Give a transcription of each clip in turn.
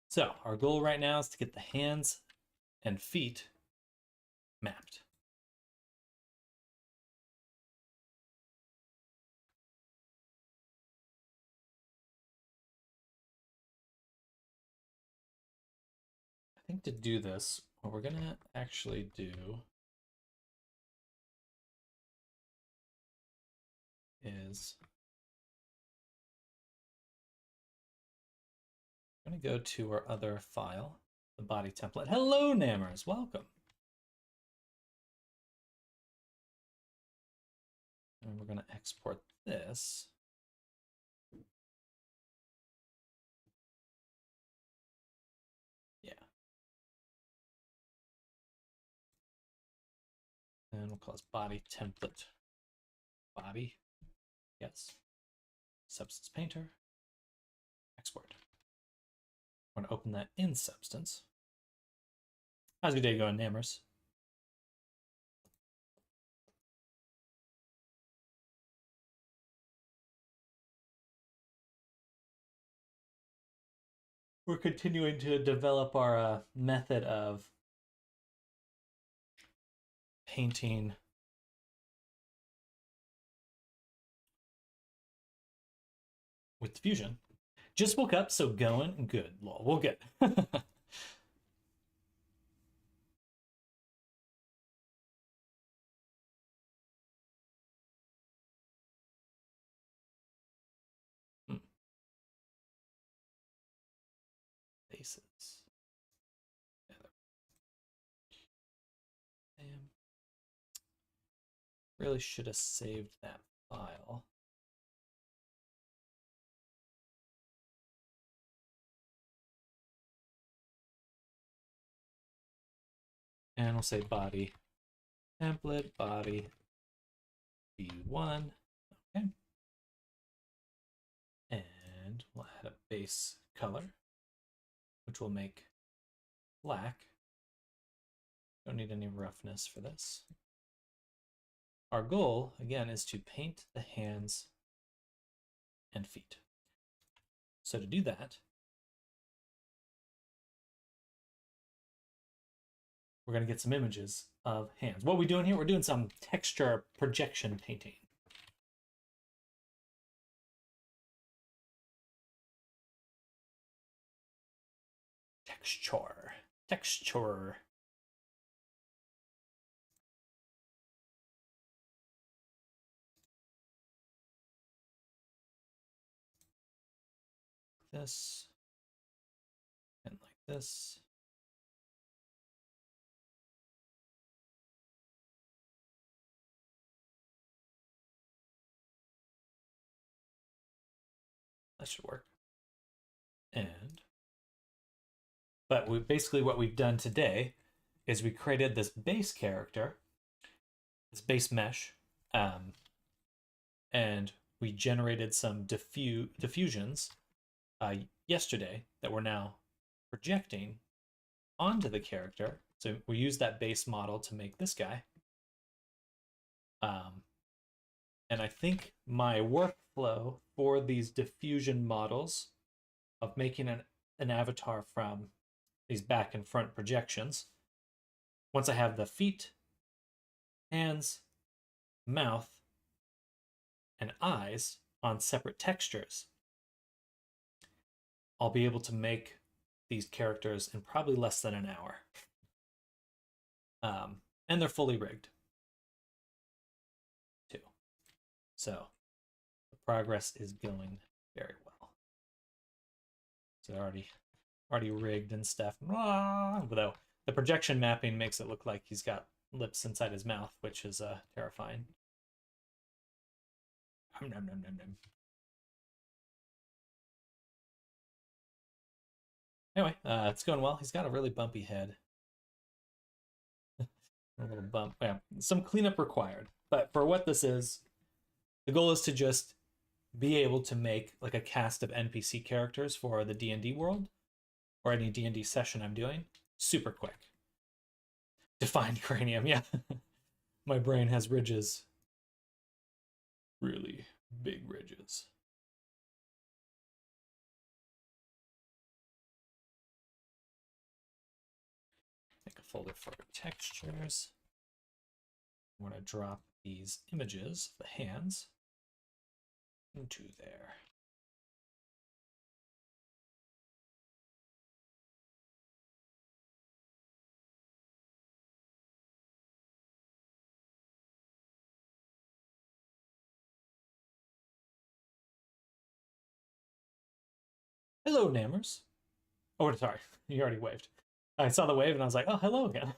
So our goal right now is to get the hands and feet mapped. I think to do this, what we're gonna actually do is I'm gonna go to our other file, the body template. Hello, Nammers, welcome. And we're gonna export this. Yeah. And we'll call this body template. Body, yes. Substance Painter, export. We're gonna open that in Substance. How's your day going, Nammers? We're continuing to develop our method of painting with diffusion. Just woke up, so going good. Lol, we'll get. Faces. Damn. Really should have saved that file. And we'll say body template, body B1. Okay. And we'll add a base color, which will make black. Don't need any roughness for this. Our goal, again, is to paint the hands and feet. So to do that, we're going to get some images of hands. What are we doing here? We're doing some texture projection painting. Texture. This and like this. That should work. But basically what we've done today is we created this base character, this base mesh, and we generated some diffusions yesterday that we're now projecting onto the character. So we use that base model to make this guy. And I think my workflow for these diffusion models of making an avatar from these back and front projections, once I have the feet, hands, mouth, and eyes on separate textures, I'll be able to make these characters in probably less than an hour. And they're fully rigged too. So the progress is going very well. So already rigged and stuff. Although the projection mapping makes it look like he's got lips inside his mouth, which is terrifying. Anyway, it's going well. He's got a really bumpy head. A little bump. Yeah, some cleanup required. But for what this is, the goal is to just be able to make like a cast of NPC characters for the DnD world or any D&D session I'm doing super quick. Defined cranium, yeah. My brain has ridges. Really big ridges. folder for textures. I want to drop these images of the hands into there. Hello, Nammers. Oh, sorry, you already waved. I saw the wave and I was like, oh, hello again.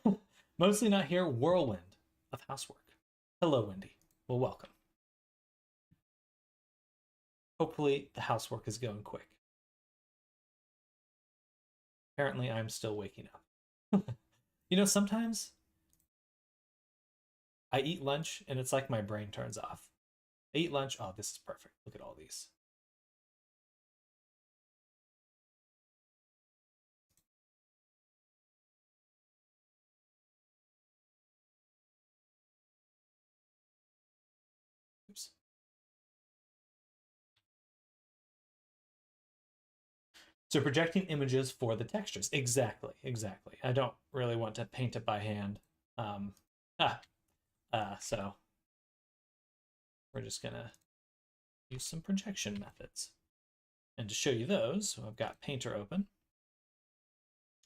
Mostly not here, whirlwind of housework. Hello, Wendy. Well, welcome. Hopefully the housework is going quick. Apparently I'm still waking up. You know, sometimes I eat lunch and it's like my brain turns off. I eat lunch, oh, this is perfect. Look at all these. Oops. So projecting images for the textures. Exactly, exactly. I don't really want to paint it by hand. So we're just gonna use some projection methods. And to show you those, I've got Painter open.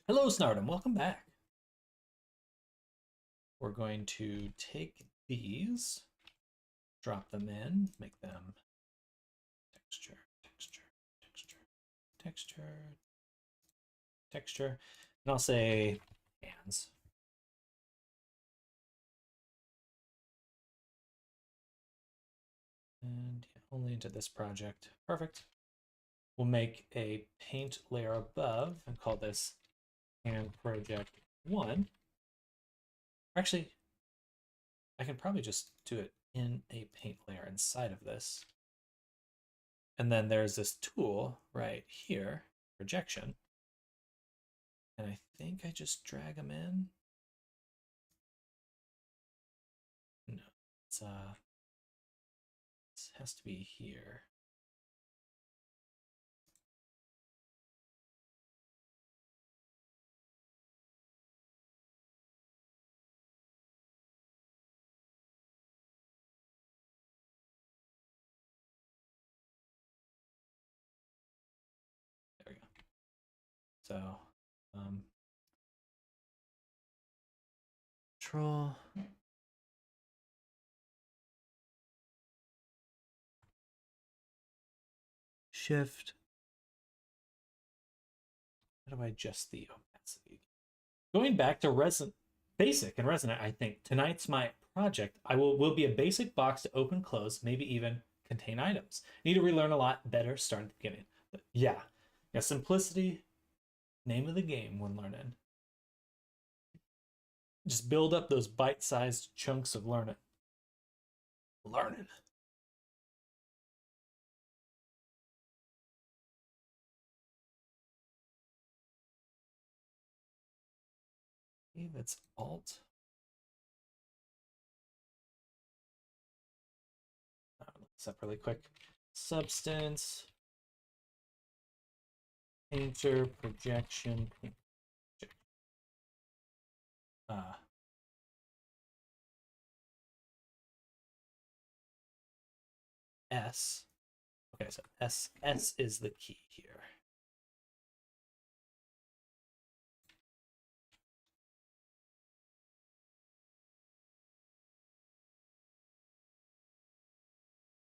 Hello, Snardom, welcome back. We're going to take these, drop them in, make them texture, texture, texture, texture, texture, and I'll say hands. And only into this project. Perfect. We'll make a paint layer above and call this hand project 1. Actually, I can probably just do it in a paint layer inside of this. And then there's this tool right here, projection. And I think I just drag them in. No, it has to be here. There we go. So, Control. Shift. How do I adjust the opacity? Going back to basic and resonant, I think tonight's my project. I will be a basic box to open, close, maybe even contain items. Need to relearn a lot better. Start at the beginning. But yeah, simplicity, name of the game when learning. Just build up those bite-sized chunks of learning. Learning. Okay, that's Alt. Look this up really quick. Substance. Painter projection. S. Okay, so S is the key here.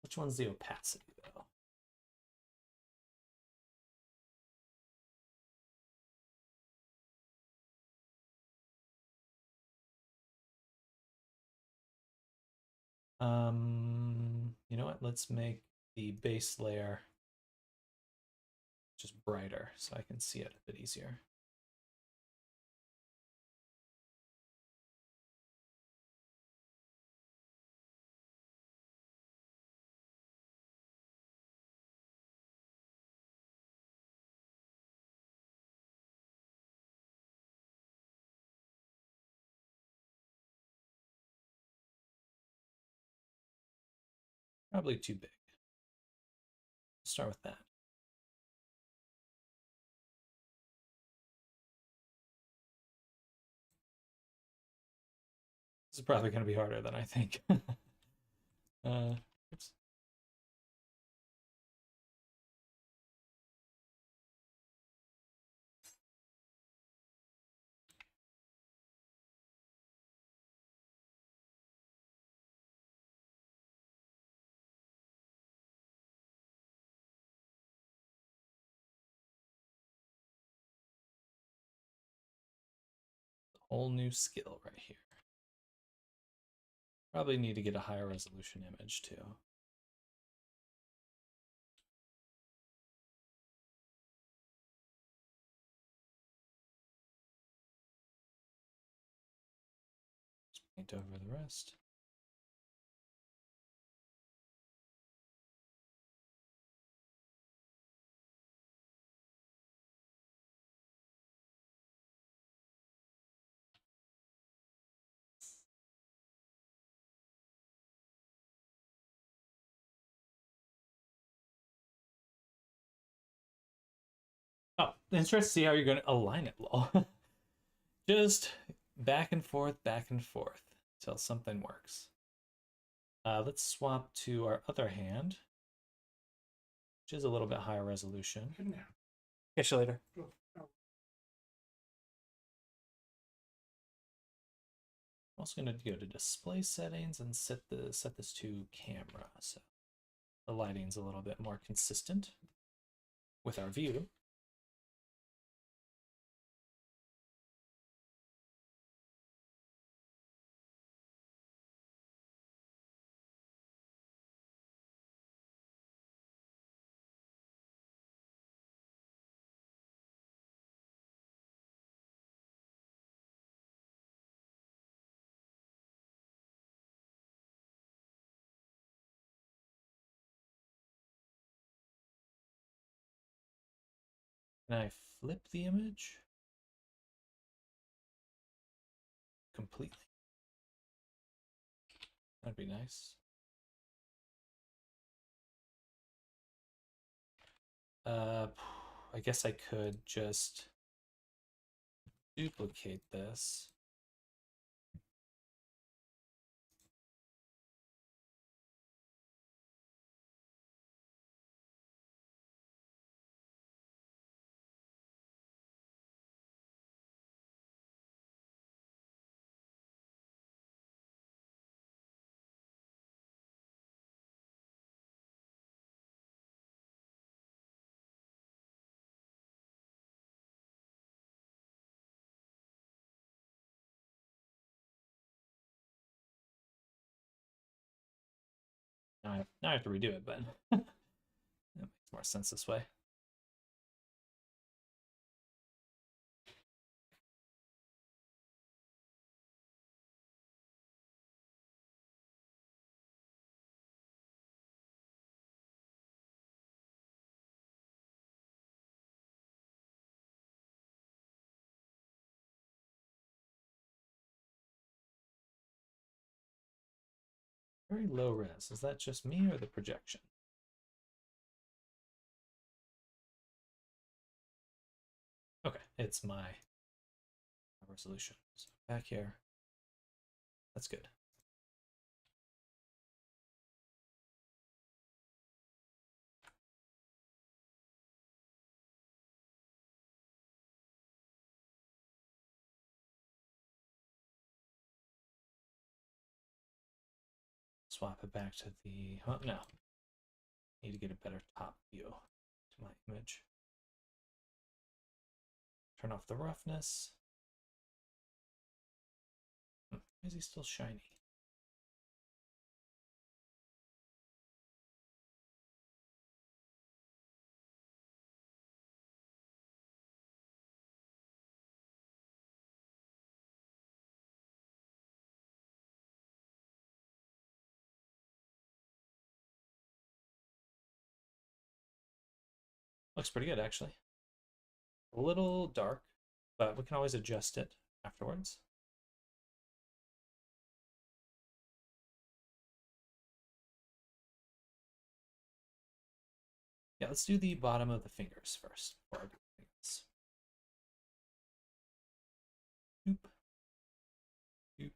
Which one's the opacity though? You know what? Let's make the base layer just brighter so I can see it a bit easier. Probably too big. Start with that. This is probably going to be harder than I think. Oops. Whole new skill right here. Probably need to get a higher resolution image too. Just paint over the rest. Oh, interesting to see how you're going to align it, lol. Just back and forth until something works. Let's swap to our other hand, which is a little bit higher resolution. Catch you later. I'm also going to go to display settings and set this to camera, so the lighting's a little bit more consistent with our view. Can I flip the image completely? That'd be nice. I guess I could just duplicate this. Now I have to redo it, but that makes more sense this way. Very low res. Is that just me or the projection? Okay, it's my resolution. So back here. That's good. Swap it back to the, oh no. Need to get a better top view to my image. Turn off the roughness. Why is he still shiny? Looks pretty good, actually. A little dark, but we can always adjust it afterwards. Yeah, let's do the bottom of the fingers first. Oop. Oop.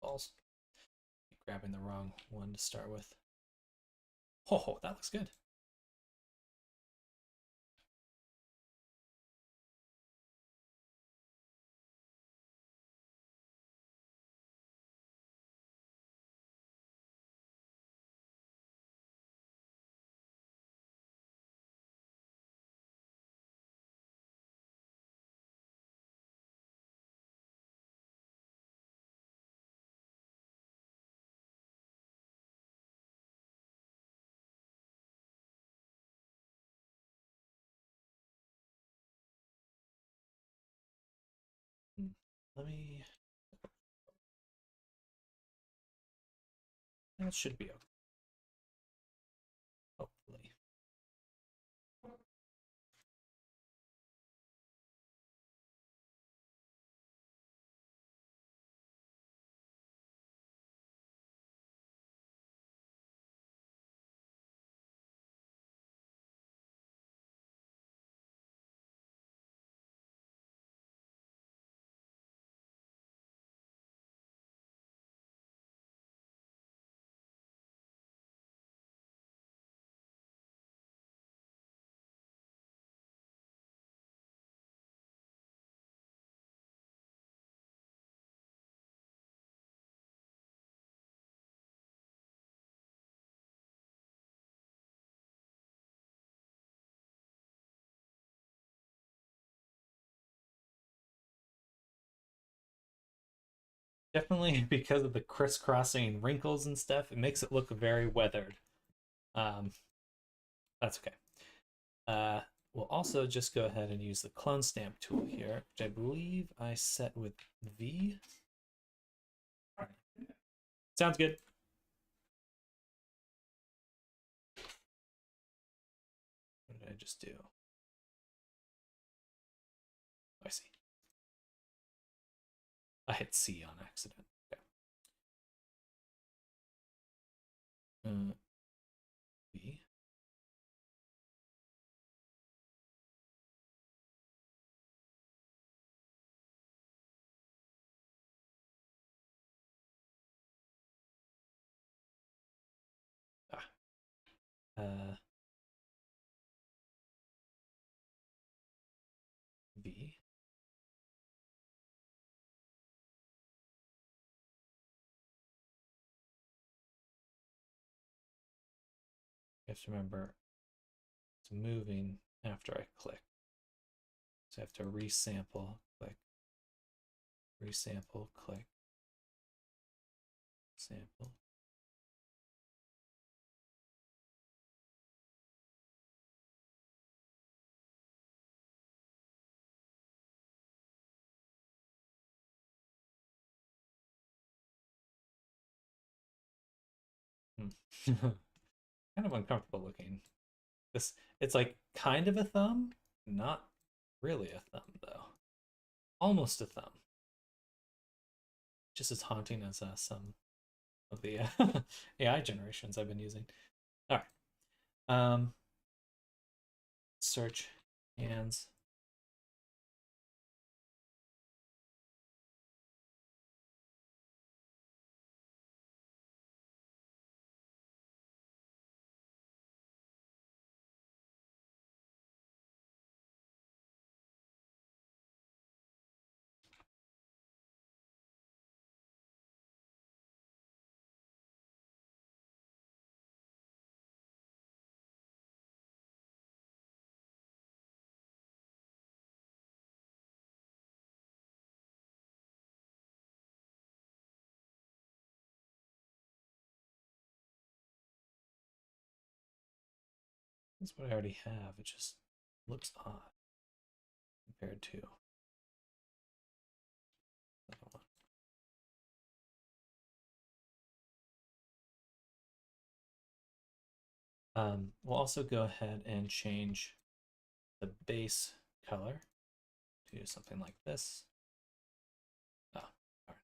balls. Grabbing the wrong one to start with. Oh, that looks good. Let me. That should be okay. Hopefully. Definitely because of the crisscrossing wrinkles and stuff, it makes it look very weathered. Um, that's okay. We'll also just go ahead and use the clone stamp tool here, which I believe I set with V. Sounds good. What did I just do? I see. I hit C on accident. Okay. V. Ah. V. You have to remember it's moving after I click. So I have to resample, click, resample, click, sample. Kind of uncomfortable looking. This it's like kind of a thumb, not really a thumb though. Almost a thumb. Just as haunting as some of the AI generations I've been using. All right. Search hands. That's what I already have. It just looks odd compared to the other one. We'll also go ahead and change the base color to something like this. Oh, all right.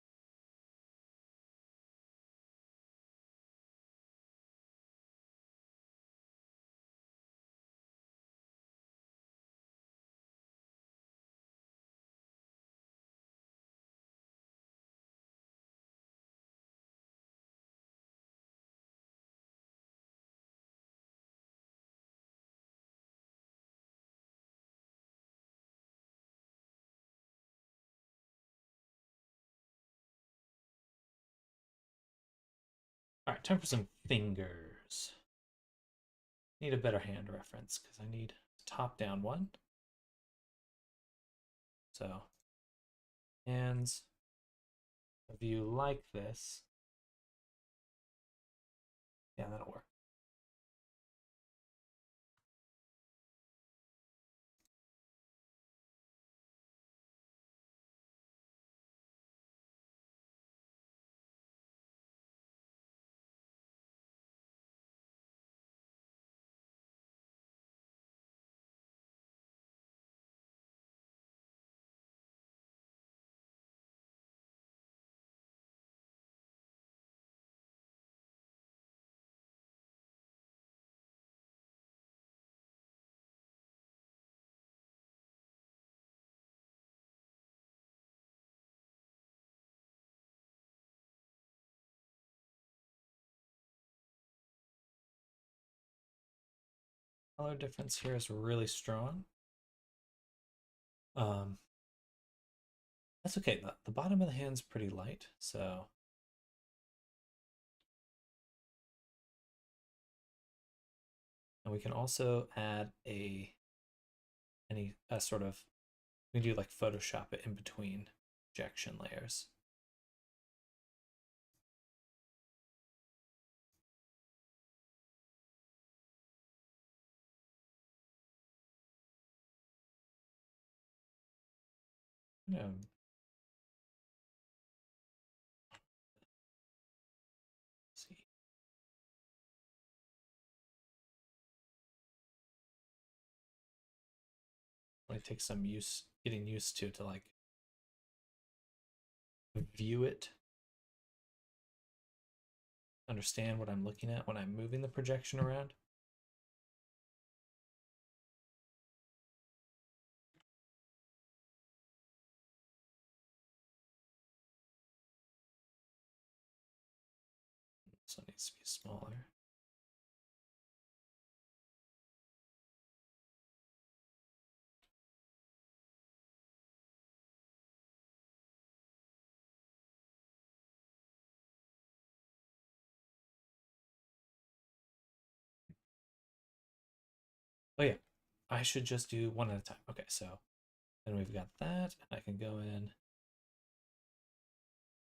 right, time for some fingers. Need a better hand reference because I need a top-down one. So, hands, a view like this. Yeah, that'll work. Color difference here is really strong. Um, that's okay. The bottom of the hand's pretty light, so and we can also add a sort of we can do like Photoshop it in between projection layers. See. It takes some getting used to like view it, understand what I'm looking at when I'm moving the projection around. So it needs to be smaller. Oh yeah, I should just do one at a time. Okay, so then we've got that, and I can go in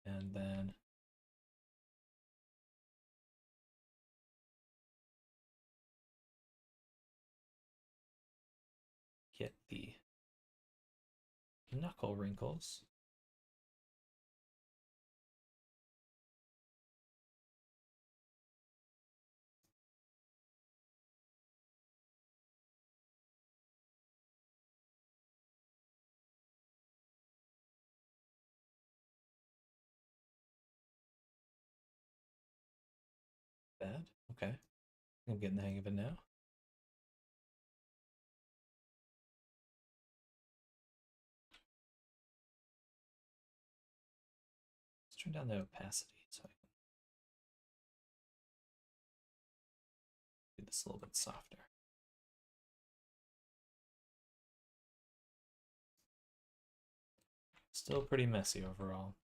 and then get the knuckle wrinkles. Bad. Okay, I'm getting the hang of it now. Let's turn down the opacity so I can do this a little bit softer. Still pretty messy overall.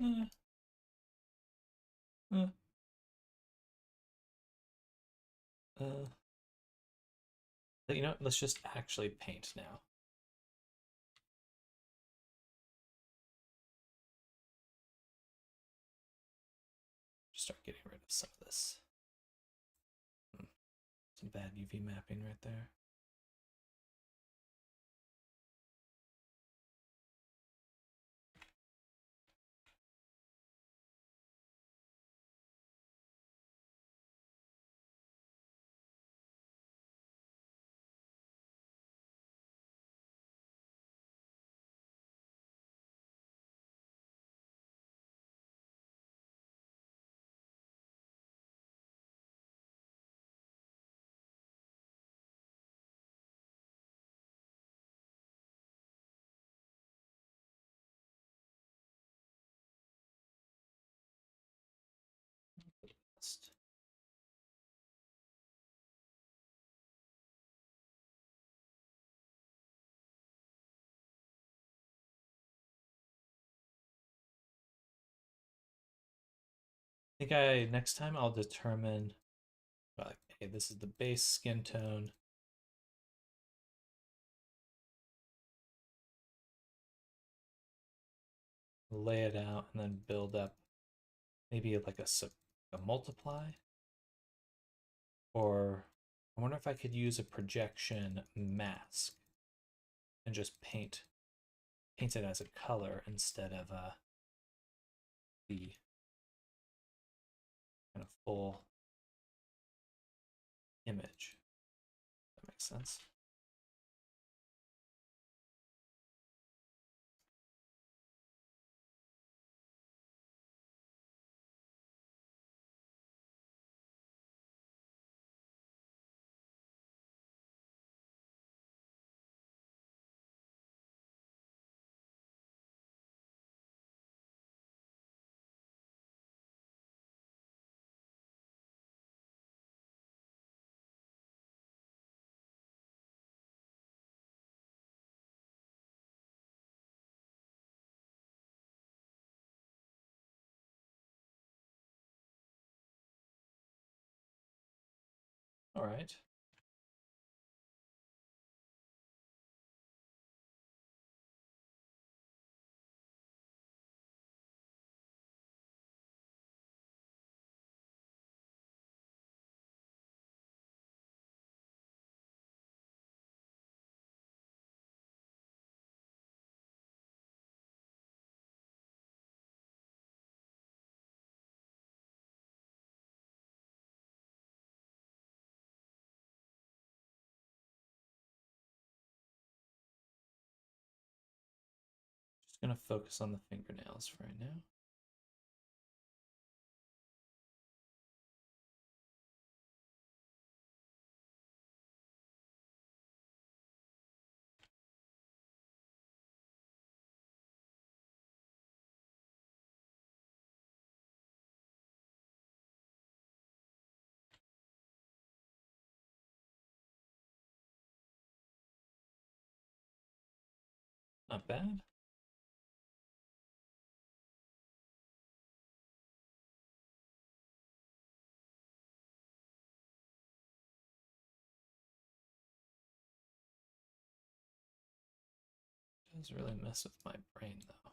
Eh, eh, uh, but you know, let's just actually paint now. Start getting rid of some of this. Some bad UV mapping right there. I think next time I'll determine like, hey, this is the base skin tone. Lay it out and then build up maybe like a multiply, or I wonder if I could use a projection mask and just paint it as a color instead of the kind of full image. That makes sense. All right. Just gonna focus on the fingernails for right now. Not bad. It does really mess with my brain though.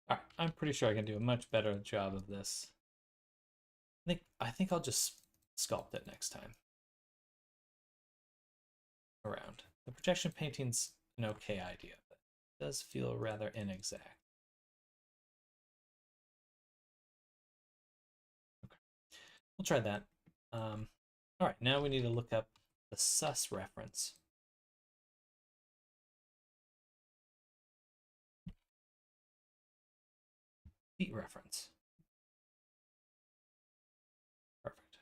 All right, I'm pretty sure I can do a much better job of this I think I'll just sculpt it next time around. The projection painting's an okay idea, but it does feel rather inexact. Okay, we'll try that. All right, now we need to look up the sus reference. Feet reference. Perfect.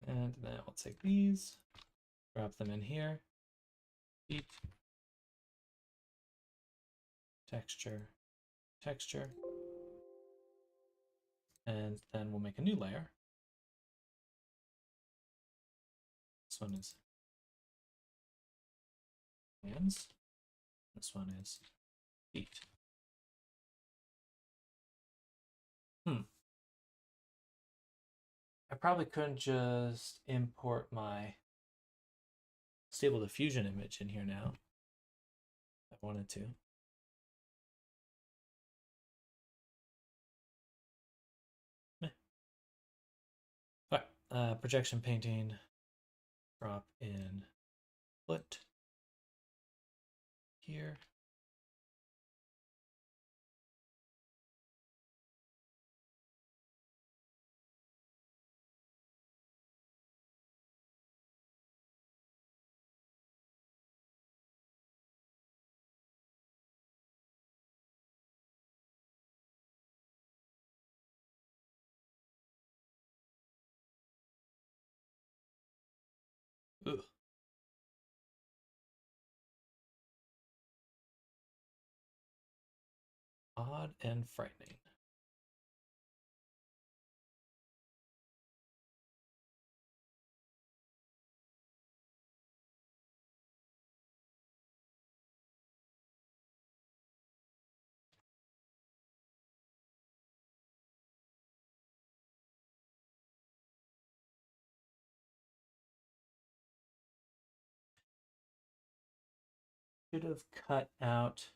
And now we'll take these, drop them in here. Feet, texture, texture. And then we'll make a new layer. This one is hands. This one is feet. I probably couldn't just import my stable diffusion image in here now if I wanted to. All right, projection painting, drop in foot here. Ugh. Odd and frightening. Should have cut out.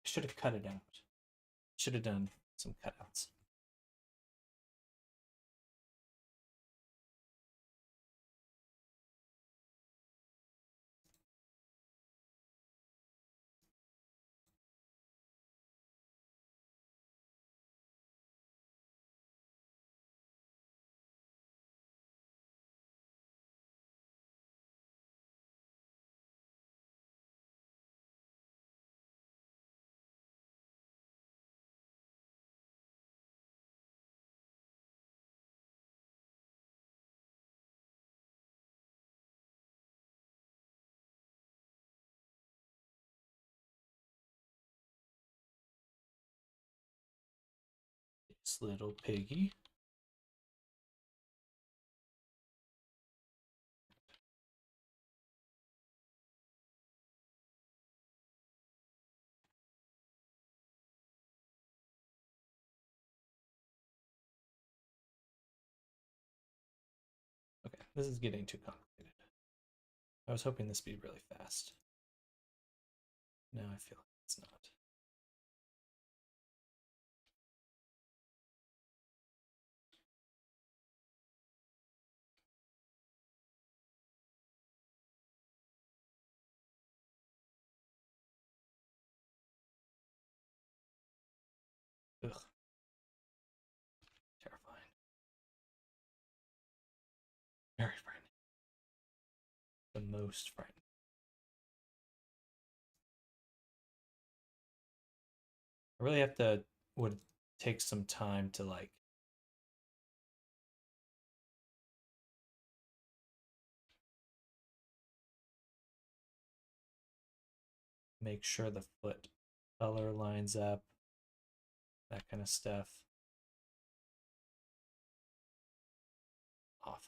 Should have cut it out. Should have done some cutouts. This little piggy. Okay, this is getting too complicated. I was hoping this would be really fast. Now I feel like it's not. Ugh. Terrifying. Very frightening. The most frightening. I really have to would take some time to like make sure the foot color lines up, that kind of stuff.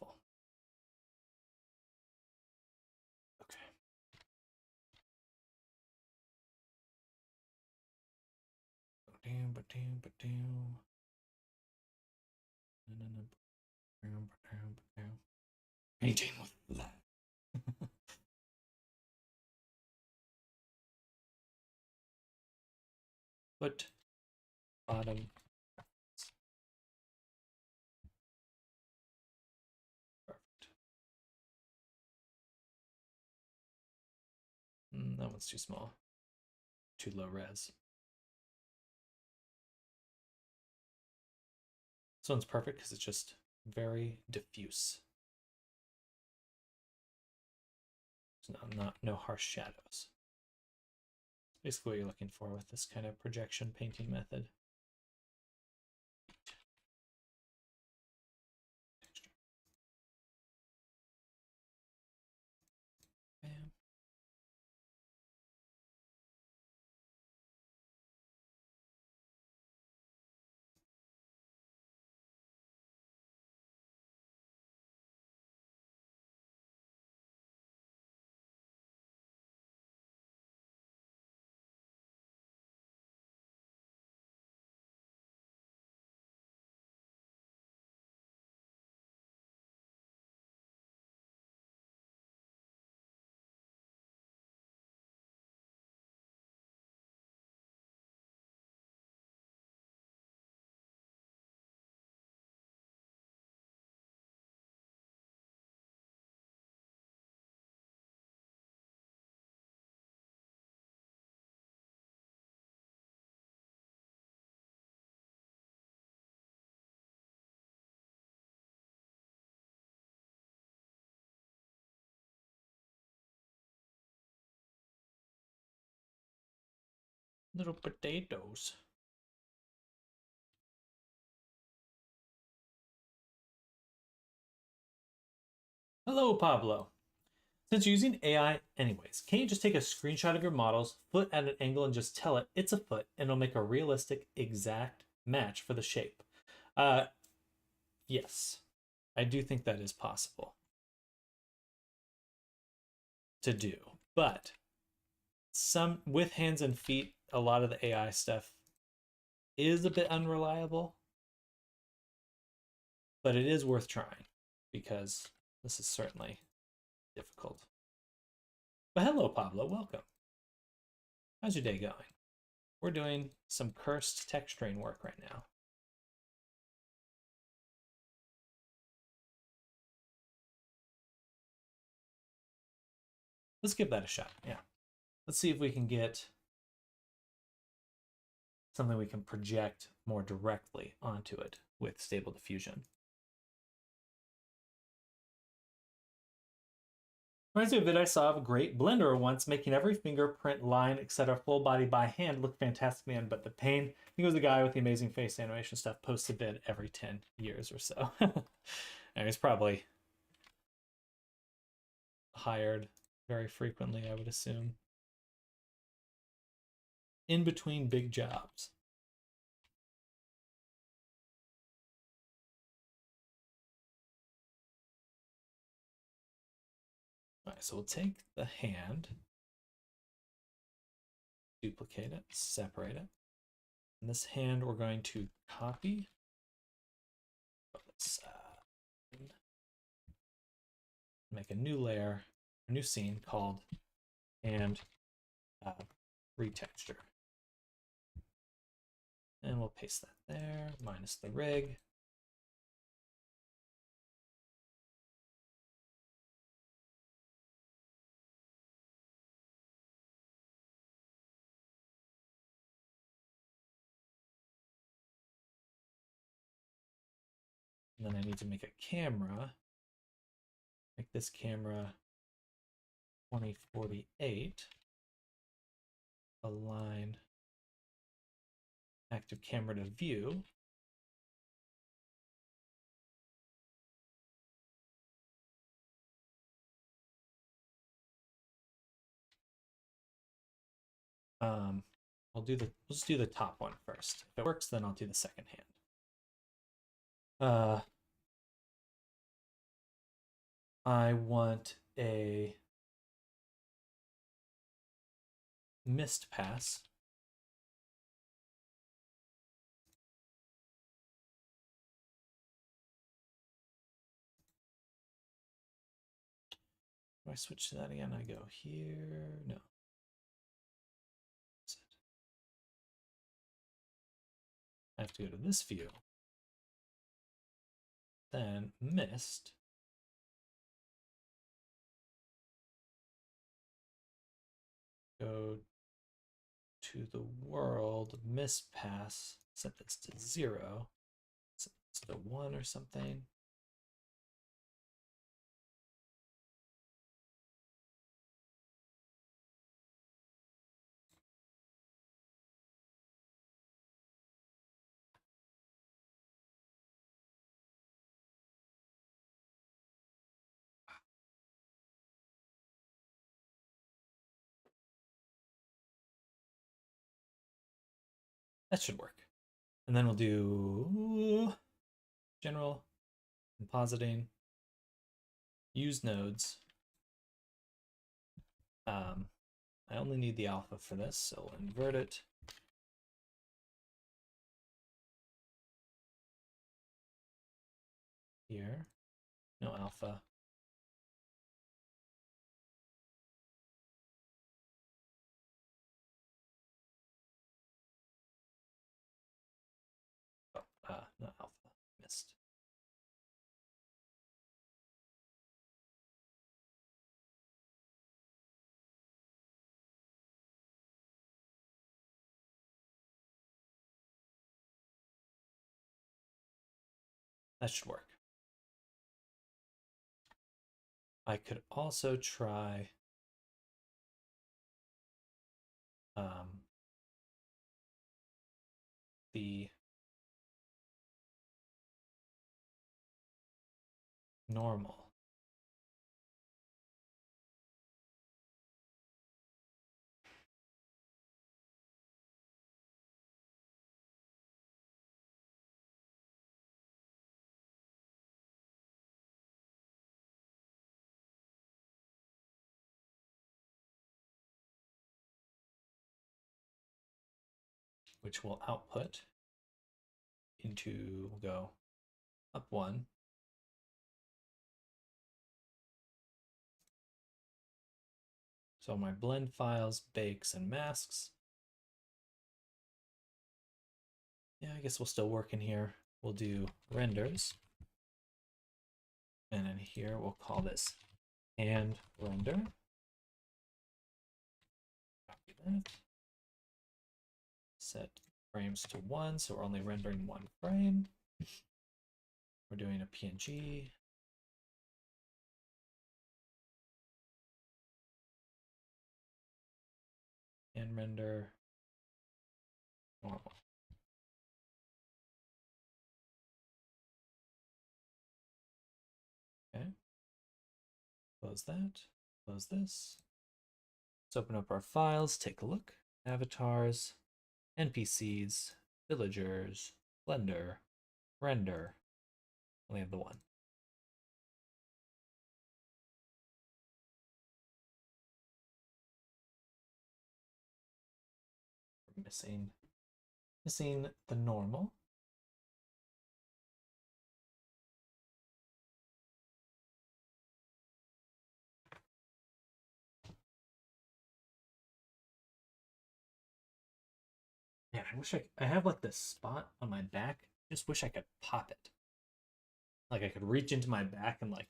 awful. Okay. Painting with that. Put bottom. Perfect. That one's too small. Too low res. This one's perfect because it's just very diffuse. There's no harsh shadows. Basically what you're looking for with this kind of projection painting method. Texture. Bam. Little potatoes. Hello, Pablo. Since you're using AI anyways, can't you just take a screenshot of your model's foot at an angle and just tell it it's a foot and it'll make a realistic exact match for the shape? Yes. I do think that is possible to do. But some with hands and feet, a lot of the AI stuff is a bit unreliable. But it is worth trying because this is certainly difficult. But hello, Pablo. Welcome. How's your day going? We're doing some cursed texturing work right now. Let's give that a shot. Yeah. Let's see if we can get something we can project more directly onto it with Stable Diffusion. Reminds me of a vid I saw of a great blenderer once making every fingerprint, line, etc. full body by hand look fantastic, man. But the pain, I think it was the guy with the amazing face animation stuff, posts a vid every 10 years or so. And he's probably hired very frequently, I would assume. In between big jobs. All right, so we'll take the hand, duplicate it, separate it. And this hand we're going to copy. Let's make a new layer, a new scene called hand retexture. And we'll paste that there, minus the rig. And then I need to make a camera. Make this camera 2048. Align active camera to view. Let's do the top one first. If it works, then I'll do the second hand. I want a mist pass. Do I switch to that again? I go here. No. I have to go to this view. Then mist. Go to the world, mist pass, set this to 0, set this to 1 or something. That should work. And then we'll do general, compositing, use nodes. I only need the alpha for this, so we'll invert it. Here, no alpha. Oh, not alpha, missed. That should work. I could also try the normal. Which will output into, we'll go up 1. So my blend files, bakes, and masks. Yeah, I guess we'll still work in here. We'll do renders. And in here, we'll call this and render. Copy that. Set frames to 1, so we're only rendering 1 frame. We're doing a PNG. And render normal. Okay. Close that. Close this. Let's open up our files, take a look. Avatars, NPCs, villagers, Blender, render. Only have the 1. We're missing the normal. Man, I wish I have like this spot on my back. Just wish I could pop it. Like I could reach into my back and like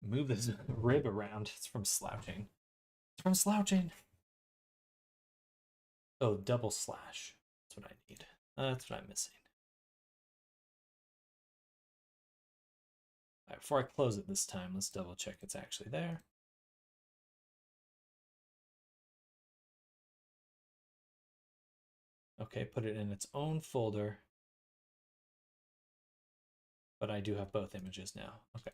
move this rib around. It's from slouching. It's from slouching. Oh, double slash. That's what I need. That's what I'm missing. All right, before I close it this time, let's double check it's actually there. Okay, put it in its own folder. But I do have both images now. Okay.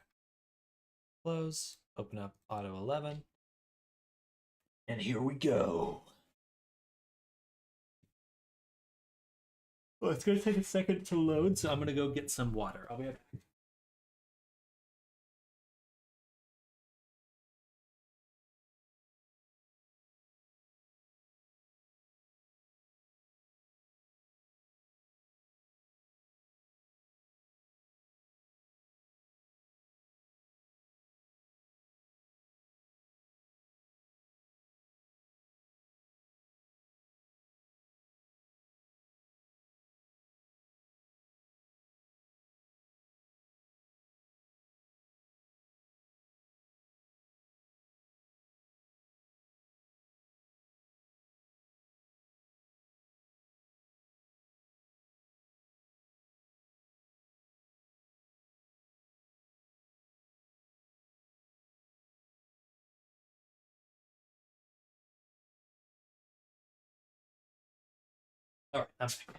Close, open up Auto 11. And here we go. Well, it's going to take a second to load, so I'm going to go get some water. I'll be right back. All right, I'm back.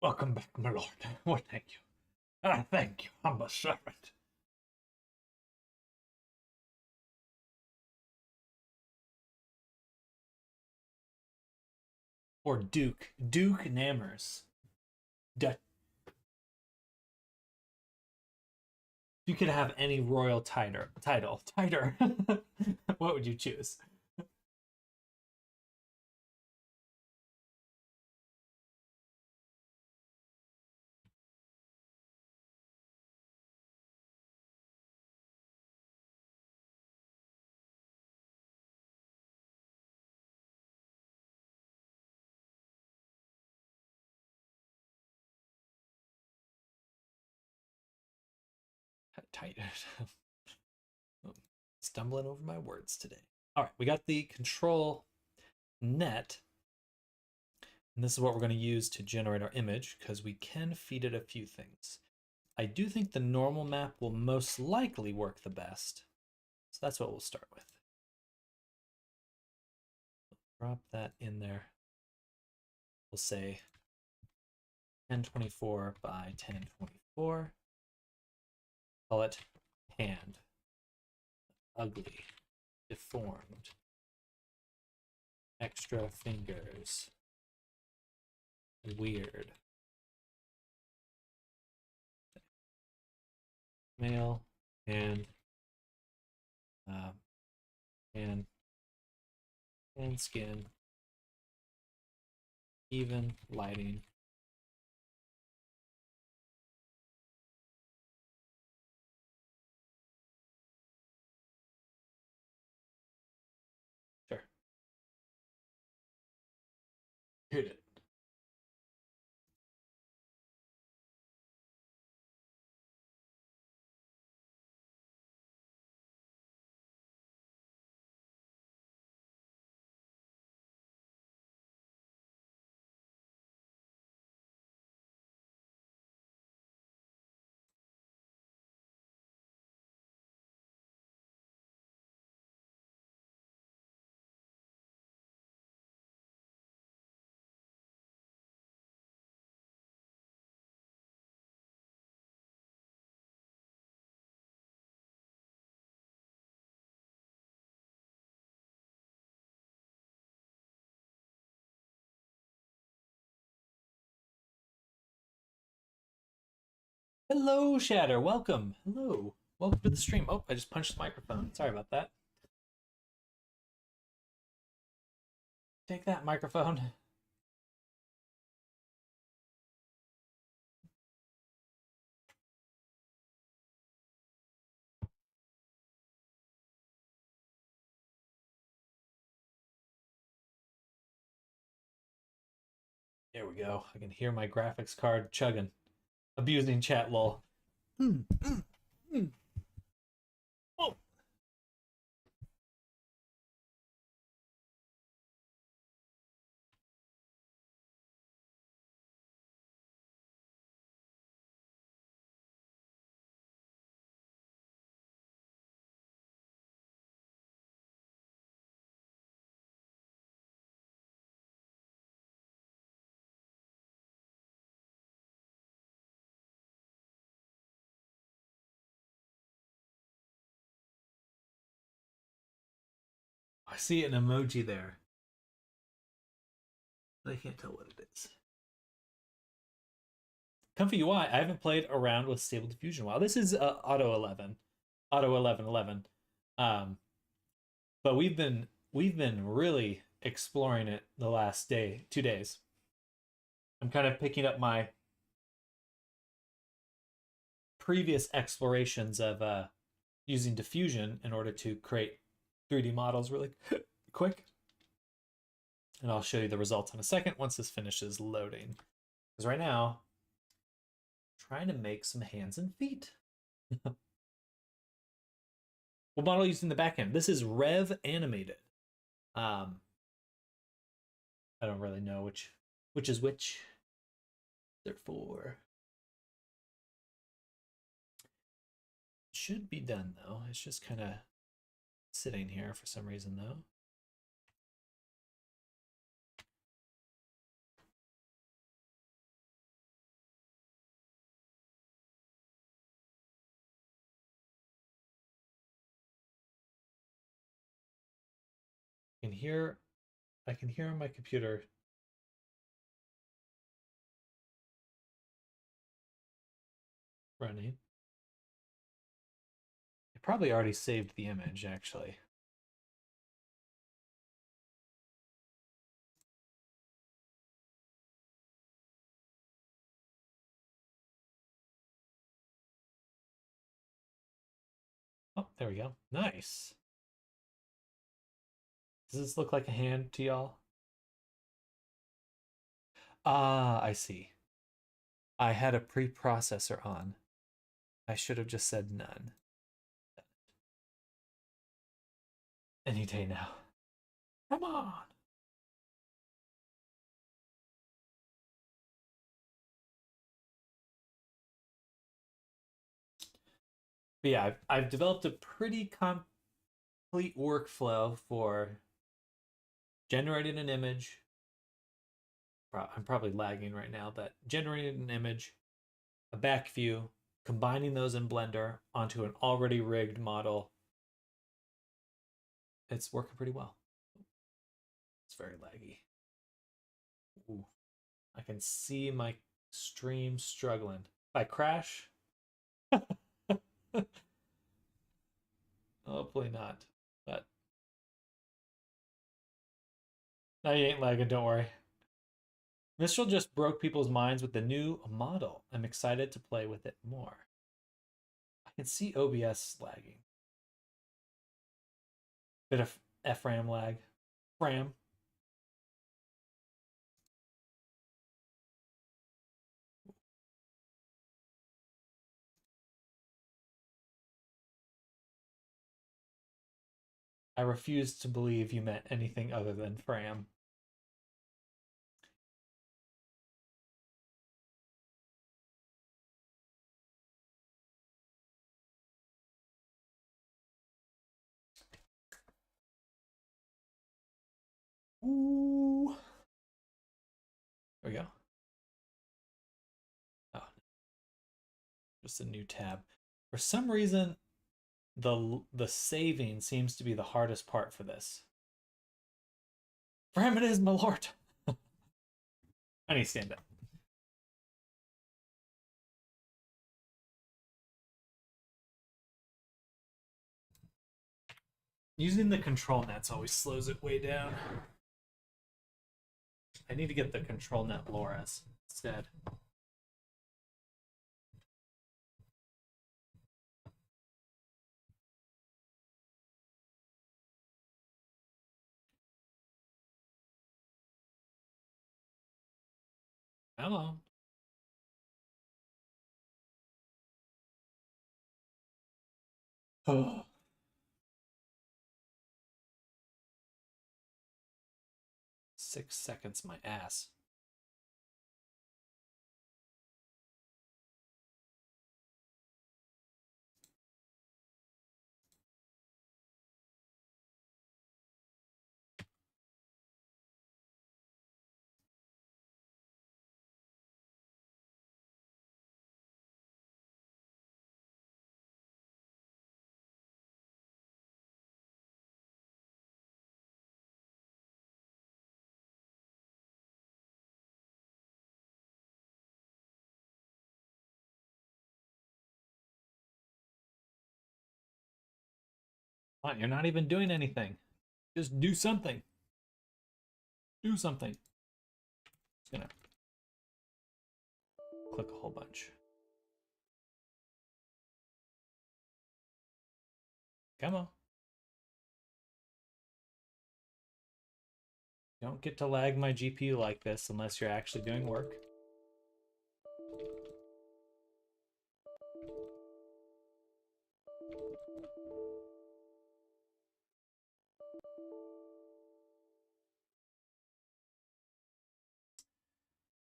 Welcome back, my lord. Well, thank you. Thank you, humble servant. Or Duke. Duke Nammers. If you could have any royal title, what would you choose? Tight. Stumbling over my words today. All right, we got the control net. And this is what we're going to use to generate our image because we can feed it a few things. I do think the normal map will most likely work the best. So that's what we'll start with. Drop that in there. We'll say 1024 by 1024. Call it hand. Ugly. Deformed. Extra fingers. Weird. Male. And skin. Even lighting. Sure. Hit it. Hello, Shatter. Welcome. Hello. Welcome to the stream. Oh, I just punched the microphone. Sorry about that. Take that, microphone. There we go. I can hear my graphics card chugging. Abusing chat lol. Oh. I see an emoji there. But I can't tell what it is. Comfy UI. I haven't played around with Stable Diffusion in a while. This is Auto 11. Auto 1111. But we've been really exploring it the last 2 days. I'm kind of picking up my previous explorations of using diffusion in order to create 3D models really quick. And I'll show you the results in a second once this finishes loading. Because right now, I'm trying to make some hands and feet. What model using the back end? This is Rev Animated. I don't really know which is which. Therefore, should be done though. It's just kind of sitting here for some reason though. I can hear on my computer running. It probably already saved the image actually. Oh, there we go. Nice. Does this look like a hand to y'all? Ah, I see. I had a preprocessor on. I should have just said none. Any day now. Come on. But yeah, I've developed a pretty complete workflow for generating an image. I'm probably lagging right now, but generating an image, a back view, combining those in Blender onto an already rigged model. It's working pretty well. It's very laggy. Ooh, I can see my stream struggling. If I crash, hopefully not. But no, you ain't lagging, don't worry. Mistral just broke people's minds with the new model. I'm excited to play with it more. I can see OBS lagging. Bit of FRAM lag. FRAM. I refuse to believe you meant anything other than FRAM. Ooh. There we go. Oh, just a new tab. For some reason, the saving seems to be the hardest part for this. FRAM it is, my lord. I need to stand up. Using the control nets always slows it way down. I need to get the control net LoRa's instead. Hello. Oh. 6 seconds, my ass. What? You're not even doing anything. Just do something. Do something. Just gonna click a whole bunch. Come on. Don't get to lag my GPU like this unless you're actually doing work.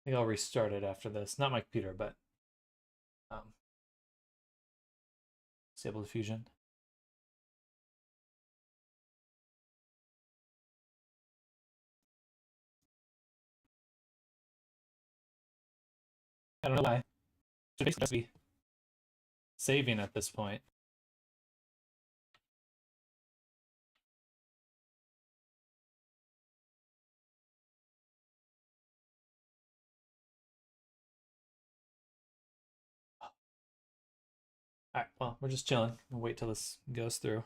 think I'll restart it after this. Not my computer, but disable diffusion. I don't know why. Should basically just be saving at this point. All right, well, we're just chilling. We'll wait till this goes through.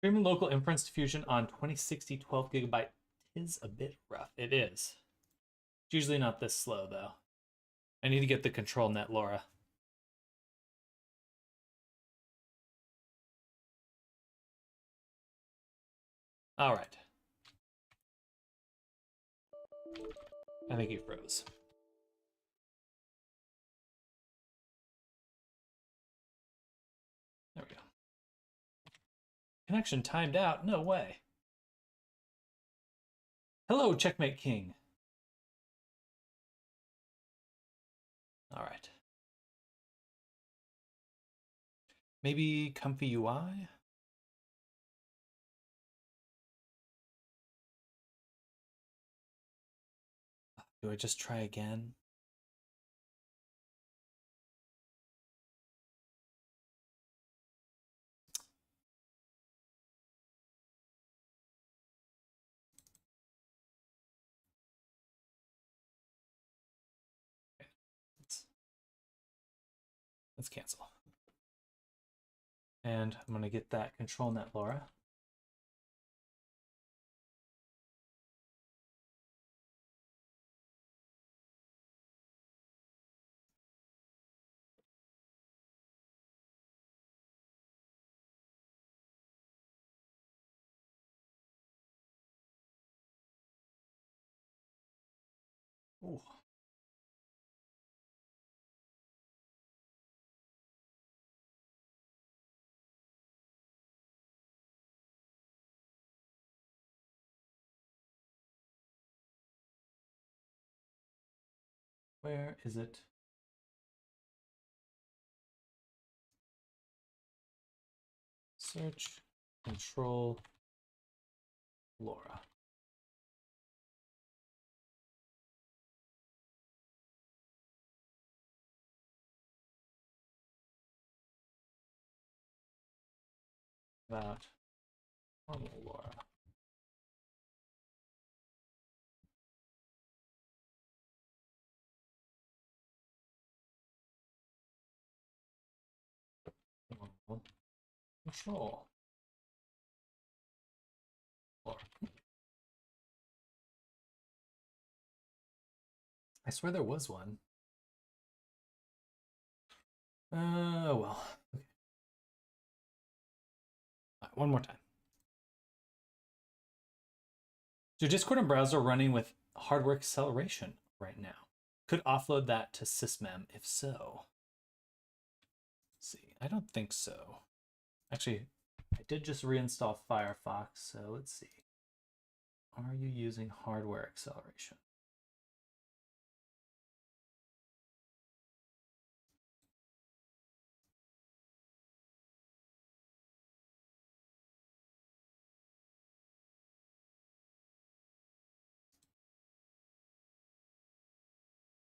Streaming local inference diffusion on 2060 12 gigabyte is a bit rough. It is. It's usually not this slow, though. I need to get the control net, Laura. All right. I think he froze. There we go. Connection timed out. No way. Hello, Checkmate King. All right. Maybe comfy UI? Do I just try again? Okay. Let's cancel. And I'm going to get that control net, Laura. Ooh. Where is it? Search, control, Laura. About normal Laura. Normal control. Laura. I swear there was one. Well. Okay. All right, one more time. So Discord and browser running with hardware acceleration right now. Could offload that to sysmem if so. Let's see, I don't think so. Actually, I did just reinstall Firefox, so let's see. Are you using hardware acceleration?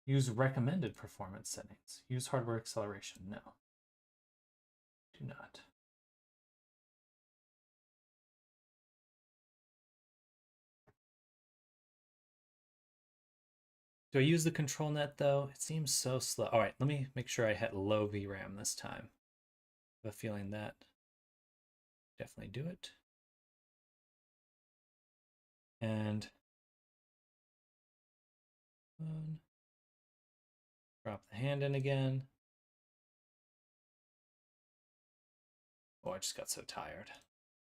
Use recommended performance settings. Use hardware acceleration. No. Do not. Do I use the control net though? It seems so slow. All right, let me make sure I hit low VRAM this time. I have a feeling that definitely do it. And drop the hand in again. Oh, I just got so tired.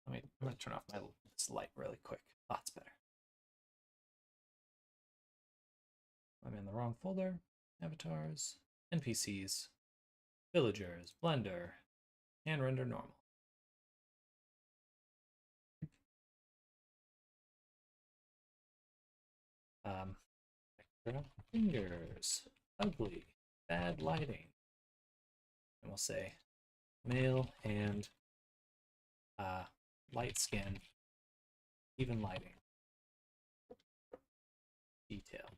I'm gonna turn off this light really quick. Lots better. I'm in the wrong folder. Avatars, NPCs, villagers, Blender, and render normal. Fingers, ugly, bad lighting. And we'll say male and light skin, even lighting. Detail.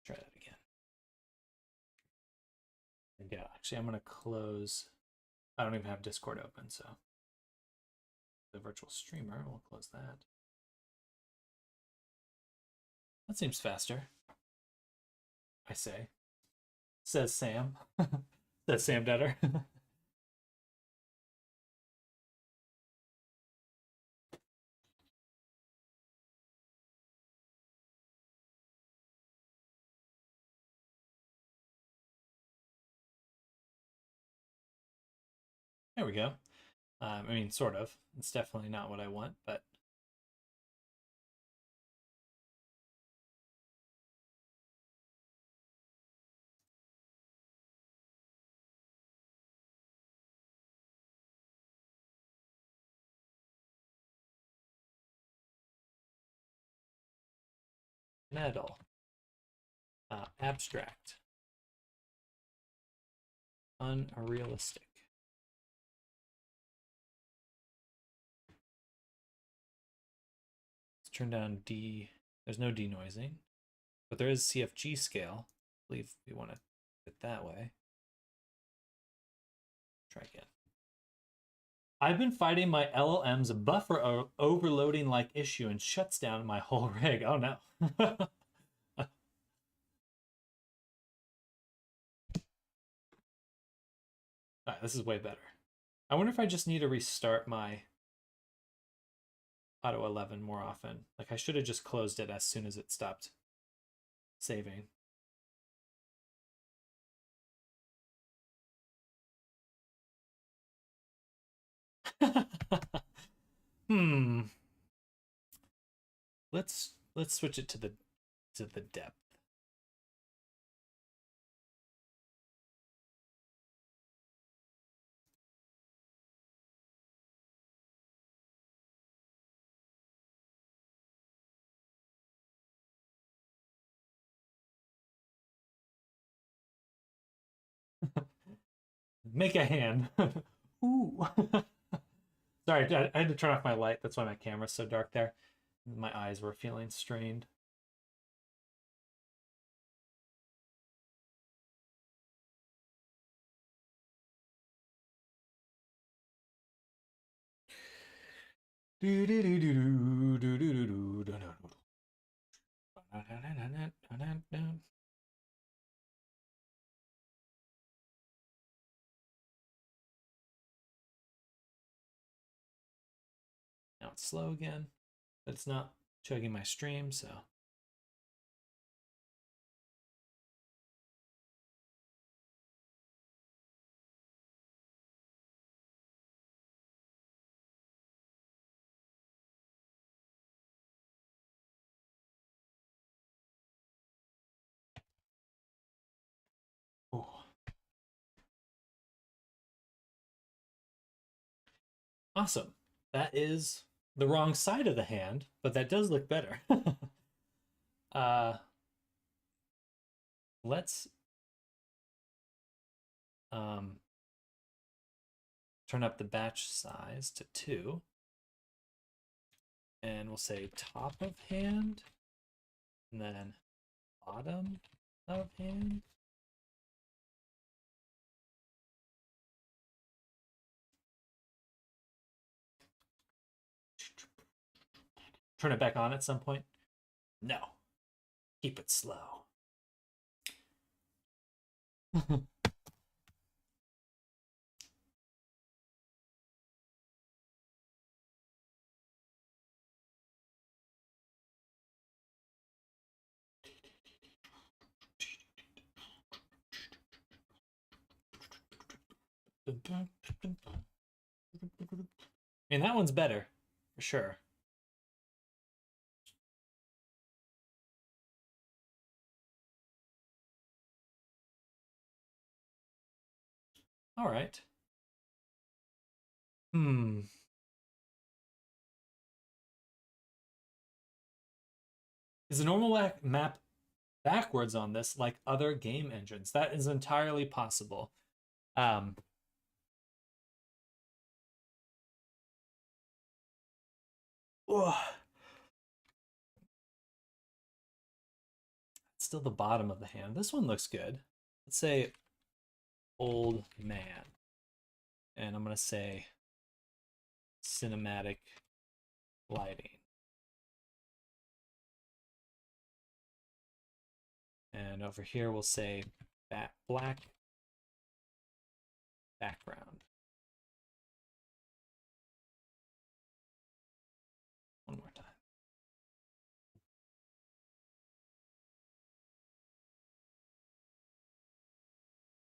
Try that again. And yeah, actually I'm gonna close. I don't even have Discord open, so the virtual streamer, we'll close that. That seems faster, I say. Says Sam. Says Sam Detter. There we go. I mean, sort of. It's definitely not what I want, but metal, abstract, unrealistic. Let's turn down D. There's no denoising, but there is CFG scale. I believe we want to it that way. Try again. I've been fighting my LLM's buffer overloading like issue and shuts down my whole rig. Oh no. All right, this is way better. I wonder if I just need to restart my Auto 11 more often. Like I should have just closed it as soon as it stopped saving. Hmm. Let's switch it to the depth. Make a hand. Ooh. Sorry, I had to turn off my light. That's why my camera's so dark there. My eyes were feeling strained. Now it's slow again, but it's not chugging my stream, so. Ooh. Awesome. That is the wrong side of the hand, but that does look better. uh, let's turn up the batch size to 2. And we'll say top of hand, and then bottom of hand. Turn it back on at some point. No. Keep it slow. I mean, that one's better, for sure. All right. Is the normal map backwards on this like other game engines? That is entirely possible. Um, Still the bottom of the hand. This one looks good. Let's say old man. And I'm going to say cinematic lighting. And over here we'll say black background. One more time.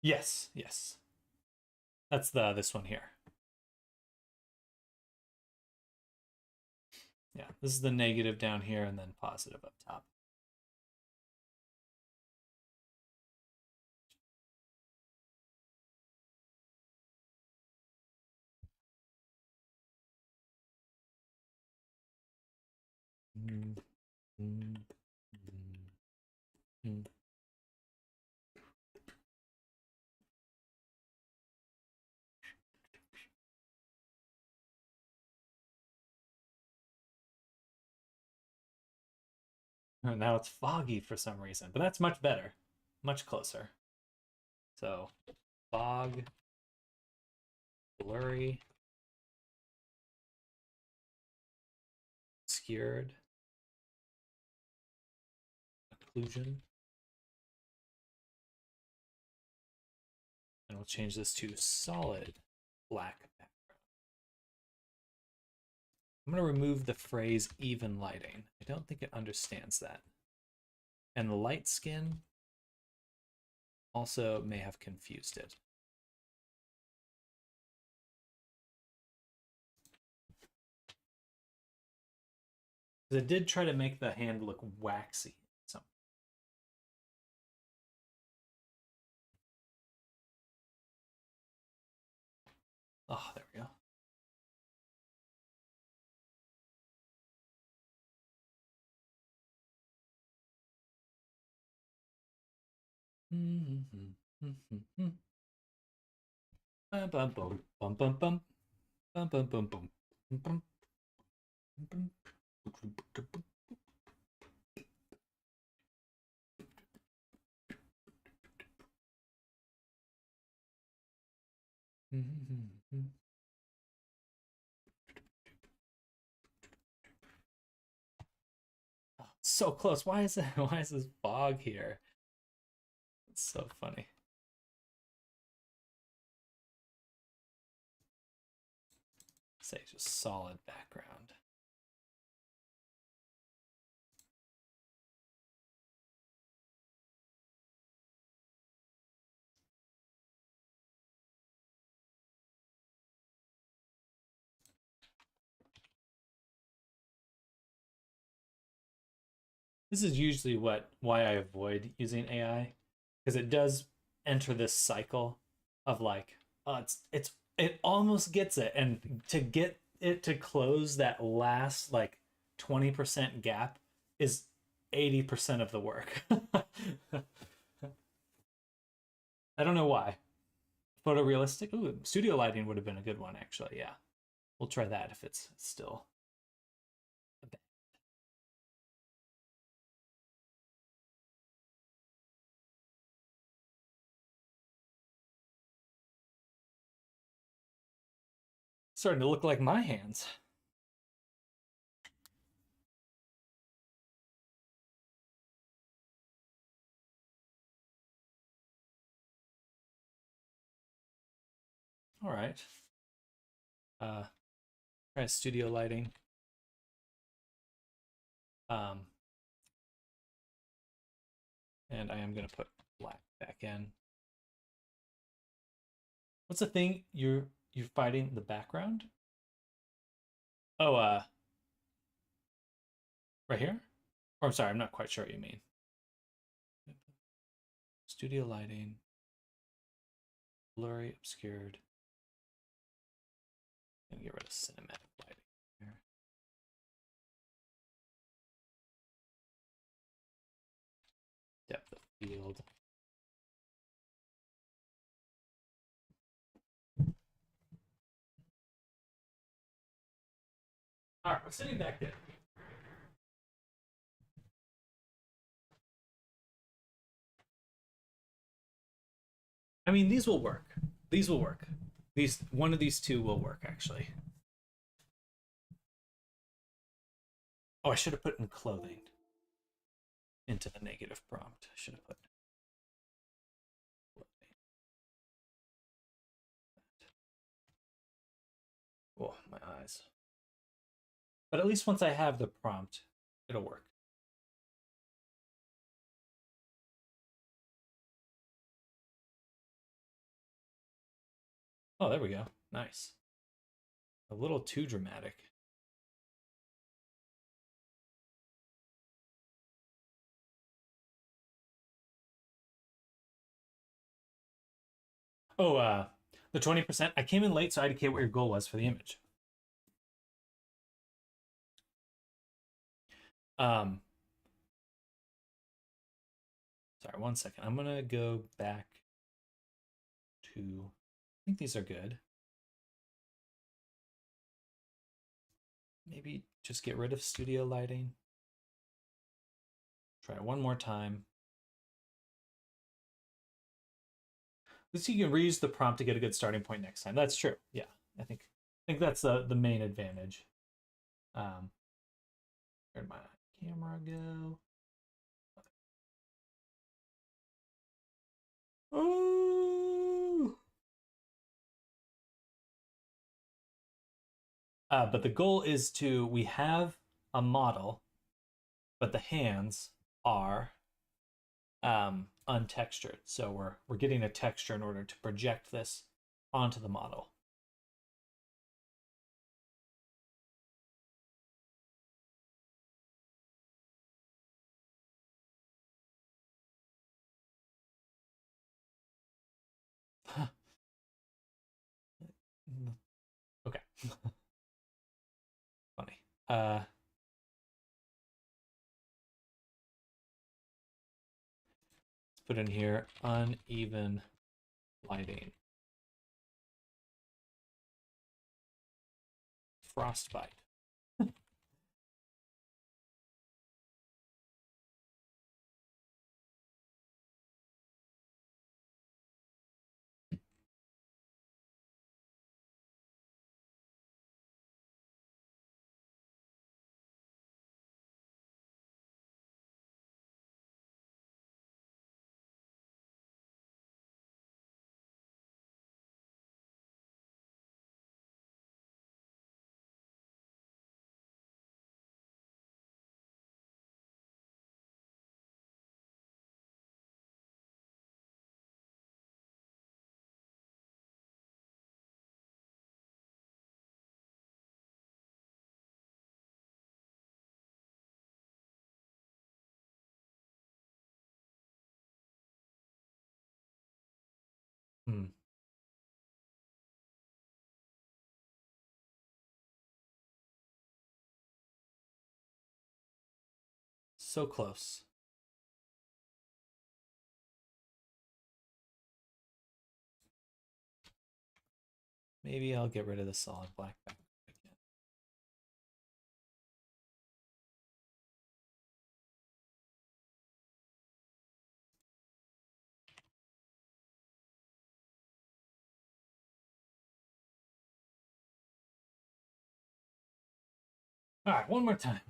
Yes, yes. That's this one here. Yeah, this is the negative down here and then positive up top. Now it's foggy for some reason, but that's much better, much closer. So fog, blurry, obscured, occlusion. And we'll change this to solid black background. I'm going to remove the phrase even lighting. I don't think it understands that. And the light skin also may have confused it. Because it did try to make the hand look waxy. So. Oh, there we go. Bum bum bum bum bum bum bum bum bum bum bum. Oh, so close. Why is it? Why is this fog here? It's so funny. Say just solid background. This is usually why I avoid using AI, because it does enter this cycle of like, oh, it almost gets it, and to get it to close that last like 20% gap is 80% of the work. I don't know why. Photorealistic? Ooh, studio lighting would have been a good one, actually. Yeah. We'll try that if it's still Starting to look like my hands. All right. Try studio lighting. And I am gonna put black back in. What's the thing you're fighting in the background? Oh, right here? Or I'm sorry, I'm not quite sure what you mean. Studio lighting, blurry, obscured. I'm gonna get rid of cinematic lighting here. Depth of field. All right, we're sitting back there. I mean, these will work. These will work. One of these two will work actually. Oh, I should have put in clothing into the negative prompt. I should have put clothing. Oh, my eyes. But at least once I have the prompt, it'll work. Oh, there we go. Nice. A little too dramatic. Oh, the 20%. I came in late, so I indicated what your goal was for the image. Sorry, 1 second. I'm gonna go back to. I think these are good. Maybe just get rid of studio lighting. Try it one more time. At least you can reuse the prompt to get a good starting point next time. That's true. Yeah, I think that's the main advantage. Where'd my camera go? Oh. But the goal is we have a model, but the hands are untextured. So we're getting a texture in order to project this onto the model. Okay. Funny. Let's put in here uneven lighting. Frostbite. Hmm. So close. Maybe I'll get rid of the solid black background again. All right, one more time.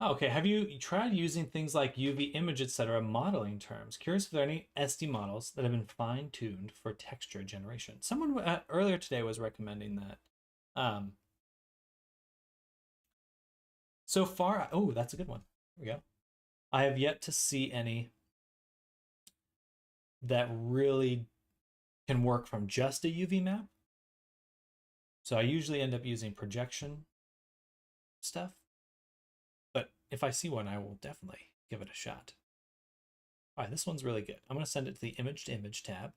Okay, have you tried using things like UV image, etc., modeling terms? Curious if there are any SD models that have been fine-tuned for texture generation. Someone earlier today was recommending that. Um, so far, oh, that's a good one. There we go. I have yet to see any that really can work from just a UV map. So I usually end up using projection stuff. But if I see one, I will definitely give it a shot. All right, this one's really good. I'm going to send it to the image to image tab.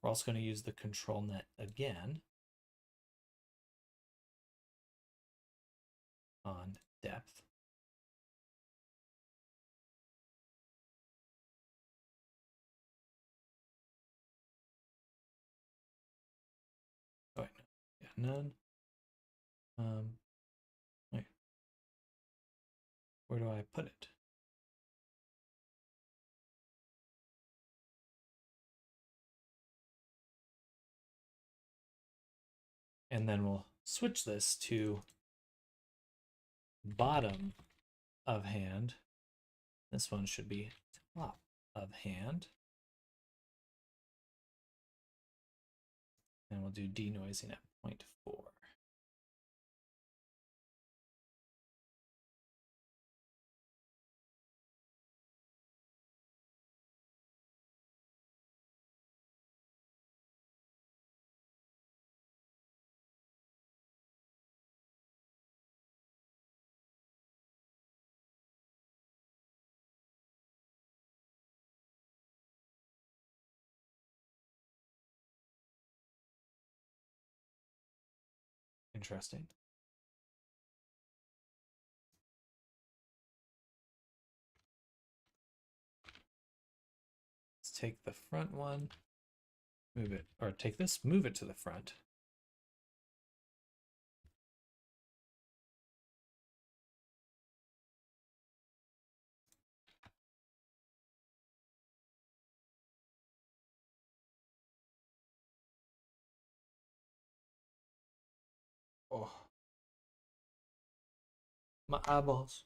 We're also going to use the control net again on depth. Oh, wait, no. Yeah, none. Wait, where do I put it? And then we'll switch this to bottom of hand. This one should be top of hand. And we'll do denoising at 0.4. Interesting. Let's take the front one, move it, or take this, move it to the front. Oh, my eyeballs.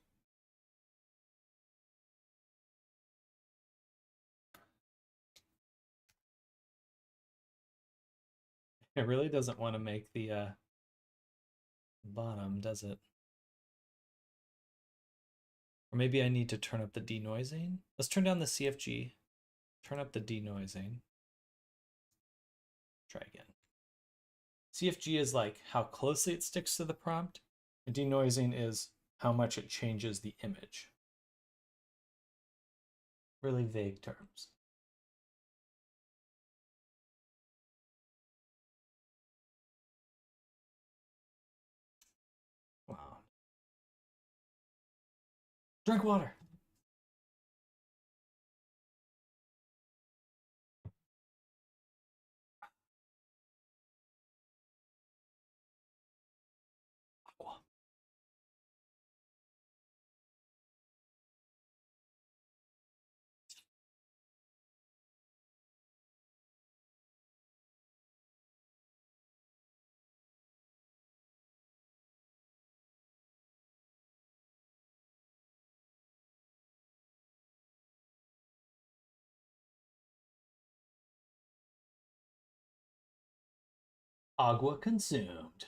It really doesn't want to make the bottom, does it? Or maybe I need to turn up the denoising. Let's turn down the CFG, turn up the denoising. Try again. CFG is like how closely it sticks to the prompt, and denoising is how much it changes the image. Really vague terms. Wow. Drink water. Aqua. Agua consumed.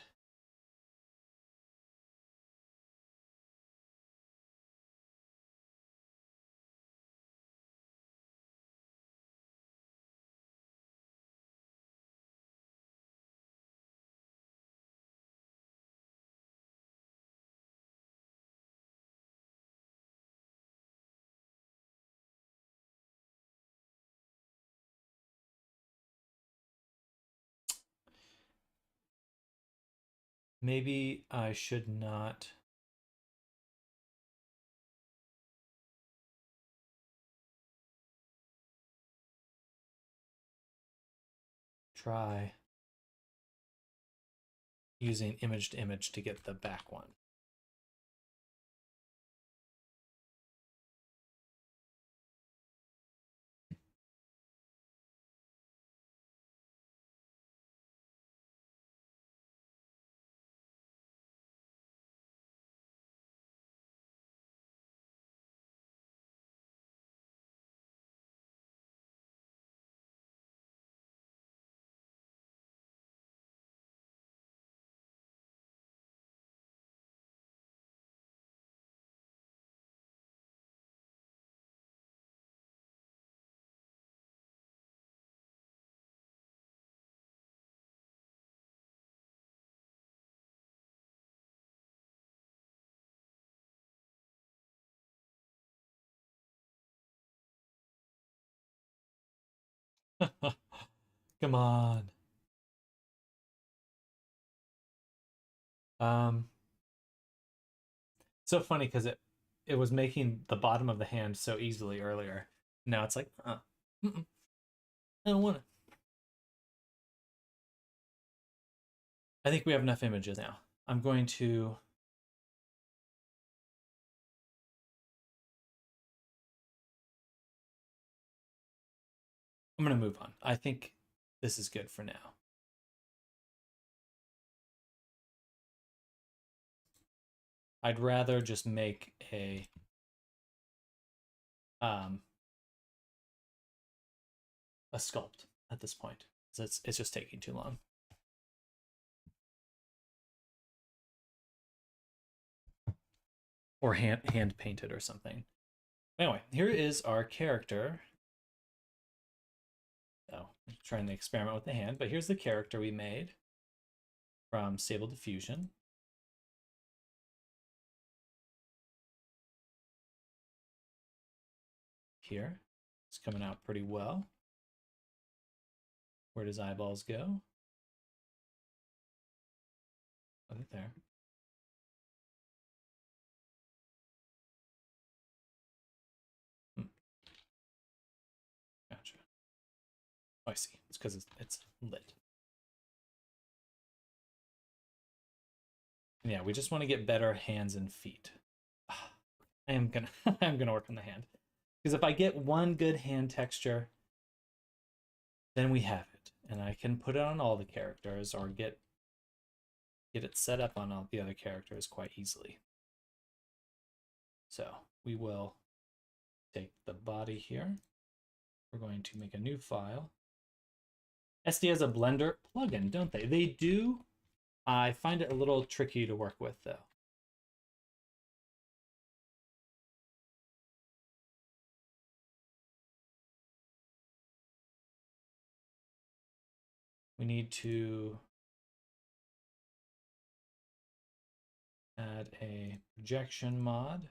Maybe I should not try using image to image to get the back one. Come on. Um, so funny because it was making the bottom of the hand so easily earlier. Now it's like, mm-mm, I don't want it. I think we have enough images now. I'm going to I'm going to move on. I think this is good for now. I'd rather just make um a sculpt at this point. It's just taking too long. Or hand painted or something. Anyway, here is our character. Oh, I'm trying to experiment with the hand, but here's the character we made from Stable Diffusion. Here, it's coming out pretty well. Where does eyeballs go? Put it there. Gotcha. Oh, I see. It's because it's lit. And yeah, we just want to get better hands and feet. I am gonna I'm gonna work on the hand. Because if I get one good hand texture, then we have it. And I can put it on all the characters or get it set up on all the other characters quite easily. So we will take the body here. We're going to make a new file. SD has a Blender plugin, don't they? They do. I find it a little tricky to work with, though. We need to add a projection mod.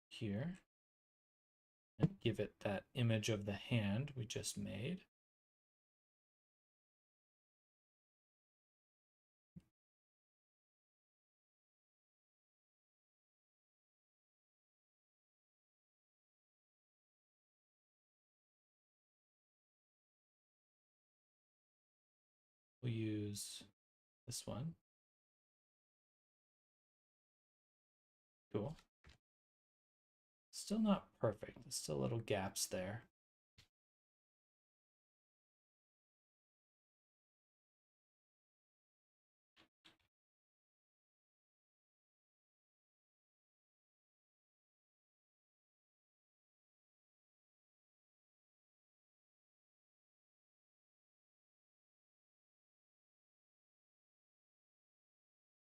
Here. And give it that image of the hand we just made. We'll use this one. Cool. Still not perfect. There's still little gaps there.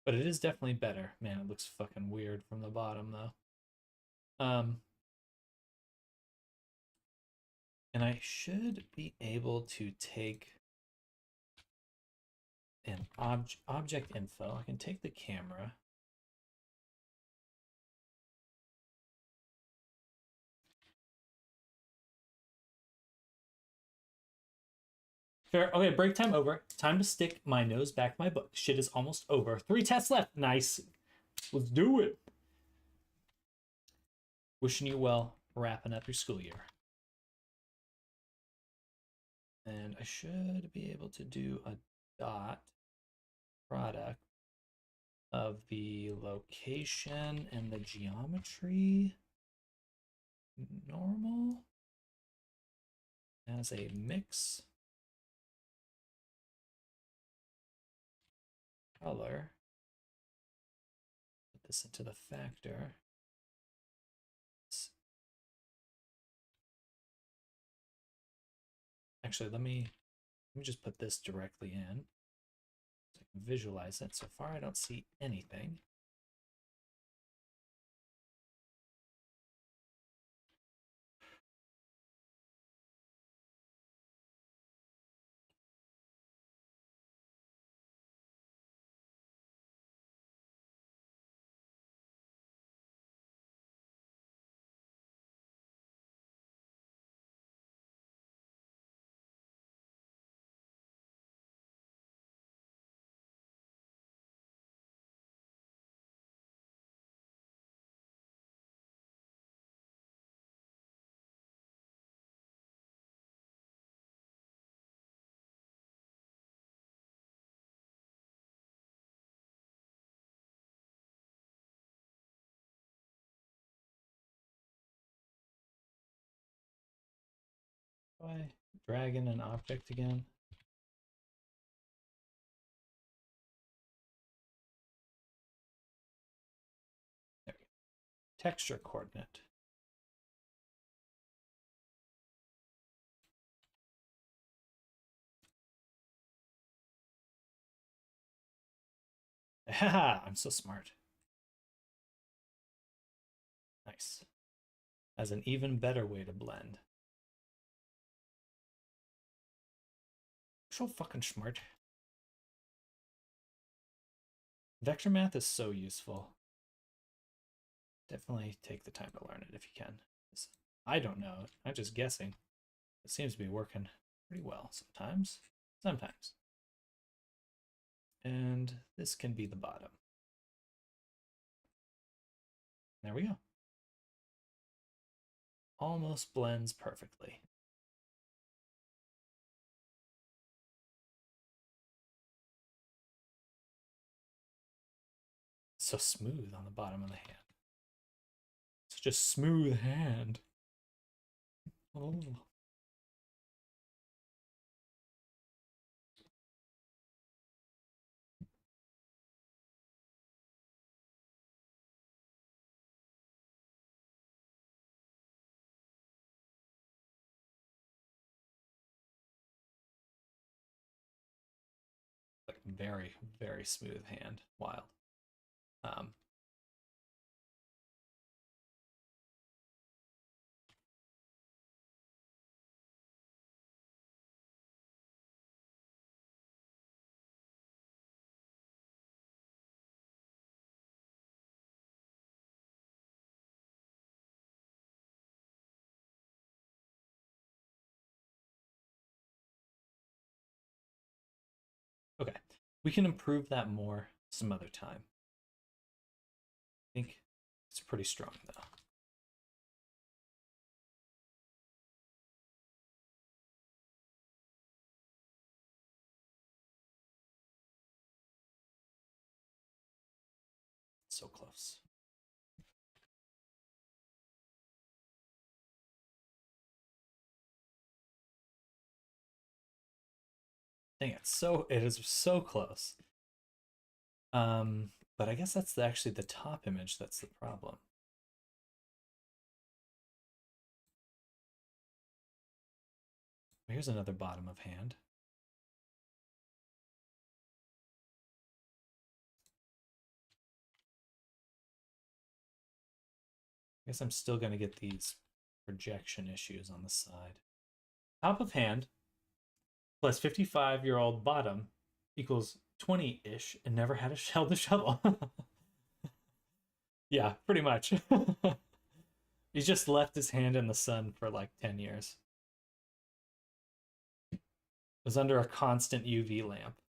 But it is definitely better. Man, it looks fucking weird from the bottom though. And I should be able to take an object info. I can take the camera. Fair. Okay, break time over. Time to stick my nose back my book. Shit is almost over. 3 tests left. Nice. Let's do it. Wishing you well, wrapping up your school year. And I should be able to do a dot product of the location and the geometry normal as a mix color. Put this into the factor. Actually, let me just put this directly in so I can visualize it. So far, I don't see anything. Do I drag in an object again? There we go. Texture coordinate. Haha, I'm so smart. Nice. As an even better way to blend. So fucking smart. Vector math is so useful. Definitely take the time to learn it if you can. I don't know. I'm just guessing. It seems to be working pretty well sometimes. Sometimes. And this can be the bottom. There we go. Almost blends perfectly. So smooth on the bottom of the hand. Such a smooth hand. Oh. Like very, very smooth hand. Wild. Okay, we can improve that more some other time. I think it's pretty strong though. So close. Dang it, it is so close. But I guess that's actually the top image that's the problem. Here's another bottom of hand. I guess I'm still going to get these projection issues on the side. Top of hand plus 55-year-old bottom equals 20-ish and never had held a shovel. Yeah, pretty much. He's just left his hand in the sun for like 10 years. was under a constant UV lamp.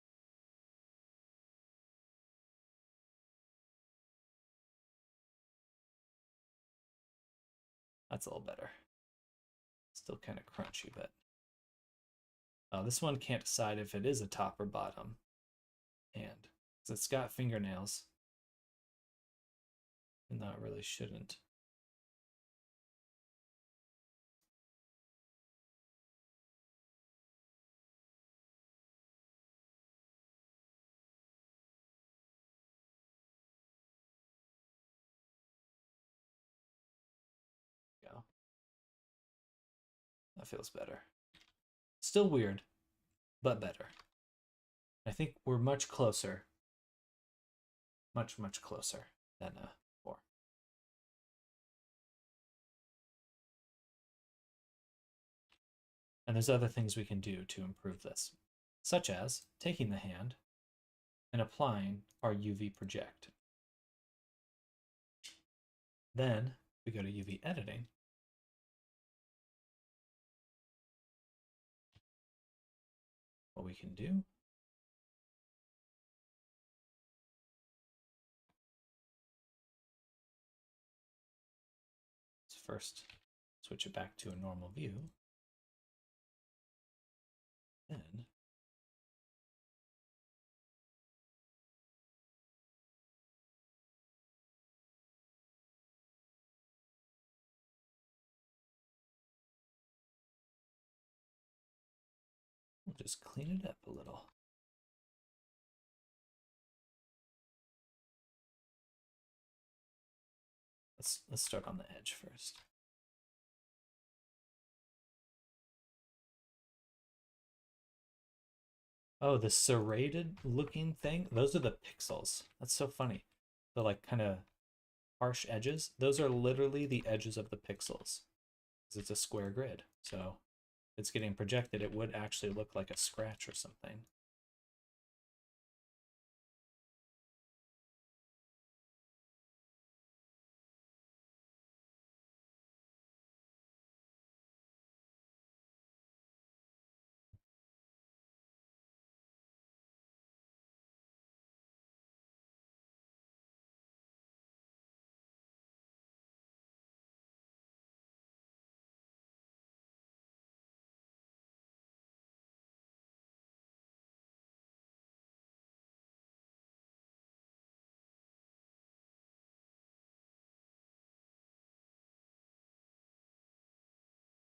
That's a little better. Still kind of crunchy, but this one can't decide if it is a top or bottom hand because it's got fingernails. And that really shouldn't. Go. That feels better. Still weird, but better. I think we're much closer. Much, much closer than before. And there's other things we can do to improve this, such as taking the hand and applying our UV project. Then we go to UV editing. What we can do is first switch it back to a normal view. Then we'll just clean it up a little. Let's start on the edge first. Oh, the serrated looking thing? Those are the pixels. That's so funny. The like kind of harsh edges. Those are literally the edges of the pixels. Because it's a square grid. So if it's getting projected, it would actually look like a scratch or something.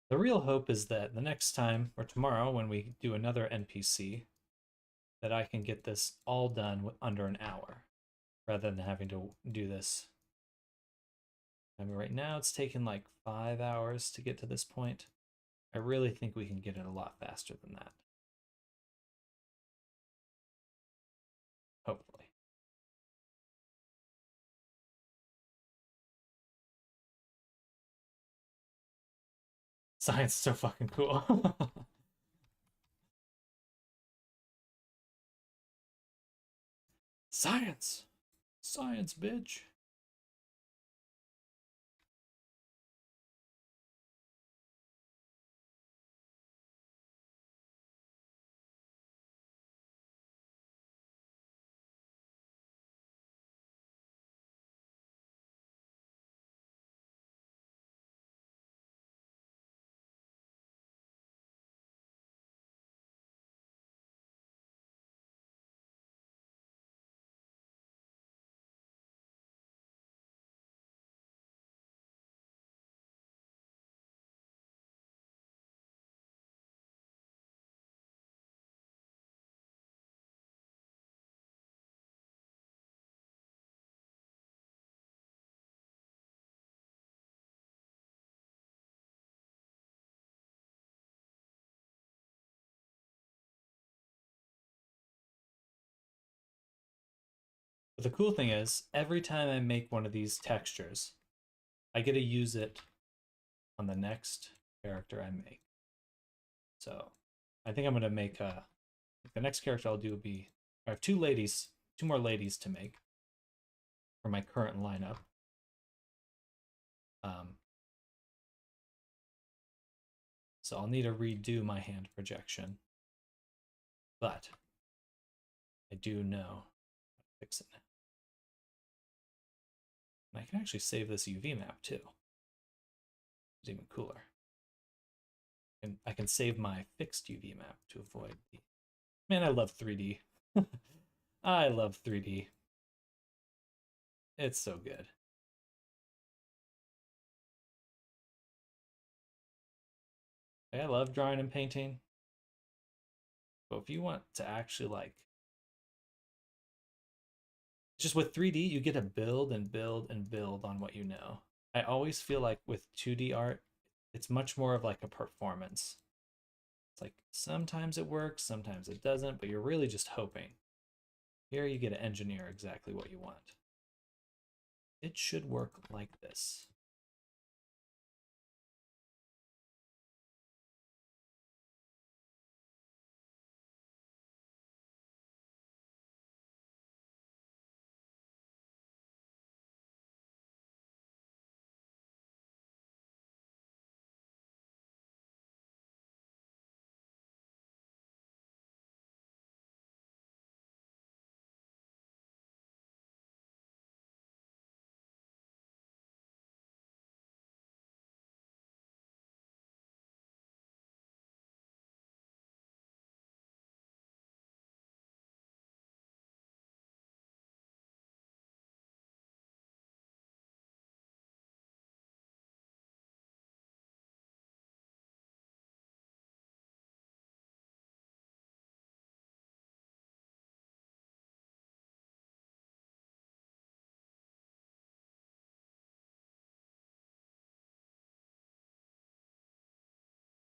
The real hope is that the next time, or tomorrow when we do another NPC, that I can get this all done under an hour, rather than having to do this. I mean, right now it's taken like 5 hours to get to this point. I really think we can get it a lot faster than that. Hopefully. Science is so fucking cool. Science! Science, bitch! But the cool thing is, every time I make one of these textures, I get to use it on the next character I make. So I think I'm going to make the next character I'll do will be, I have two more ladies to make for my current lineup. So I'll need to redo my hand projection. but I do know how to fix it now. And I can actually save this UV map too. It's even cooler. And I can save my fixed UV map to avoid the... Man, I love 3D. I love 3D. It's so good. I love drawing and painting. But if you want to actually like... Just with 3D, you get to build and build and build on what you know. I always feel like with 2D art, it's much more of like a performance. It's like sometimes it works, sometimes it doesn't, but you're really just hoping. Here you get to engineer exactly what you want. It should work like this.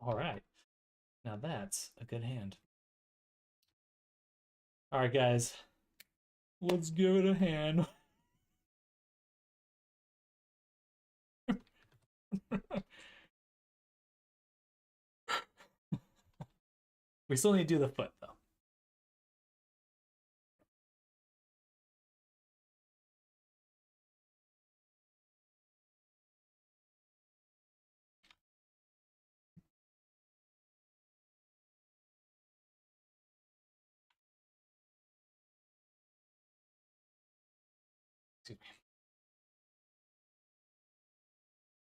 All right. Now that's a good hand. All right, guys. Let's give it a hand. We still need to do the foot, though. Excuse me.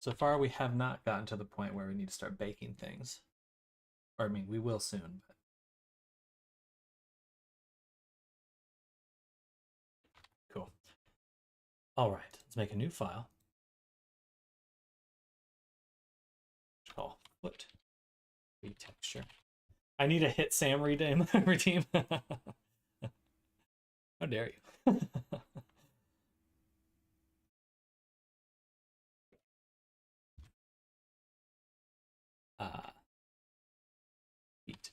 So far, we have not gotten to the point where we need to start baking things. Or, I mean, we will soon, but... Cool. All right, let's make a new file. Call foot retexture. I need to hit Sam redeem. Redeem. How dare you? Feet.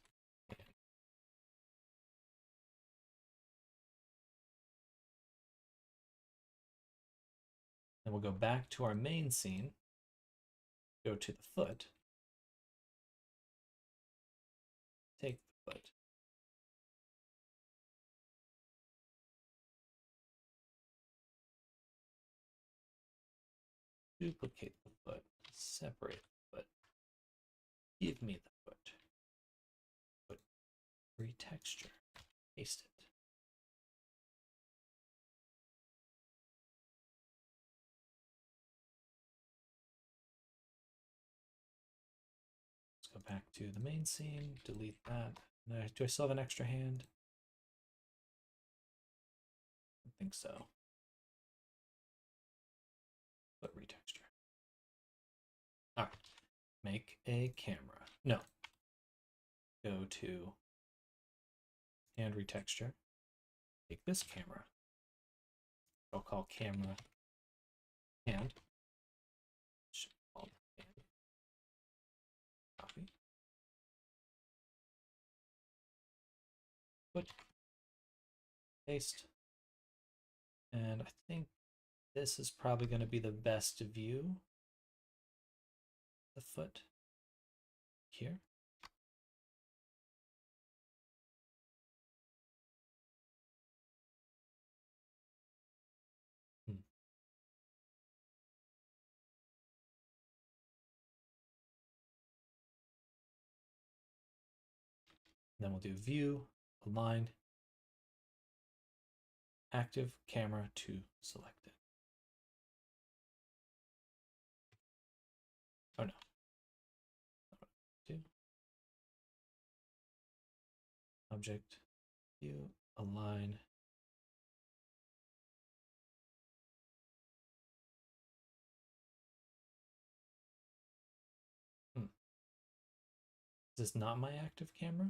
Then we'll go back to our main scene, go to the foot, take the foot, duplicate the foot, separate the foot, give me the foot, foot retexture, paste it. Let's go back to the main scene, delete that. Do I still have an extra hand? I think so. Foot retexture. All right, make a camera. No. Go to hand retexture. Take this camera. I'll call camera hand. Copy. Put. Paste. And I think this is probably going to be the best view. The foot here. Then we'll do view, align active camera to selected. Oh no. Object view align. Is this not my active camera?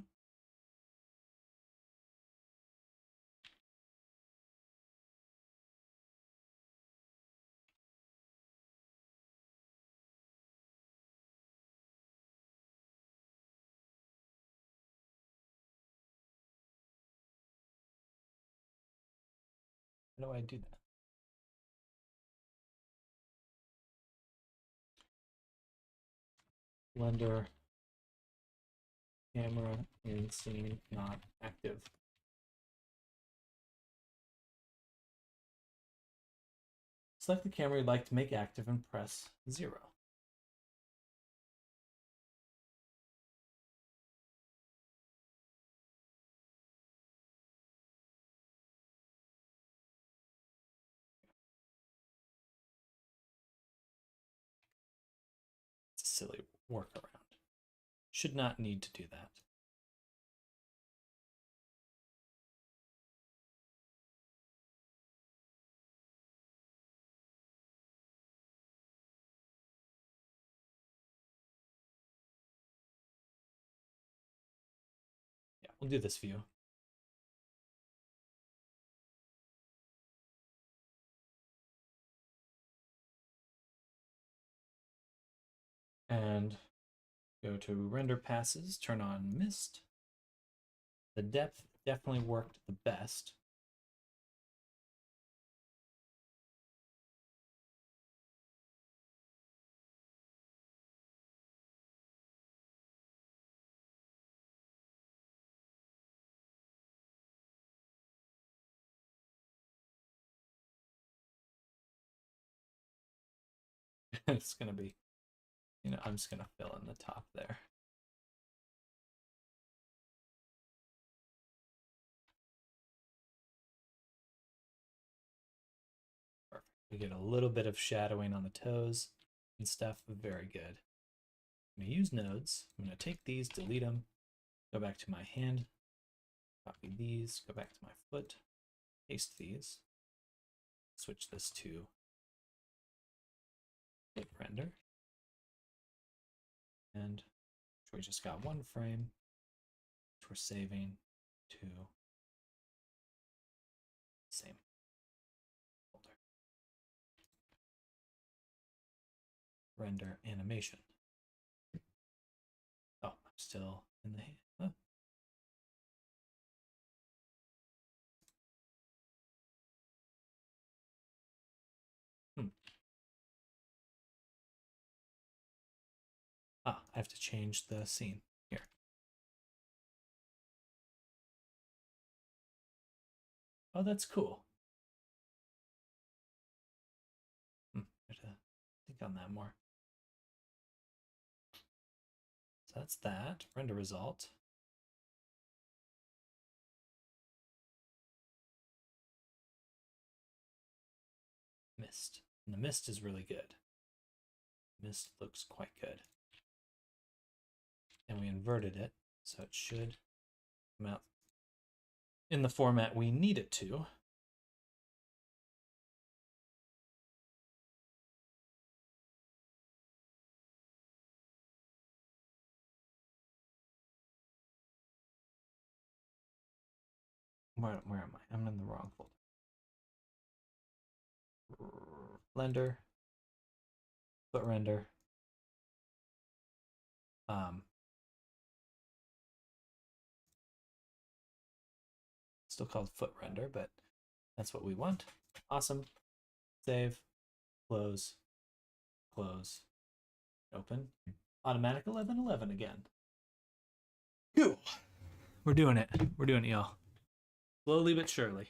How do I do that? Blender camera in scene not active. Select the camera you'd like to make active and press 0. It's a silly workaround. Should not need to do that. Yeah, we'll do this view. And go to render passes, turn on mist. The depth definitely worked the best. It's going to be, I'm just going to fill in the top there. Perfect. We get a little bit of shadowing on the toes and stuff. Very good. I'm going to use nodes. I'm going to take these, delete them, go back to my hand, copy these, go back to my foot, paste these, switch this to foot render. And we just got one frame, which we're saving to same folder. Render animation. Oh, I'm still in the hand. Huh. Ah, I have to change the scene here. Oh, that's cool. I have to think on that more. So that's that. Render result. Mist. And the mist is really good. Mist looks quite good. And we inverted it, so it should come out in the format we need it to. Where am I? I'm in the wrong folder. Blender, foot render. Still called foot render, but that's what we want. Awesome. Save, close, close, open. Automatic 1111 again. Cool. We're doing it. We're doing it, y'all. Slowly but surely.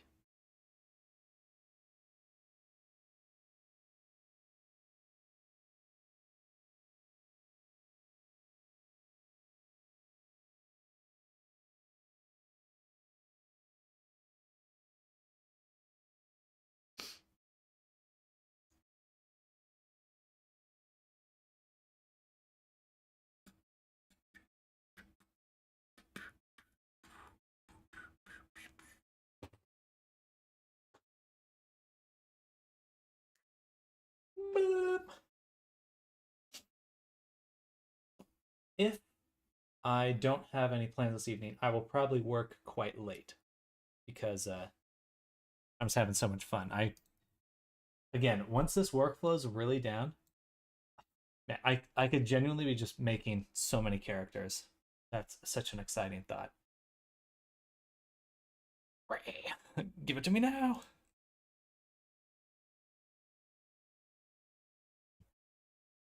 If I don't have any plans this evening, I will probably work quite late because I'm just having so much fun. Again, once this workflow is really down, I could genuinely be just making so many characters. That's such an exciting thought. Give it to me now.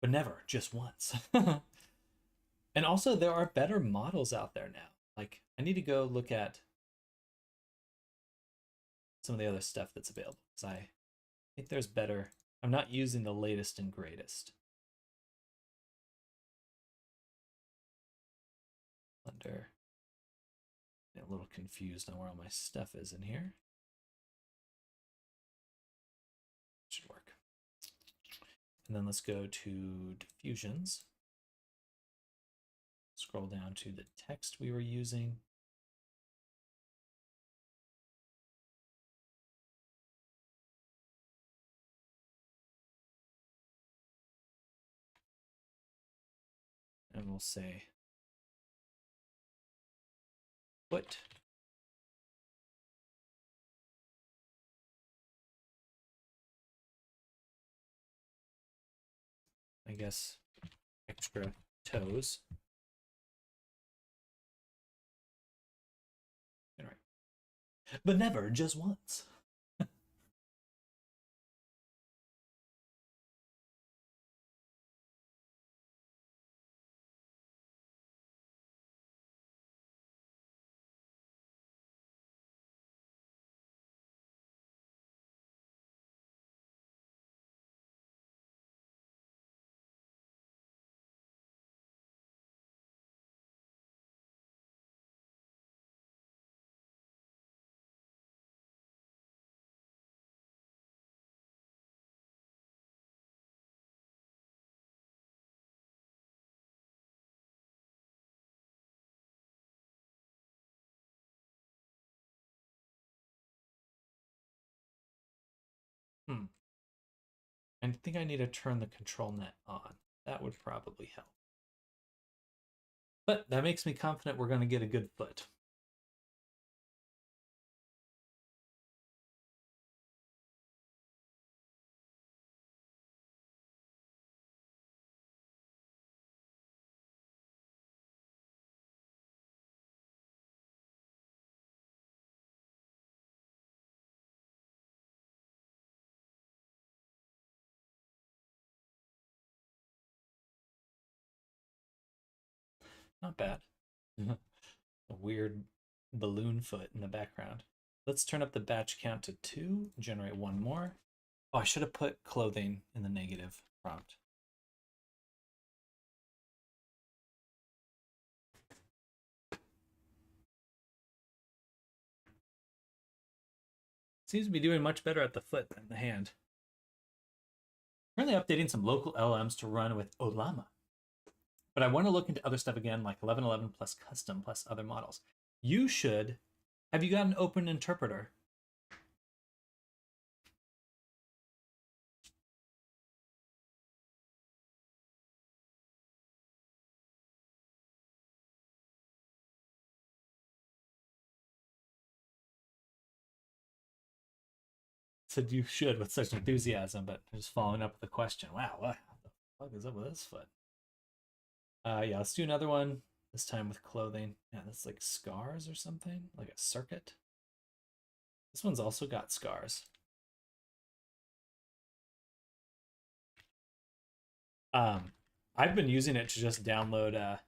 But never, just once. And also, there are better models out there now. Like, I need to go look at some of the other stuff that's available because I think there's better. I'm not using the latest and greatest. Under, a little confused on where all my stuff is in here. Should work. And then let's go to diffusions. Scroll down to the text we were using. And we'll say foot. I guess extra toes. All right. But never, just once. Hmm. I think I need to turn the control net on. That would probably help. But that makes me confident we're going to get a good foot. Not bad. A weird balloon foot in the background. Let's turn up the batch count to 2, generate one more. Oh, I should have put clothing in the negative prompt. Seems to be doing much better at the foot than the hand. Currently updating some local LMs to run with Olama. But I want to look into other stuff again, like 1111 plus custom plus other models. You should. Have you got an open interpreter? Said you should with such enthusiasm, but just following up with the question. Wow, what the fuck is up with this foot? Yeah, let's do another one. This time with clothing. Yeah, that's like scars or something, like a circuit. This one's also got scars. Um, I've been using it to just download.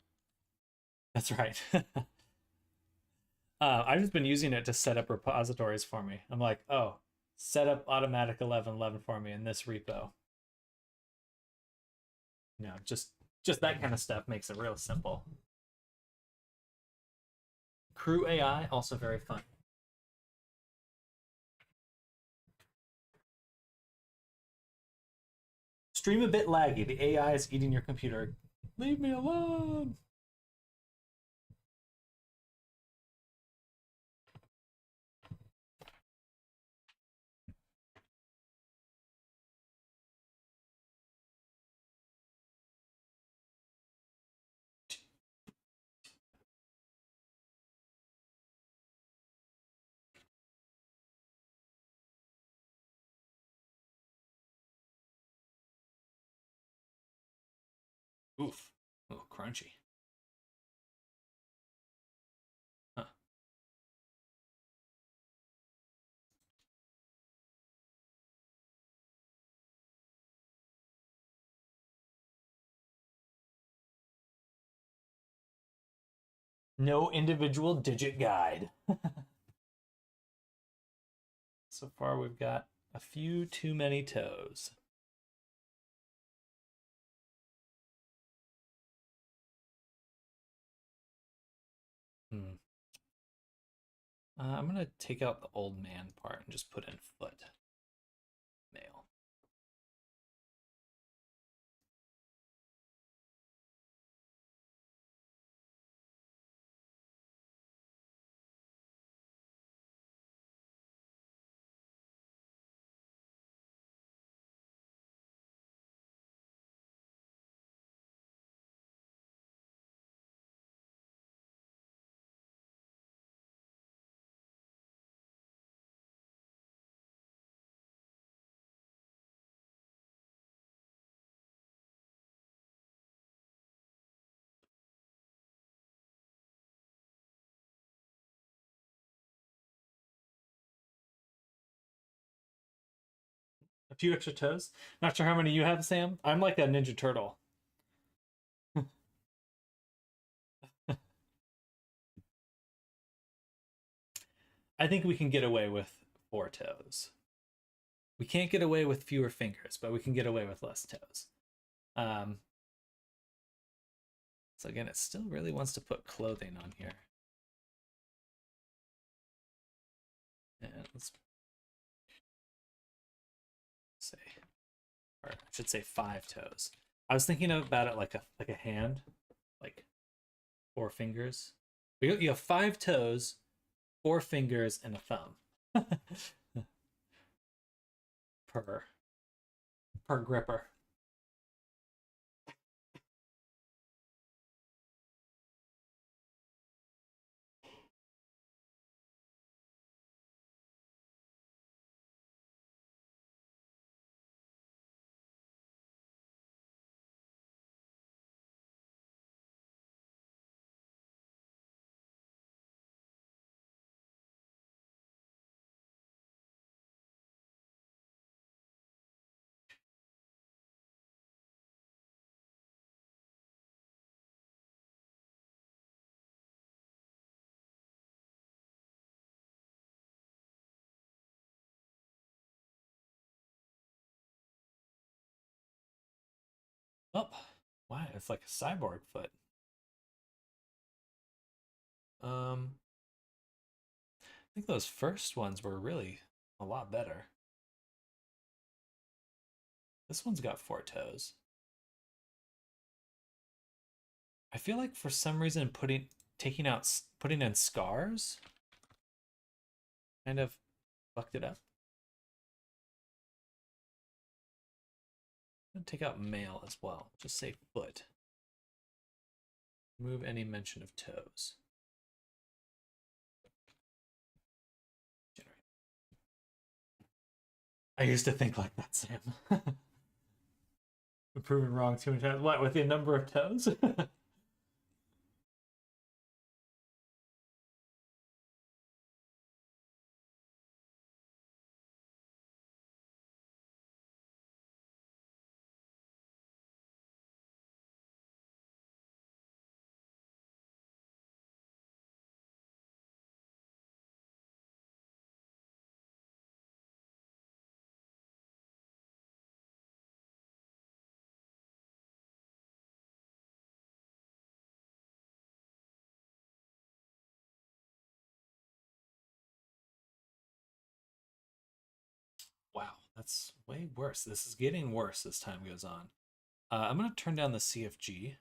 That's right. I've just been using it to set up repositories for me. I'm like, oh, set up automatic 1111 for me in this repo. You know, just that kind of stuff makes it real simple. Crew AI also very fun. Stream a bit laggy. The AI is eating your computer. Leave me alone. Oof. Oh, crunchy. Huh. No individual digit guide. So far, we've got a few too many toes. Hmm. I'm going to take out the old man part and just put in foot. Male. A few extra toes. Not sure how many you have, Sam. I'm like a Ninja Turtle. I think we can get away with 4 toes. We can't get away with fewer fingers, but we can get away with less toes. Um, so again, it still really wants to put clothing on here. And let's say, or I should say 5 toes. I was thinking about it like a hand, like 4 fingers. You have 5 toes, 4 fingers, and a thumb per gripper. Oh, wow, it's like a cyborg foot. I think those first ones were really a lot better. This one's got 4 toes. I feel like for some reason putting in scars kind of fucked it up. I'm gonna take out male as well. Just say foot. Remove any mention of toes. Generate. I used to think like that, Sam. I'm proven wrong too many times. What, with the number of toes? Wow, that's way worse. This is getting worse as time goes on. I'm going to turn down the CFG.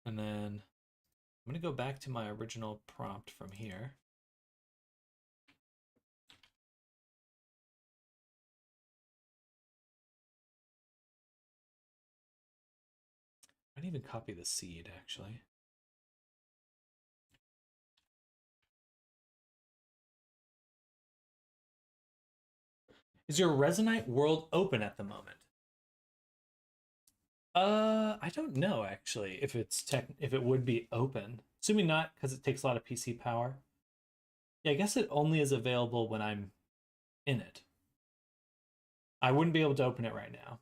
And then I'm going to go back to my original prompt from here. I didn't even copy the seed, actually. Is your Resonite world open at the moment? I don't know actually if it would be open. Assuming not, because it takes a lot of PC power. Yeah, I guess it only is available when I'm in it. I wouldn't be able to open it right now.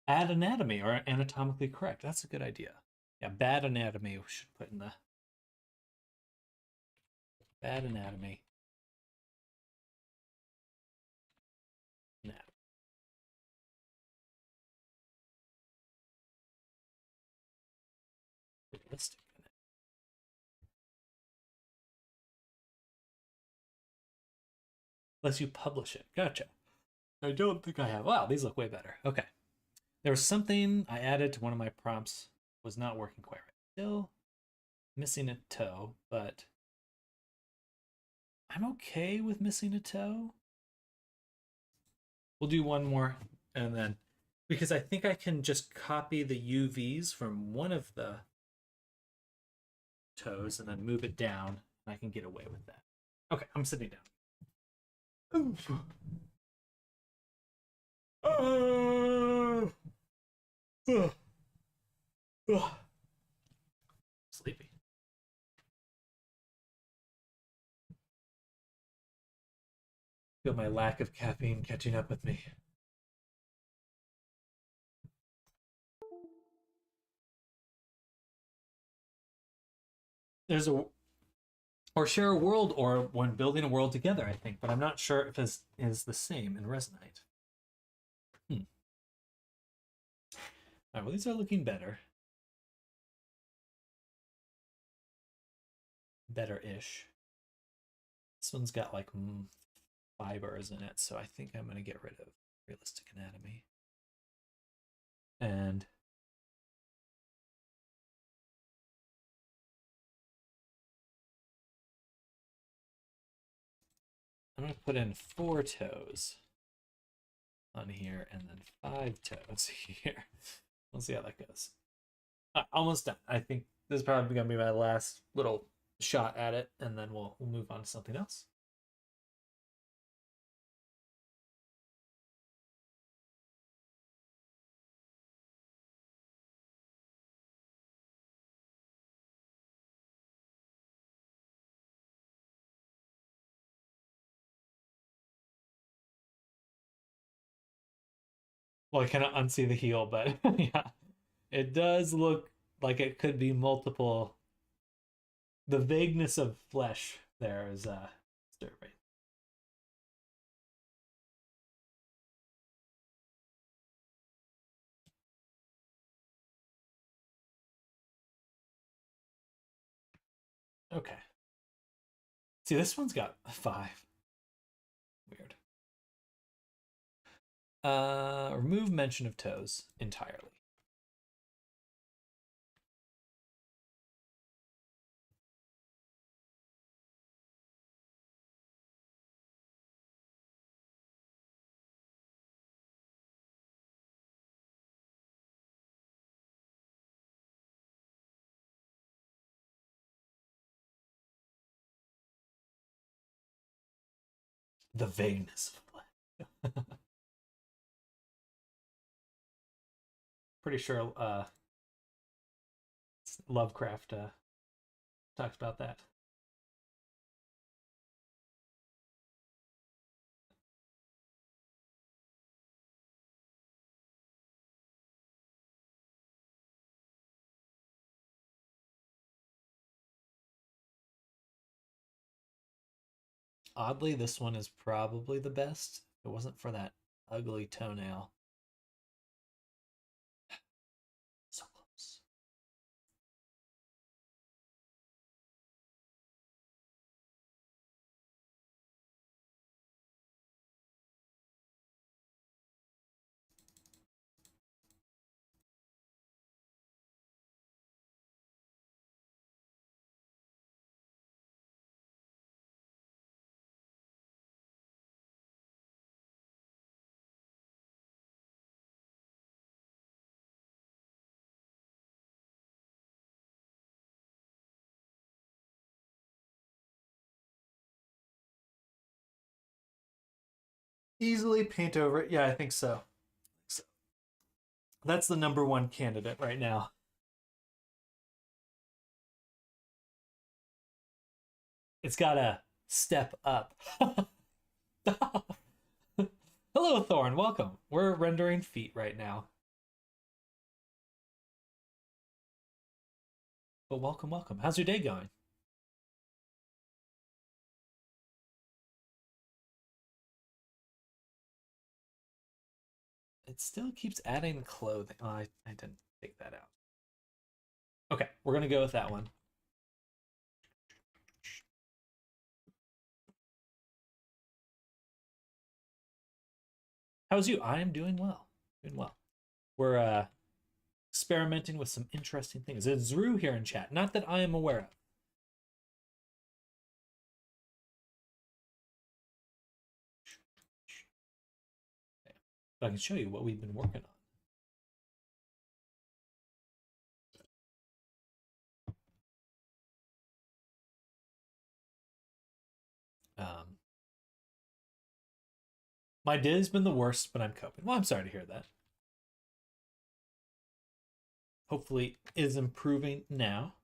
Add anatomy or anatomically correct. That's a good idea. Yeah, bad anatomy we should put in the bad anatomy. Anatomy. Realistic. Unless you publish it. Gotcha. I don't think I have. Wow, these look way better. Okay. There was something I added to one of my prompts, was not working quite right. Still missing a toe, but I'm okay with missing a toe. We'll do one more and then, because I think I can just copy the UVs from one of the toes and then move it down, and I can get away with that. Okay, I'm sitting down. Oof. Sleepy. Feel my lack of caffeine catching up with me. There's a or share a world or when building a world together, I think, but I'm not sure if it is the same in Resonate. All right, well, these are looking better. Better-ish. This one's got like fibers in it, so I think I'm going to get rid of realistic anatomy. And I'm going to put in 4 toes on here and then 5 toes here. We'll see how that goes. Almost done. I think this is probably going to be my last little shot at it, and then we'll move on to something else. Well, I cannot unsee the heel, but yeah, it does look like it could be multiple. The vagueness of flesh there is disturbing. Okay. See, this one's got a 5. Weird. Remove mention of toes entirely. The vagueness of flesh. Pretty sure Lovecraft talks about that. Oddly, this one is probably the best. If it wasn't for that ugly toenail. So close. Easily paint over it. Yeah, I think so. That's the number one candidate right now. It's gotta step up. Hello, Thorn. Welcome. We're rendering feet right now. But welcome, welcome. How's your day going? It still keeps adding clothing. Oh, I didn't take that out. Okay, we're gonna go with that one. How's you? I am doing well. Doing well. We're experimenting with some interesting things. It's Zru here in chat. Not that I am aware of. But I can show you what we've been working on. My day's been the worst, but I'm coping. Well, I'm sorry to hear that. Hopefully is improving now.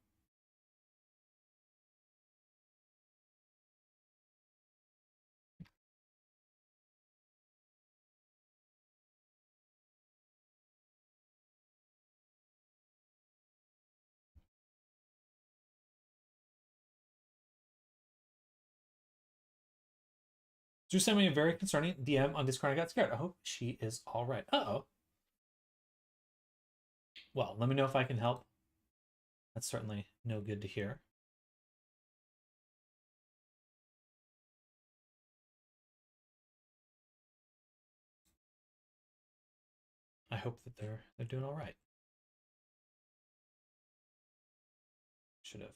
Drew sent me a very concerning DM on Discord. I got scared. I hope she is all right. Uh-oh. Well, let me know if I can help. That's certainly no good to hear. I hope that they're doing all right. Should have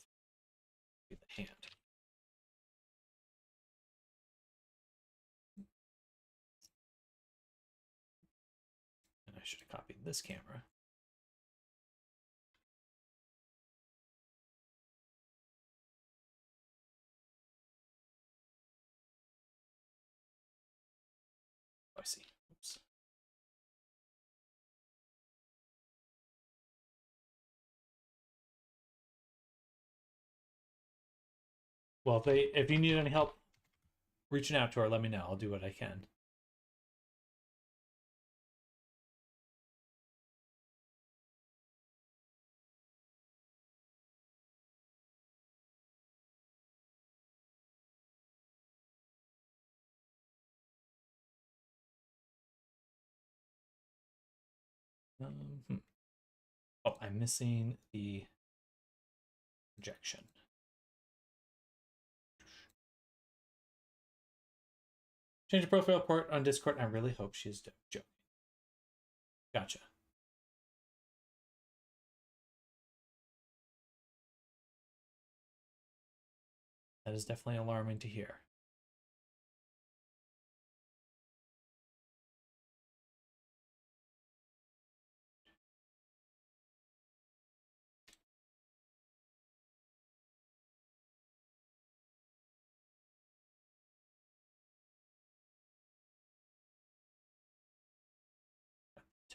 the hand. And I should have copied this camera. Oh, I see. Oops. Well, if you need any help reaching out to her, let me know. I'll do what I can. Hmm. Oh, I'm missing the projection. Change the profile port on Discord. I really hope she's joking. Gotcha. That is definitely alarming to hear.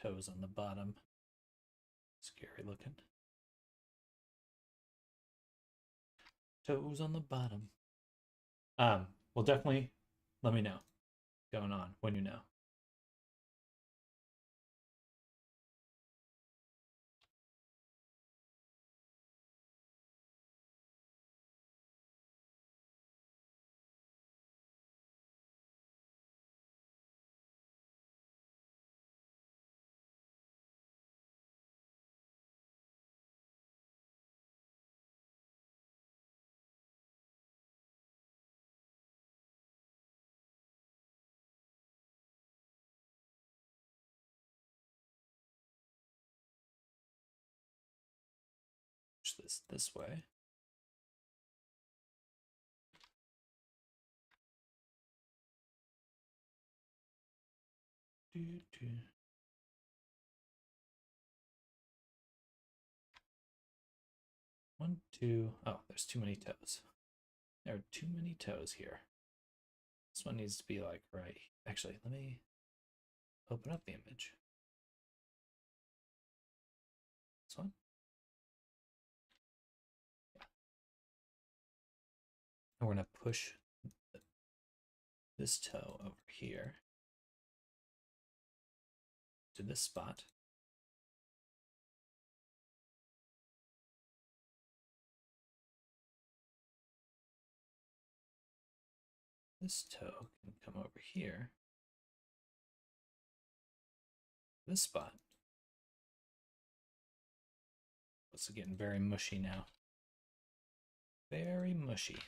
Toes on the bottom. Scary looking. Toes on the bottom. Well, definitely let me know what's going on when you know. Push this way. One, two. Oh, there's too many toes. There are too many toes here. This one needs to be like right. Actually, let me open up the image. This one. Yeah. And we're going to push this toe over here to this spot. This toe can come over here, this spot. It's getting very mushy now. Very mushy.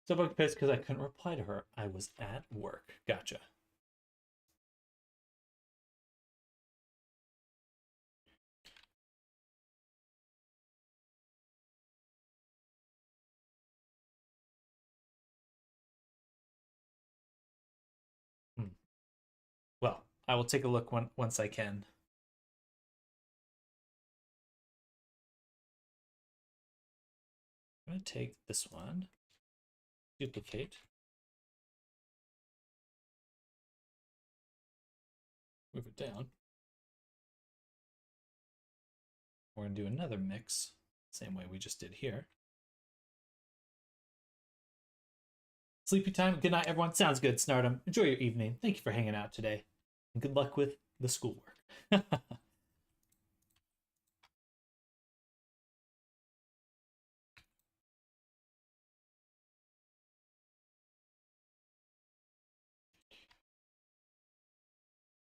So I'm pissed because I couldn't reply to her. I was at work. Gotcha. Well, I will take a look once I can. I'm going to take this one, duplicate, move it down. We're going to do another mix, same way we just did here. Sleepy time. Good night, everyone. Sounds good, Snardum. Enjoy your evening. Thank you for hanging out today. And good luck with the schoolwork.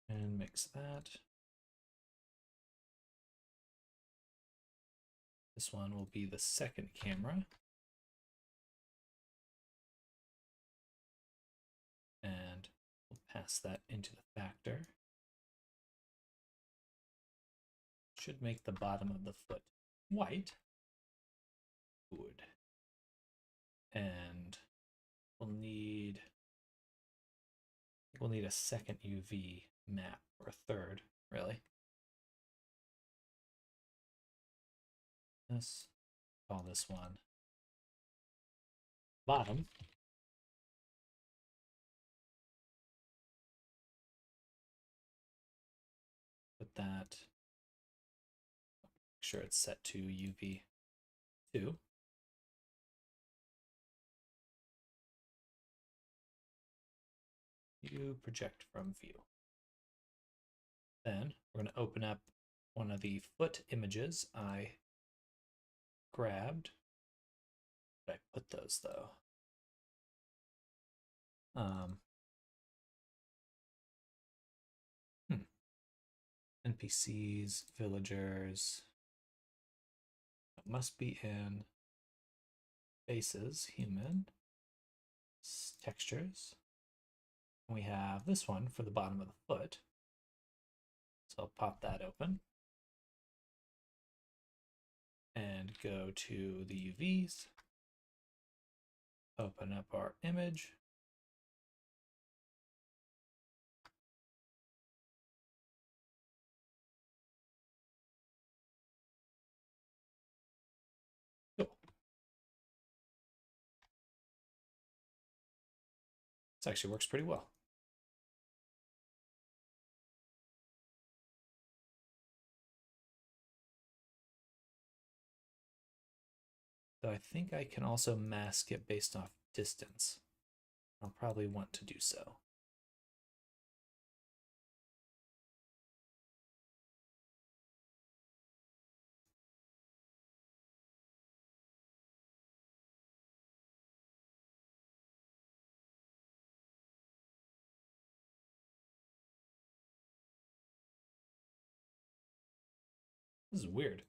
And mix that. This one will be the second camera. And we'll pass that into the factor. Should make the bottom of the foot white. Good. And we'll need a second UV map, or a third, really. Let's call this one bottom. Put that, make sure it's set to UV 2. You project from view. Then we're going to open up one of the foot images I grabbed. Did I put those though? NPCs, villagers. It must be in faces, human, textures. We have this one for the bottom of the foot. So I'll pop that open and go to the UVs, open up our image. Cool. This actually works pretty well. Though I think I can also mask it based off distance. I'll probably want to do so. This is weird.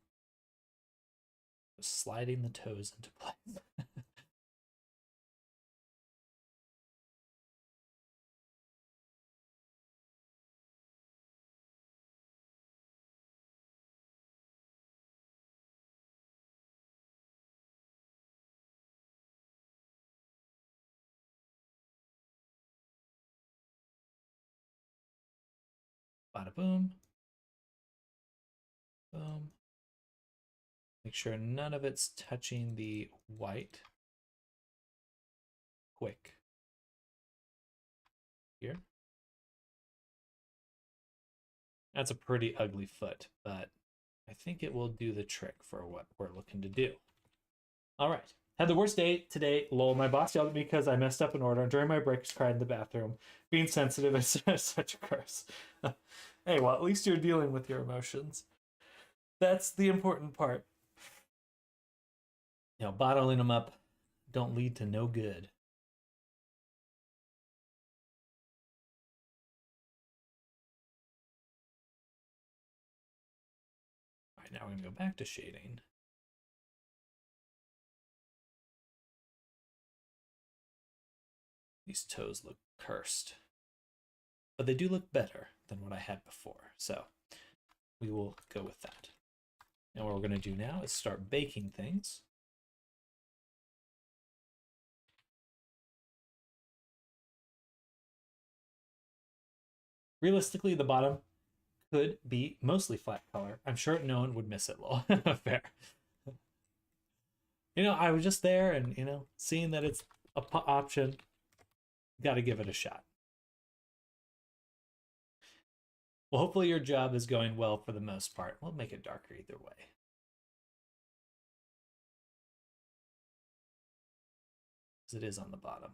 Just sliding the toes into place. Bada boom. Boom. Make sure none of it's touching the white. Quick. Here. That's a pretty ugly foot, but I think it will do the trick for what we're looking to do. All right. Had the worst day today. Lol, my boss yelled at me because I messed up an order. During my breaks, cried in the bathroom. Being sensitive is such a curse. Hey, well, at least you're dealing with your emotions. That's the important part. Bottling them up don't lead to no good. All right, now we're going to go back to shading. These toes look cursed. But they do look better than what I had before. So we will go with that. And what we're going to do now is start baking things. Realistically, the bottom could be mostly flat color. I'm sure no one would miss it, lol. Fair. I was just there and, seeing that it's a option, got to give it a shot. Well, hopefully your job is going well for the most part. We'll make it darker either way. Because it is on the bottom.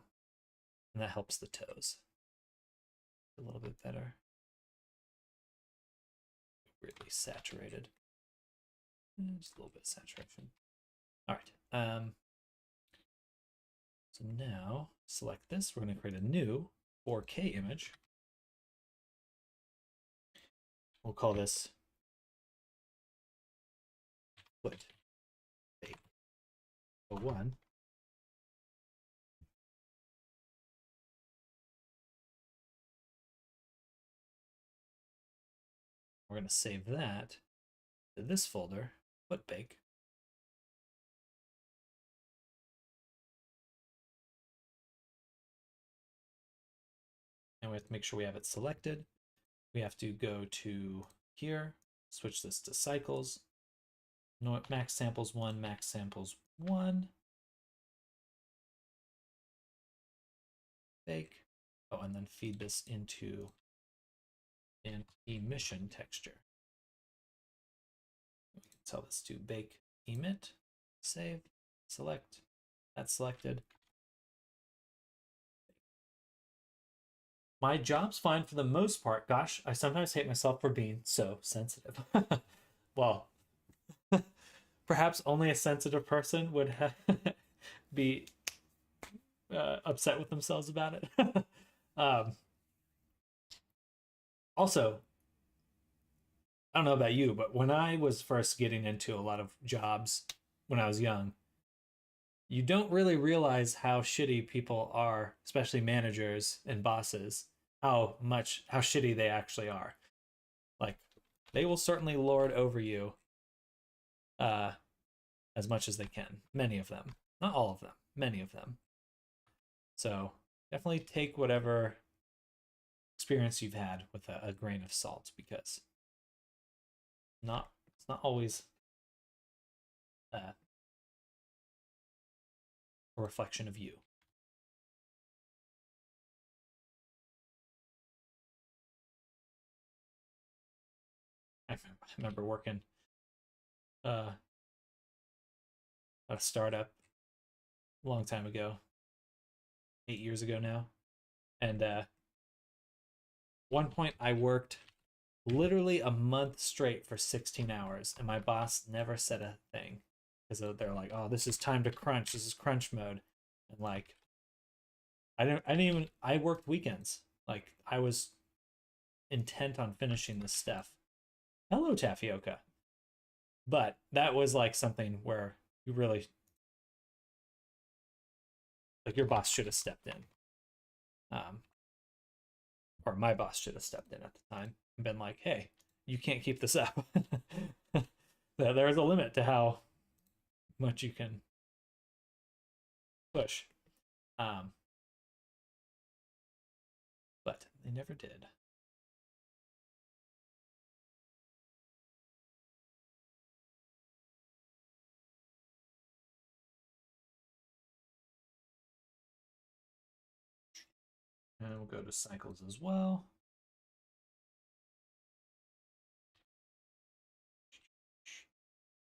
And that helps the toes. A little bit better. Really saturated. Just a little bit of saturation. All right. So now select this. We're going to create a new 4K image. We'll call this foot bake 01. We're going to save that to this folder, foot bake. And we have to make sure we have it selected. We have to go to here, switch this to cycles. Max samples 1, max samples 1. Bake. Oh, and then feed this into an emission texture. We can tell this to bake emit, save, select. That's selected. My job's fine for the most part. Gosh, I sometimes hate myself for being so sensitive. Well, perhaps only a sensitive person would be upset with themselves about it. Also, I don't know about you, but when I was first getting into a lot of jobs when I was young, you don't really realize how shitty people are, especially managers and bosses, how shitty they actually are. Like, they will certainly lord over you as much as they can. Many of them. Not all of them. Many of them. So definitely take whatever experience you've had with a grain of salt, because it's not always a reflection of you. I remember working at a startup a long time ago, 8 years ago now, and one point I worked literally a month straight for 16 hours, and my boss never said a thing, because they're like, oh, this is time to crunch, this is crunch mode. And like, I worked weekends. Like, I was intent on finishing this stuff. Hello, Tapioca. But that was like something where you really, like, your boss should have stepped in. Or my boss should have stepped in at the time and been like, hey, you can't keep this up. There's a limit to how much you can push. But they never did. And we'll go to cycles as well.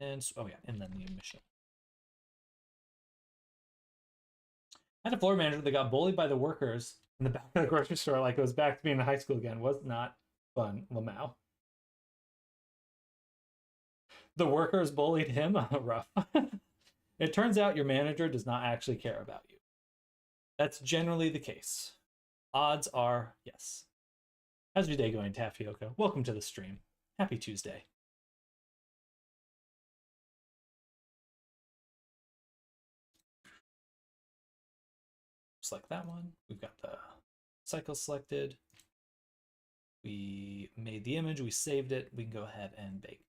And oh yeah, and then the emission. I had a floor manager that got bullied by the workers in the back of the grocery store like it was back to being in high school again. Was not fun, Lamau. The workers bullied him. Rough. It turns out your manager does not actually care about you. That's generally the case. Odds are yes. How's your day going, Tapioca? Welcome to the stream. Happy Tuesday. Select that one. We've got the cycle selected. We made the image, we saved it. We can go ahead and bake.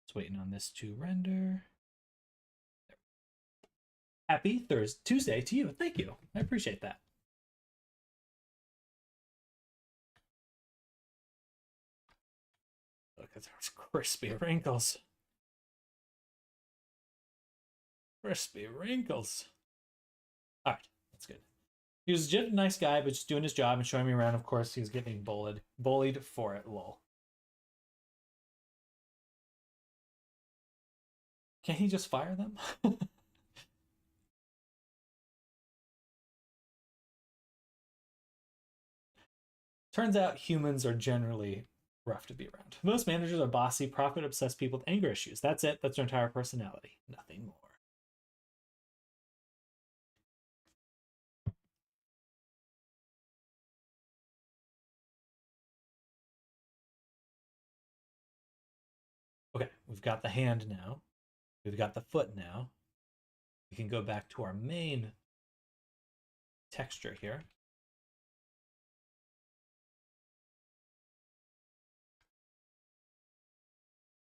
Just waiting on this to render. Happy Thursday, Tuesday to you. Thank you. I appreciate that. Look at those crispy wrinkles. Crispy wrinkles. All right, that's good. He was just a nice guy, but just doing his job and showing me around. Of course, he was getting bullied for it. Lol. Can't he just fire them? Turns out humans are generally rough to be around. Most managers are bossy, profit-obsessed people with anger issues. That's it. That's their entire personality. Nothing more. Okay, we've got the hand now. We've got the foot now. We can go back to our main texture here.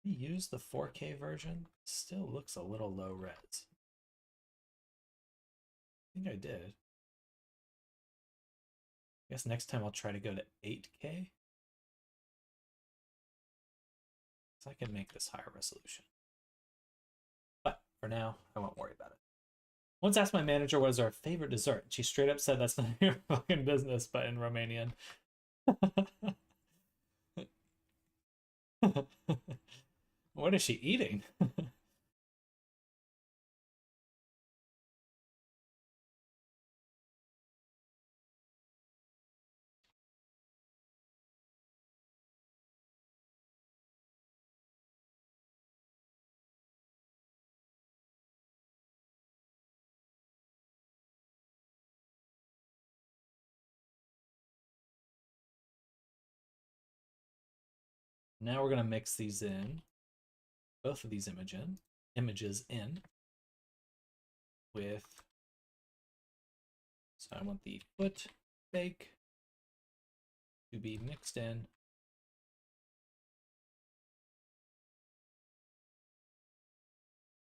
We use the 4K version. Still looks a little low res. I think I did. I guess next time I'll try to go to 8K. So I can make this higher resolution. But for now, I won't worry about it. Once asked my manager what is our favorite dessert. She straight up said that's none of your fucking business, but in Romanian. What is she eating? Now we're gonna mix these in, both of these images in with. So I want the foot bake to be mixed in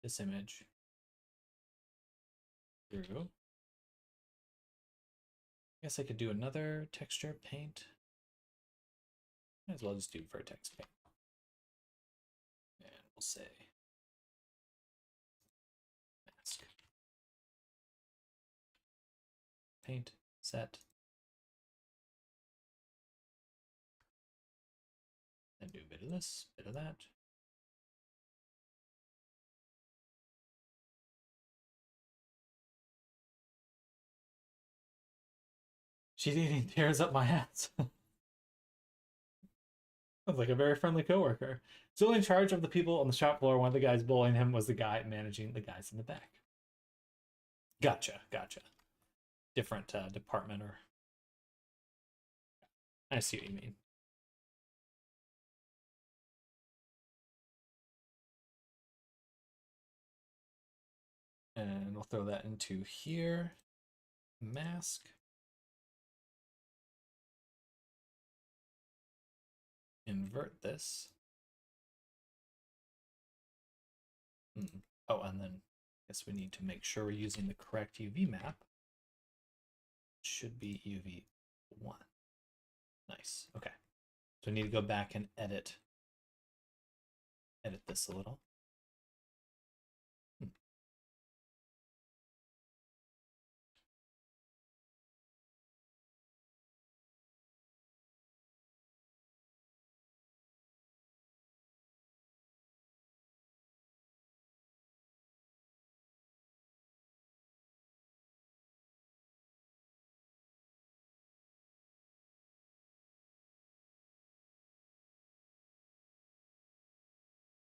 this image through. I guess I could do another texture paint. Might as well just do vertex paint. And we'll say mask. Paint, set. Then do a bit of this, bit of that. She's eating tears up my ass. Sounds like a very friendly coworker. Still in charge of the people on the shop floor. One of the guys bullying him was the guy managing the guys in the back. Gotcha. Different department or. I see what you mean. And we'll throw that into here. Mask. Invert this. Oh, and then I guess we need to make sure we're using the correct UV map. It should be UV1. Nice. Okay. So we need to go back and edit this a little.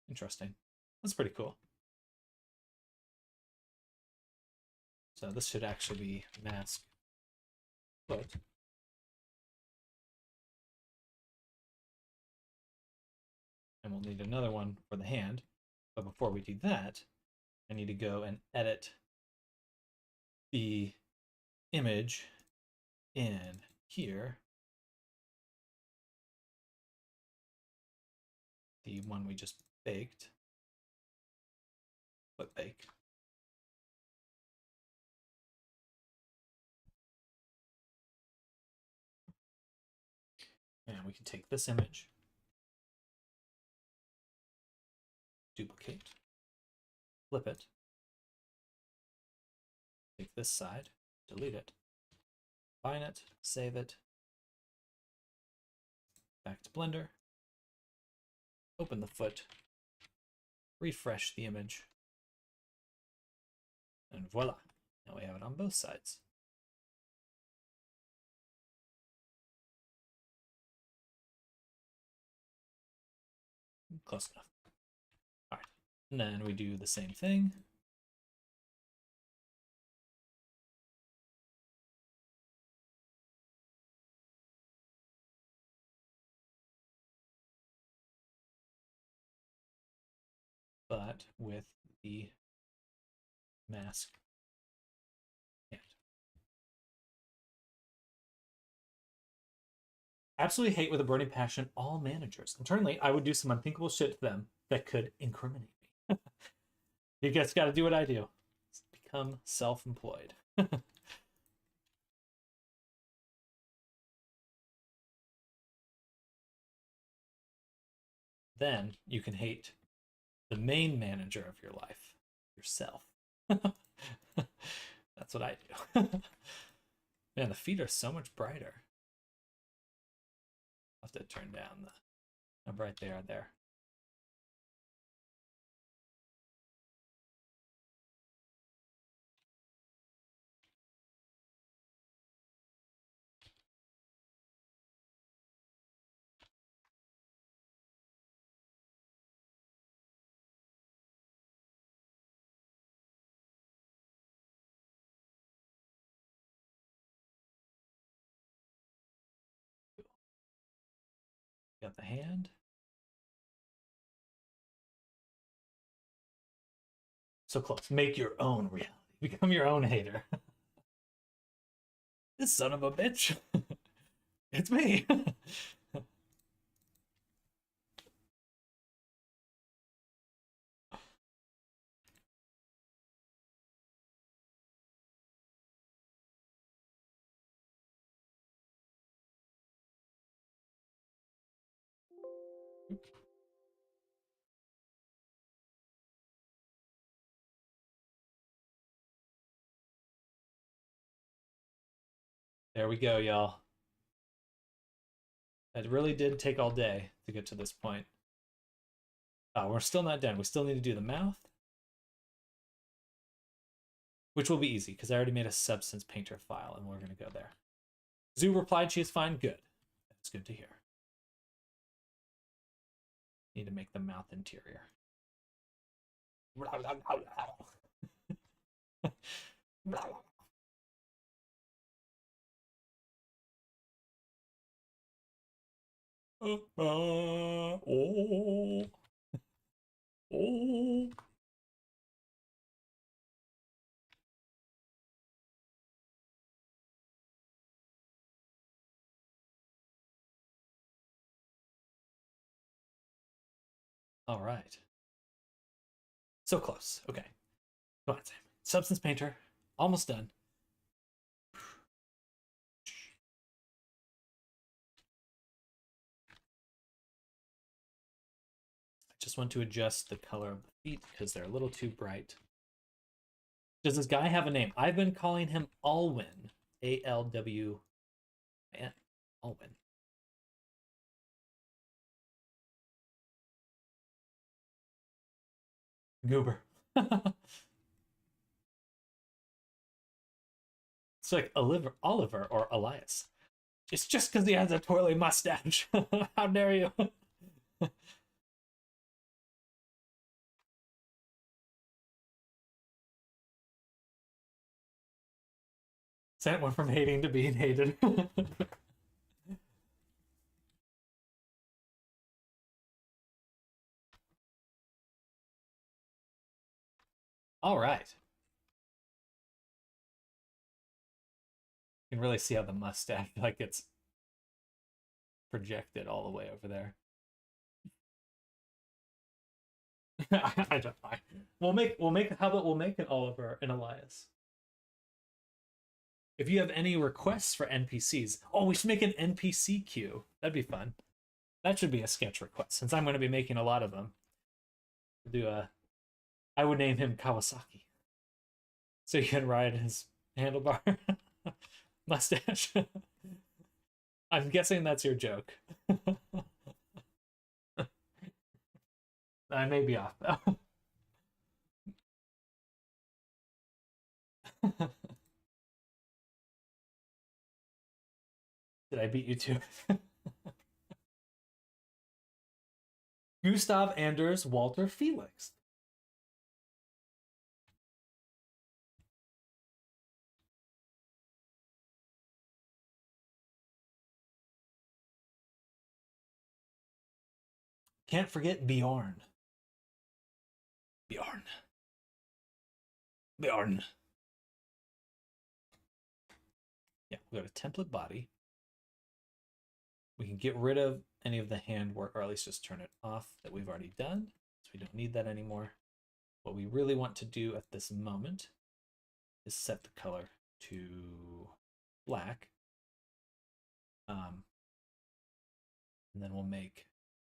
Interesting. That's pretty cool. So this should actually be mask foot. And we'll need another one for the hand. But before we do that, I need to go and edit the image in here. The one we just baked. Foot bake. And we can take this image, duplicate, flip it, take this side, delete it, combine it, save it, back to Blender, open the foot, refresh the image, and voila, now we have it on both sides. Close enough. All right, and then we do the same thing. But with the mask hand. Absolutely hate with a burning passion all managers. Internally, I would do some unthinkable shit to them that could incriminate me. You guys got to do what I do. Become self-employed. Then you can hate the main manager of your life, yourself. That's what I do. Man, the feet are so much brighter. I'll have to turn down the how bright they are there. Got the hand. So close. Make your own reality. Become your own hater. This son of a bitch. It's me. There we go, y'all. It really did take all day to get to this point. Oh, we're still not done. We still need to do the mouth, which will be easy because I already made a substance painter file and we're going to go there. Zoo replied she is fine. Good. That's good to hear. Need to make the mouth interior. Oh. Oh. All right. So close. Okay. Come on, Sam. Substance Painter. Almost done. I just want to adjust the color of the feet because they're a little too bright. Does this guy have a name? I've been calling him Alwyn. A-L-W-N. Alwyn. Goober. It's like Oliver or Elias. It's just because he has a twirly mustache. How dare you? Sent went from hating to being hated. All right. You can really see how the mustache like it's projected all the way over there. I don't. We'll make. How about we'll make an Oliver and Elias. If you have any requests for NPCs, oh, we should make an NPC queue. That'd be fun. That should be a sketch request since I'm going to be making a lot of them. Do a. I would name him Kawasaki, so you can ride his handlebar mustache. I'm guessing that's your joke. I may be off though. Did I beat you too? Gustav Anders Walter Felix. Can't forget Bjorn. Bjorn. Bjorn. Yeah, we'll go to template body. We can get rid of any of the handwork, or at least just turn it off that we've already done. So we don't need that anymore. What we really want to do at this moment is set the color to black. And then we'll make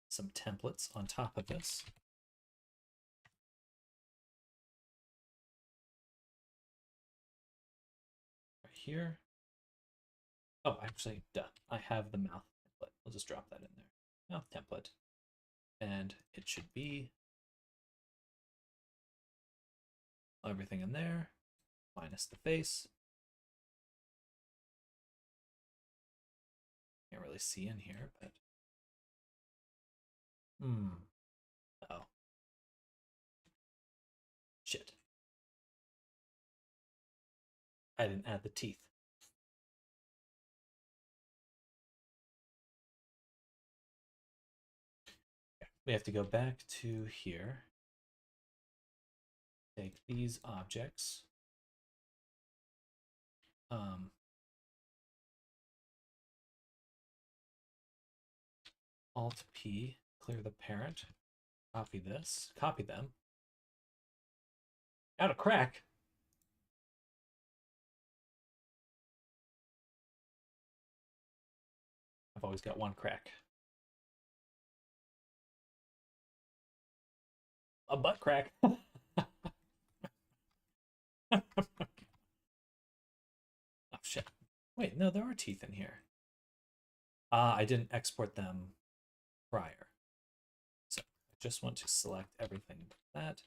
some templates on top of this. Right here. Oh, actually, duh. I have the mouth template. We'll just drop that in there. Mouth template. And it should be everything in there, minus the face. Can't really see in here, but oh, shit. I didn't add the teeth. We have to go back to here. Take these objects. Alt P, clear the parent. Copy this. Copy them. Out of crack. I've always got one crack. A butt crack. Oh shit. Wait, no, there are teeth in here. I didn't export them prior. So I just want to select everything but that.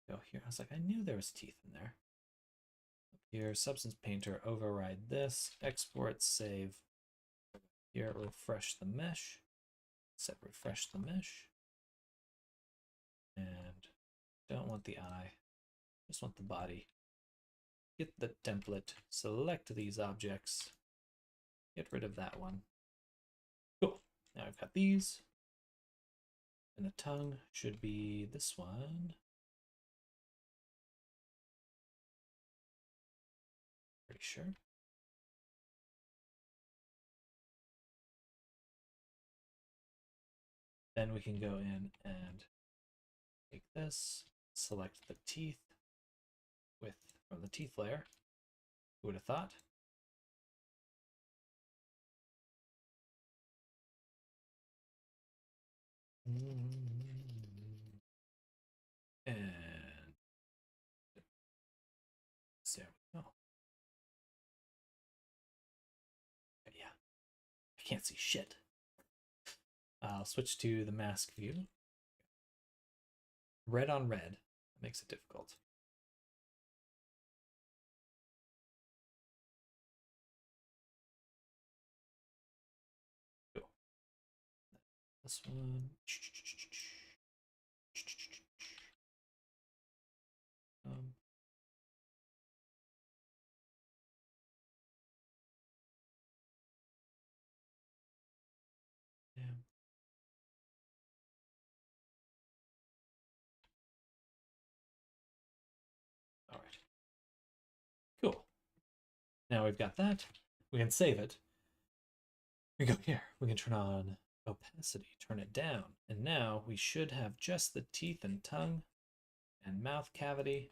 Go here. I was like, I knew there was teeth in there. Up here, Substance Painter, override this, export, save. Here, refresh the mesh. Set refresh the mesh. And don't want the eye, just want the body. Get the template, select these objects, get rid of that one. Cool. Now I've got these. And the tongue should be this one. Pretty sure. Then we can go in and Take this, select the teeth from the teeth layer. Who would have thought? And there we go. Yeah, I can't see shit. I'll switch to the mask view. Red on red. That makes it difficult. Cool. This one. Um, yeah. All right. Cool. Now we've got that. We can save it. We go here. We can turn on opacity, turn it down. And now we should have just the teeth and tongue and mouth cavity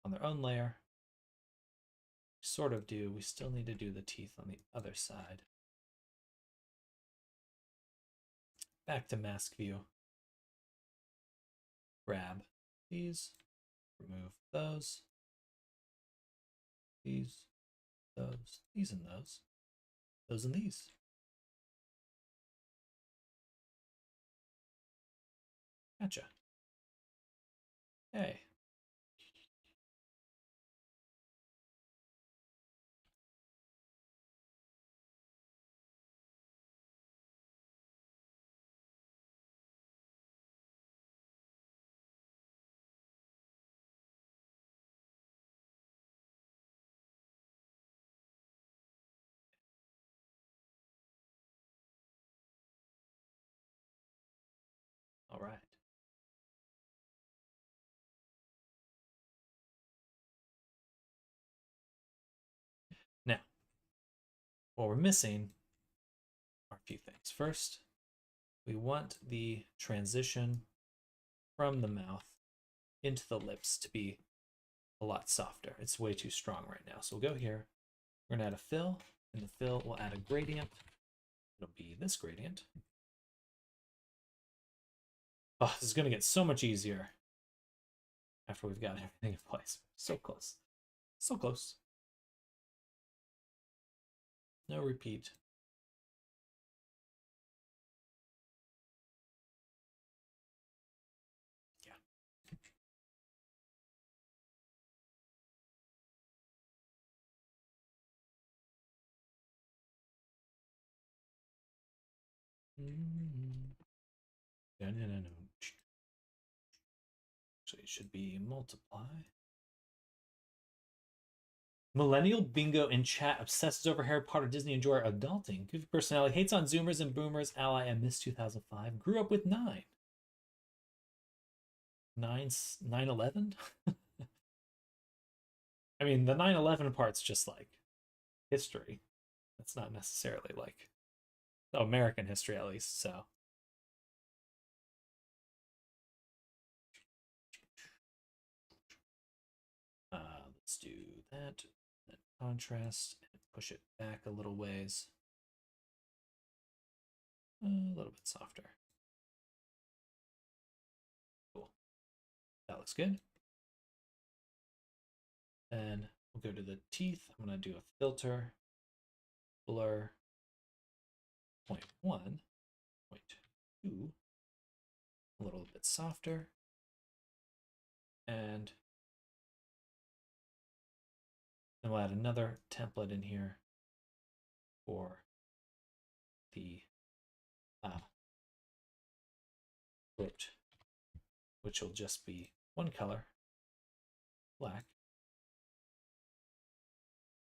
on their own layer. We sort of do. We still need to do the teeth on the other side. Back to mask view. Grab these, remove those, these, these and those and these. Gotcha. Hey. All right. Now, what we're missing are a few things. First, we want the transition from the mouth into the lips to be a lot softer. It's way too strong right now. So we'll go here. We're going to add a fill, and the fill will add a gradient. It'll be this gradient. Oh, this is going to get so much easier after we've got everything in place. So close. So close. No repeat. Yeah. No. So it should be multiply. Millennial Bingo in chat obsesses over Harry Potter, Disney, enjoy adulting. Goofy personality, hates on Zoomers and Boomers, ally, and Miss 2005. Grew up with 9. 9/11? I mean, the 9/11 part's just like history. That's not necessarily like American history, at least, so. Let's do that. Contrast and push it back a little ways. A little bit softer. Cool. That looks good. And we'll go to the teeth. I'm going to do a filter, blur, 0.1, 0.2, a little bit softer. And then we'll add another template in here for the throat, which will just be one color, black.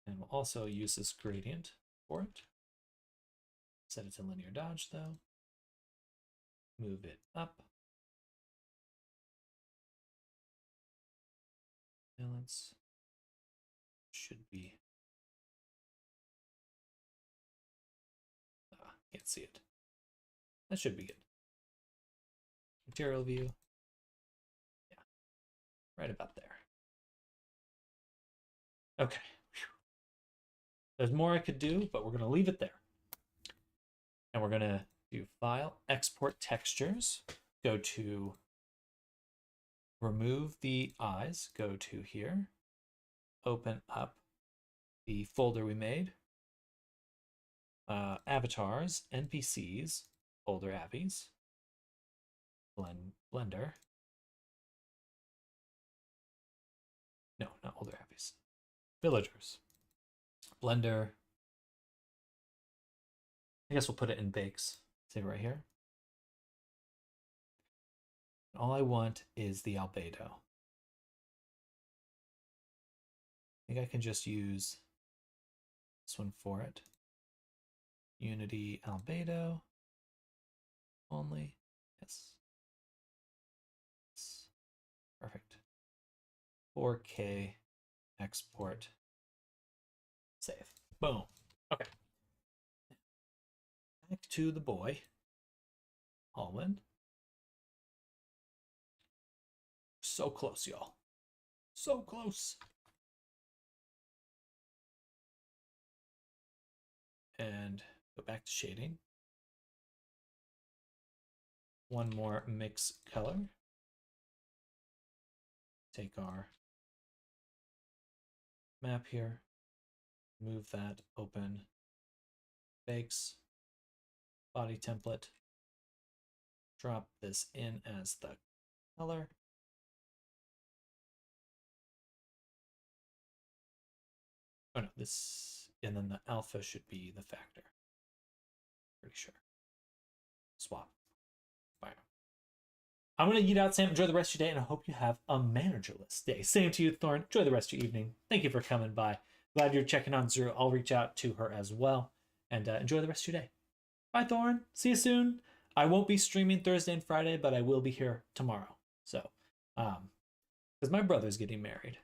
And we'll also use this gradient for it. Set it to linear dodge though. Move it up. Balance should be. Can't see it. That should be good. Material view. Right about there. Okay. There's more I could do, but we're going to leave it there. And we're going to do File, Export Textures. Go to remove the eyes. Go to here. Open up the folder we made. Avatars, NPCs, older Abbeys, Blender. No, not older Abbeys. Villagers. Blender. I guess we'll put it in bakes. Save it right here. All I want is the albedo. I think I can just use this one for it. Unity albedo only. Yes. Perfect. 4K export. Save. Boom. Okay. Back to the boy. Alwyn. So close, y'all. So close. And go back to shading. One more mix color. Take our map here. Move that, open bakes, body template. Drop this in as the color. Oh no, this, and then the alpha should be the factor. Pretty sure. Swap. Fire. I'm going to eat out, Sam. Enjoy the rest of your day, and I hope you have a managerless day. Same to you, Thorn. Enjoy the rest of your evening. Thank you for coming by. Glad you're checking on Zuru. I'll reach out to her as well. And enjoy the rest of your day. Bye, Thorn. See you soon. I won't be streaming Thursday and Friday, but I will be here tomorrow. So, because my brother's getting married.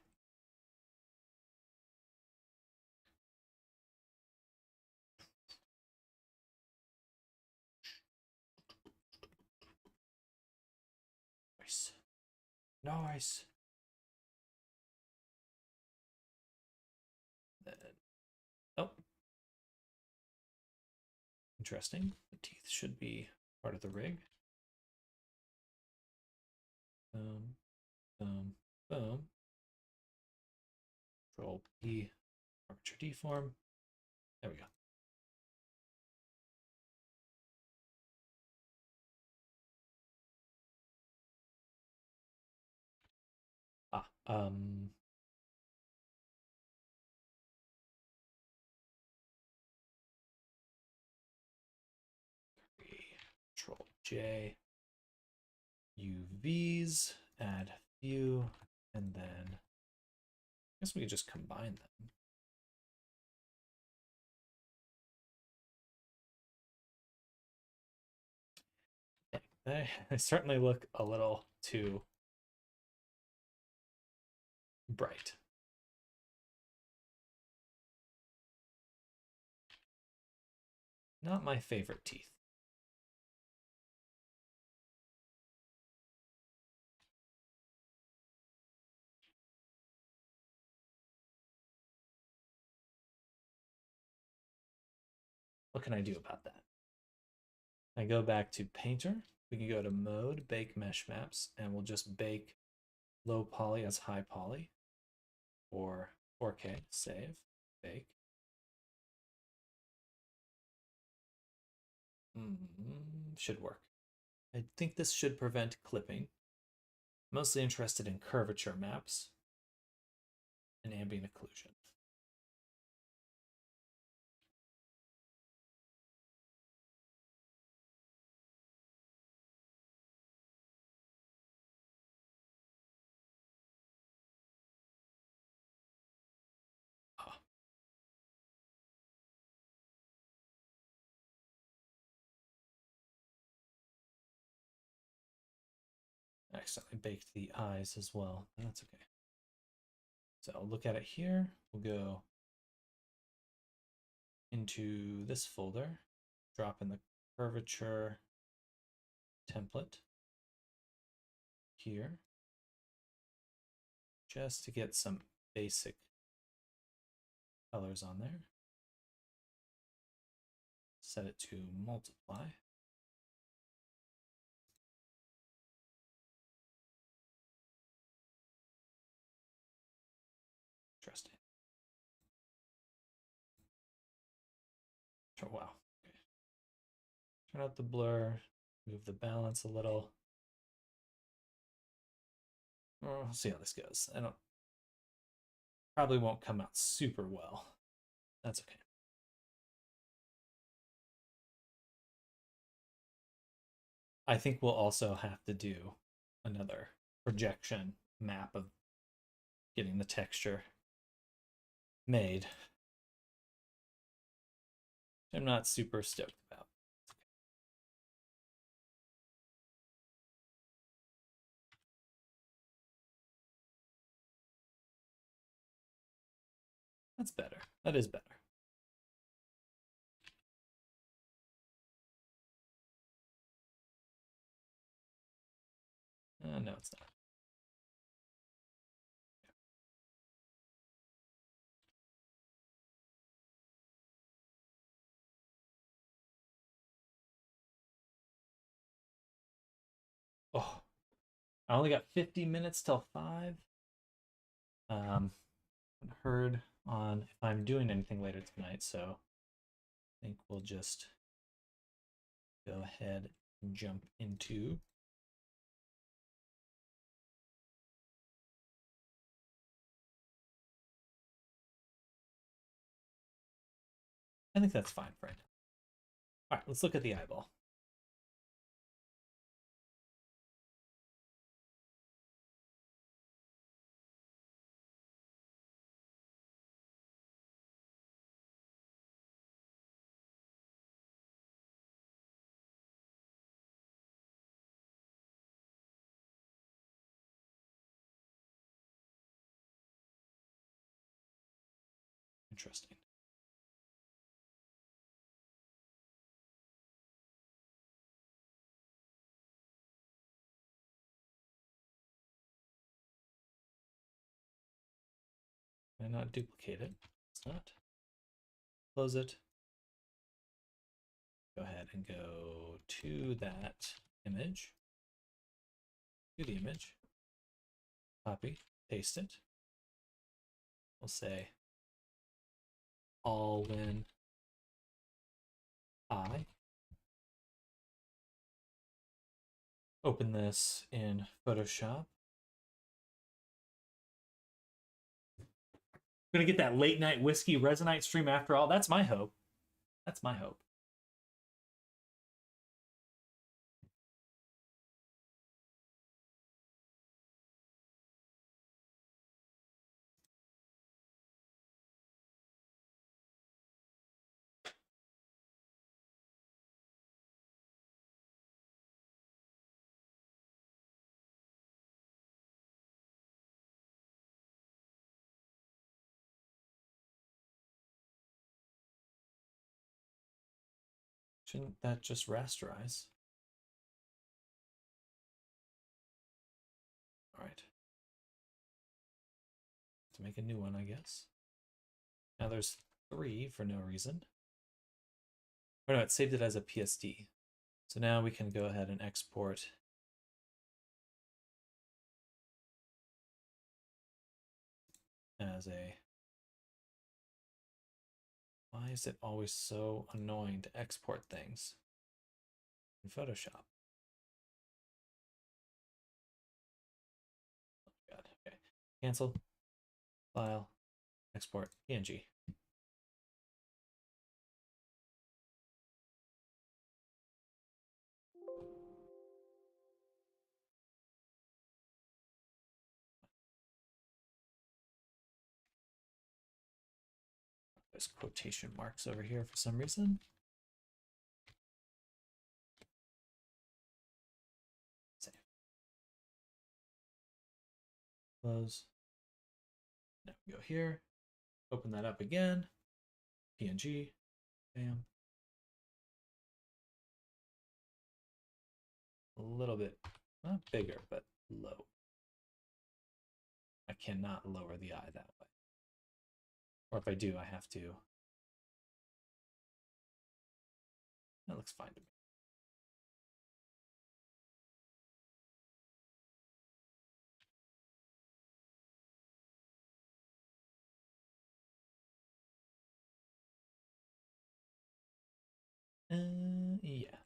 Nice. Nice. Oh. Interesting. The teeth should be part of the rig. Boom. Boom. Boom. Control P. Armature deform. There we go. Control J. UVs, add view, and then I guess we could just combine them. They certainly look a little too bright. Not my favorite teeth. What can I do about that? I go back to Painter. We can go to Mode, Bake Mesh Maps, and we'll just bake low poly as high poly. Or 4K, save, bake. Should work. I think this should prevent clipping. Mostly interested in curvature maps and ambient occlusion. I accidentally baked the eyes as well. That's okay. So I'll look at it here. We'll go into this folder, drop in the curvature template here. just to get some basic colors on there. Set it to multiply. Interesting. Wow. Okay. Turn out the blur, move the balance a little. We'll see how this goes. Probably won't come out super well. That's okay. I think we'll also have to do another projection map of getting the texture made. I'm not super stoked about. That's better. That is better. No, it's not. Oh, I only got 50 minutes till 5. Heard on if I'm doing anything later tonight, so I think we'll just go ahead and jump into I think that's fine for right now. All right, let's look at the eyeball. Interesting. Why not duplicate it? It's not. Close it. Go ahead and go to that image. To the image. Copy. Paste it. We'll say all when I open this in Photoshop. I'm gonna get that late night whiskey resonite stream after all. That's my hope. That's my hope. Shouldn't that just rasterize? All right. To make a new one, I guess. Now there's 3 for no reason. Oh no, it saved it as a PSD. So now we can go ahead and export as a... Why is it always so annoying to export things in Photoshop? Oh God, okay. Cancel, file, export, PNG. There's quotation marks over here for some reason. Save. Close. Now we go here. Open that up again. PNG. Bam. A little bit, not bigger, but low. I cannot lower the eye that way. Or if I do, I have to. That looks fine to me. Yeah.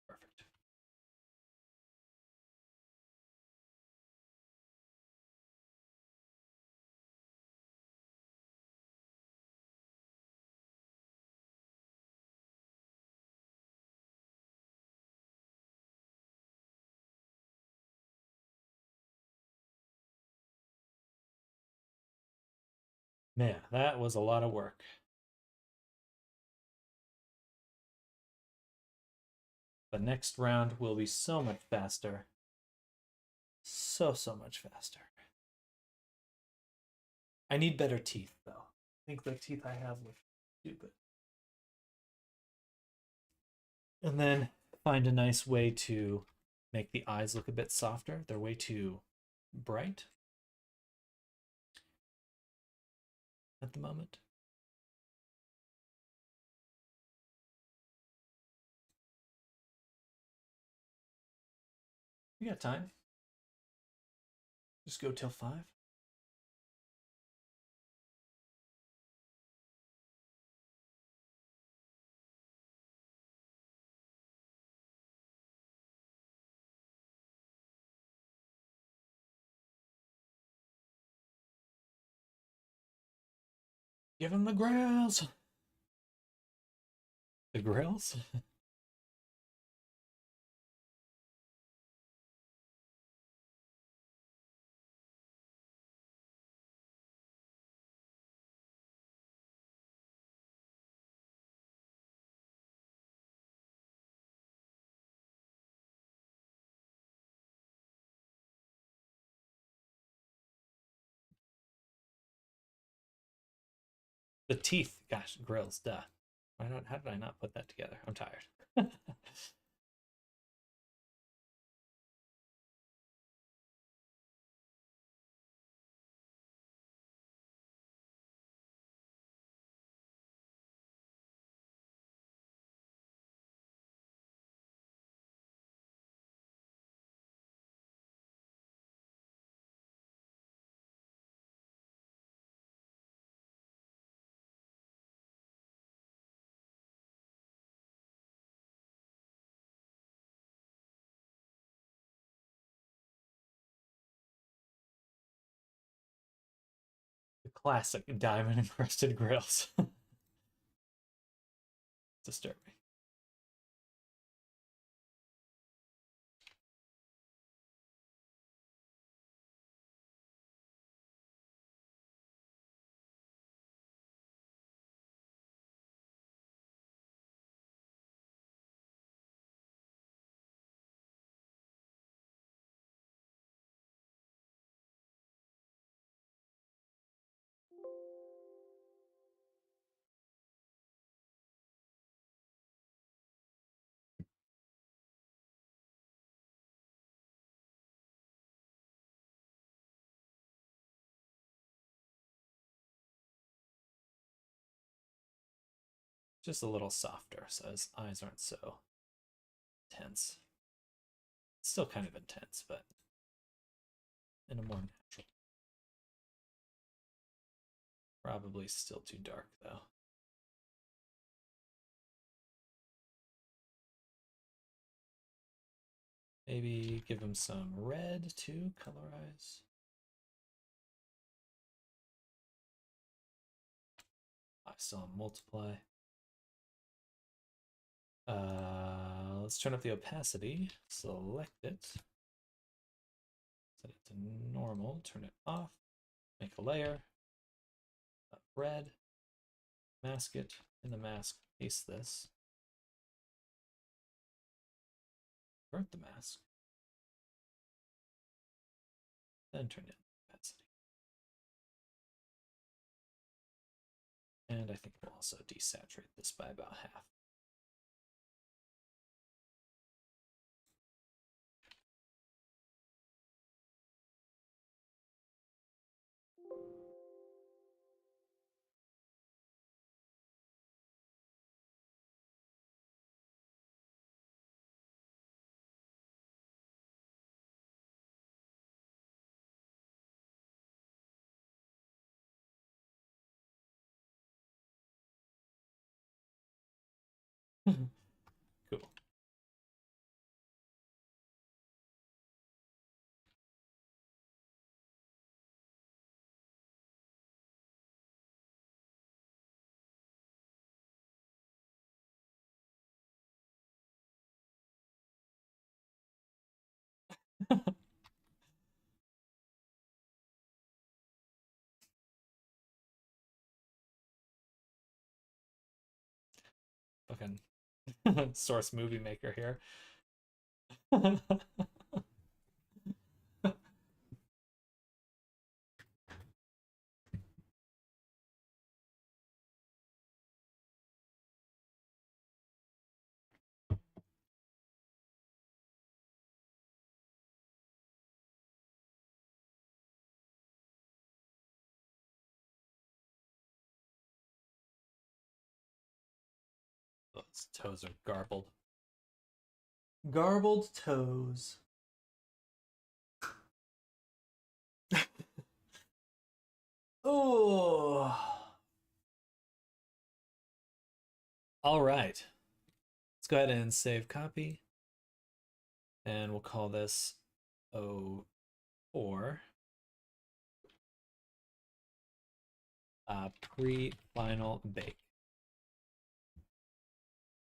Perfect. Man, that was a lot of work. The next round will be so much faster. So much faster. I need better teeth, though. I think the teeth I have look stupid. And then find a nice way to make the eyes look a bit softer. They're way too bright at the moment. You got time. Just go till 5. Give him the grills. The grills? The teeth. Gosh, grills. Duh. How did I not put that together? I'm tired. The classic diamond encrusted grills. Disturbing. Just a little softer, so his eyes aren't so tense. It's still kind of intense, but in a more natural. Probably still too dark, though. Maybe give him some red to colorize. I still multiply. Let's turn up the opacity. Select it. Set it to normal. Turn it off. Make a layer. Red. Mask it. In the mask, paste this. Invert the mask. Then turn it on opacity. And I think we'll also desaturate this by about half. Fucking source movie maker here. Those toes are garbled. Garbled toes. Oh. All right. Let's go ahead and save copy. And we'll call this 04. Pre-final bake.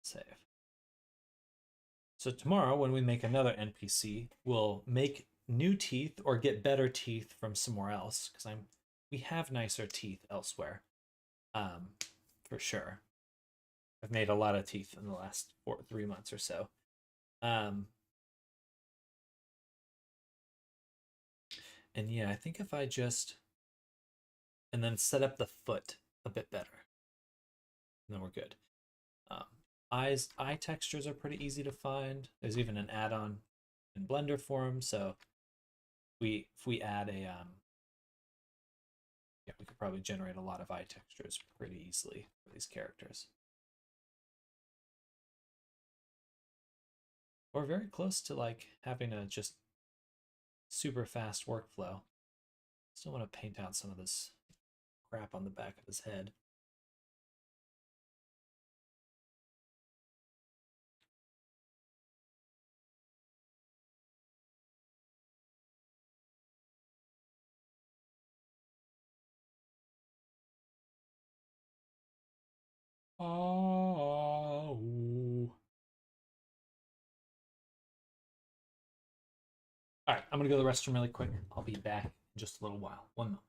Save. So tomorrow, when we make another NPC, we'll make new teeth or get better teeth from somewhere else, because we have nicer teeth elsewhere, for sure. I've made a lot of teeth in the last 3 months or so. And yeah, I think if I just and then set up the foot a bit better, then we're good. Eye textures are pretty easy to find. There's even an add-on in Blender for them, so if we add a yeah, we could probably generate a lot of eye textures pretty easily for these characters. Or very close to like having a just super fast workflow. Still want to paint out some of this crap on the back of his head. Oh. All right, I'm gonna go to the restroom really quick. I'll be back in just a little while. 1 moment.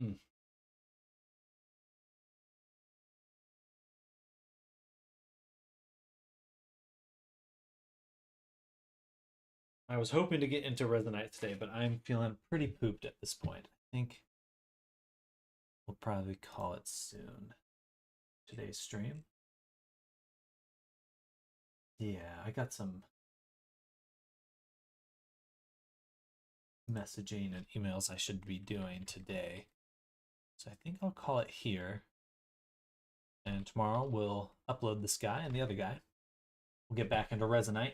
Hmm. I was hoping to get into Resonite today, but I'm feeling pretty pooped at this point. I think we'll probably call it soon. Today's stream. Yeah, I got some messaging and emails I should be doing today. So I think I'll call it here. And tomorrow we'll upload this guy and the other guy. We'll get back into Resonite.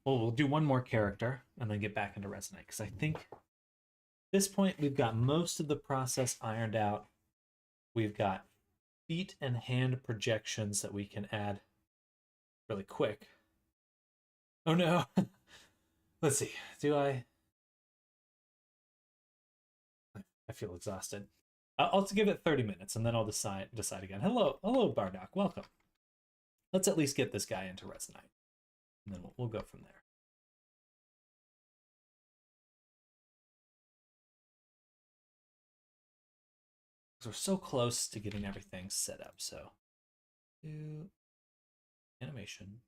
We'll do one more character and then get back into Resonite because I think at this point we've got most of the process ironed out. We've got feet and hand projections that we can add really quick. Oh no. Let's see. Do I feel exhausted. I'll give it 30 minutes and then I'll decide again. Hello, Bardock. Welcome. Let's at least get this guy into Resonite. And then we'll go from there. We're so close to getting everything set up. So do animation.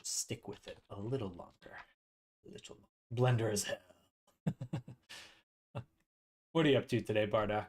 Just stick with it a little longer. Blender as hell. What are you up to today, Bardock?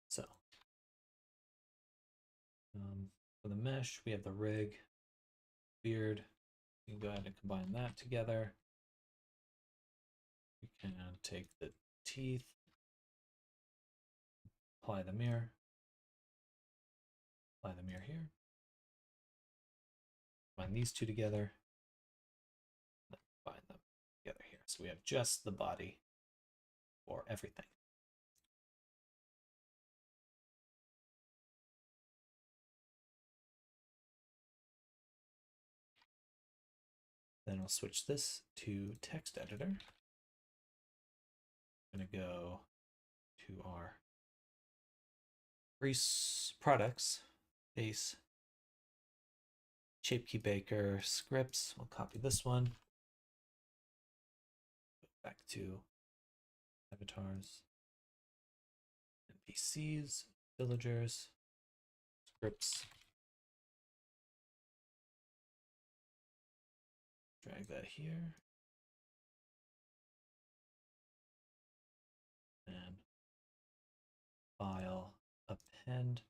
So for the mesh, we have the rig, beard. We can go ahead and combine that together. We can take the teeth, apply the mirror here. Combine these two together, then combine them together here. So we have just the body for everything. Then we'll switch this to text editor. I'm going to go to our products, base, Shapekey Baker, scripts. We'll copy this one. Go back to avatars, NPCs, villagers, scripts. Drag that here. And file, append.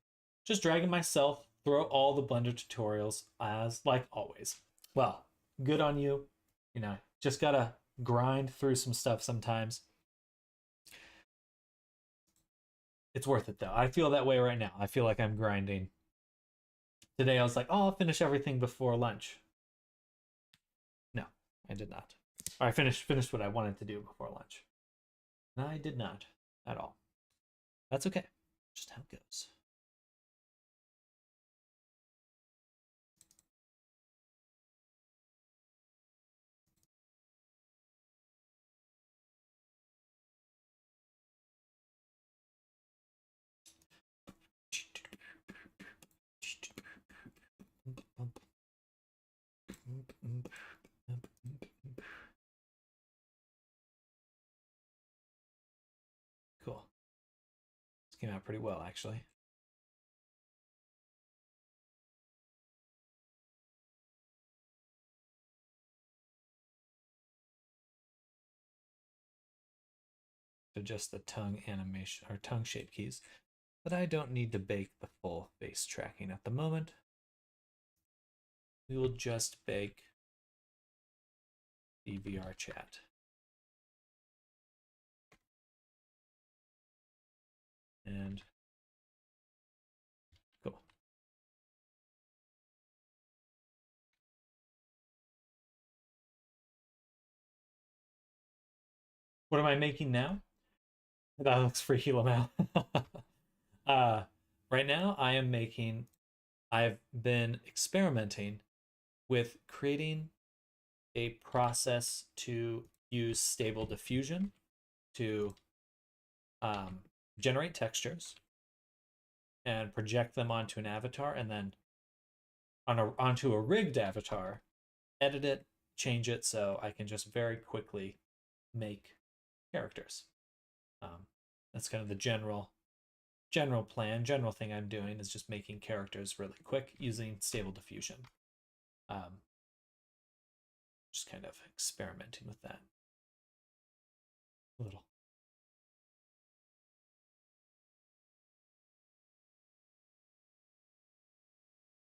Just dragging myself through all the Blender tutorials as like always. Well, good on you. You know, just gotta grind through some stuff sometimes. It's worth it though. I feel that way right now. I feel like I'm grinding. Today I was like, oh, I'll finish everything before lunch. No, I did not. Or I finished what I wanted to do before lunch. No, I did not at all. That's okay. Just how it goes. Cool. This came out pretty well, actually. So just the tongue animation or tongue shape keys. But I don't need to bake the full face tracking at the moment. We will just bake the VR chat. And cool. What am I making now? That looks for Helamau. uh, right now, I've been experimenting with creating a process to use stable diffusion to um, generate textures and project them onto an avatar, and then onto a rigged avatar, edit it, change it, so I can just very quickly make characters. That's kind of the general plan. General thing I'm doing is just making characters really quick using stable diffusion. Just kind of experimenting with that a little.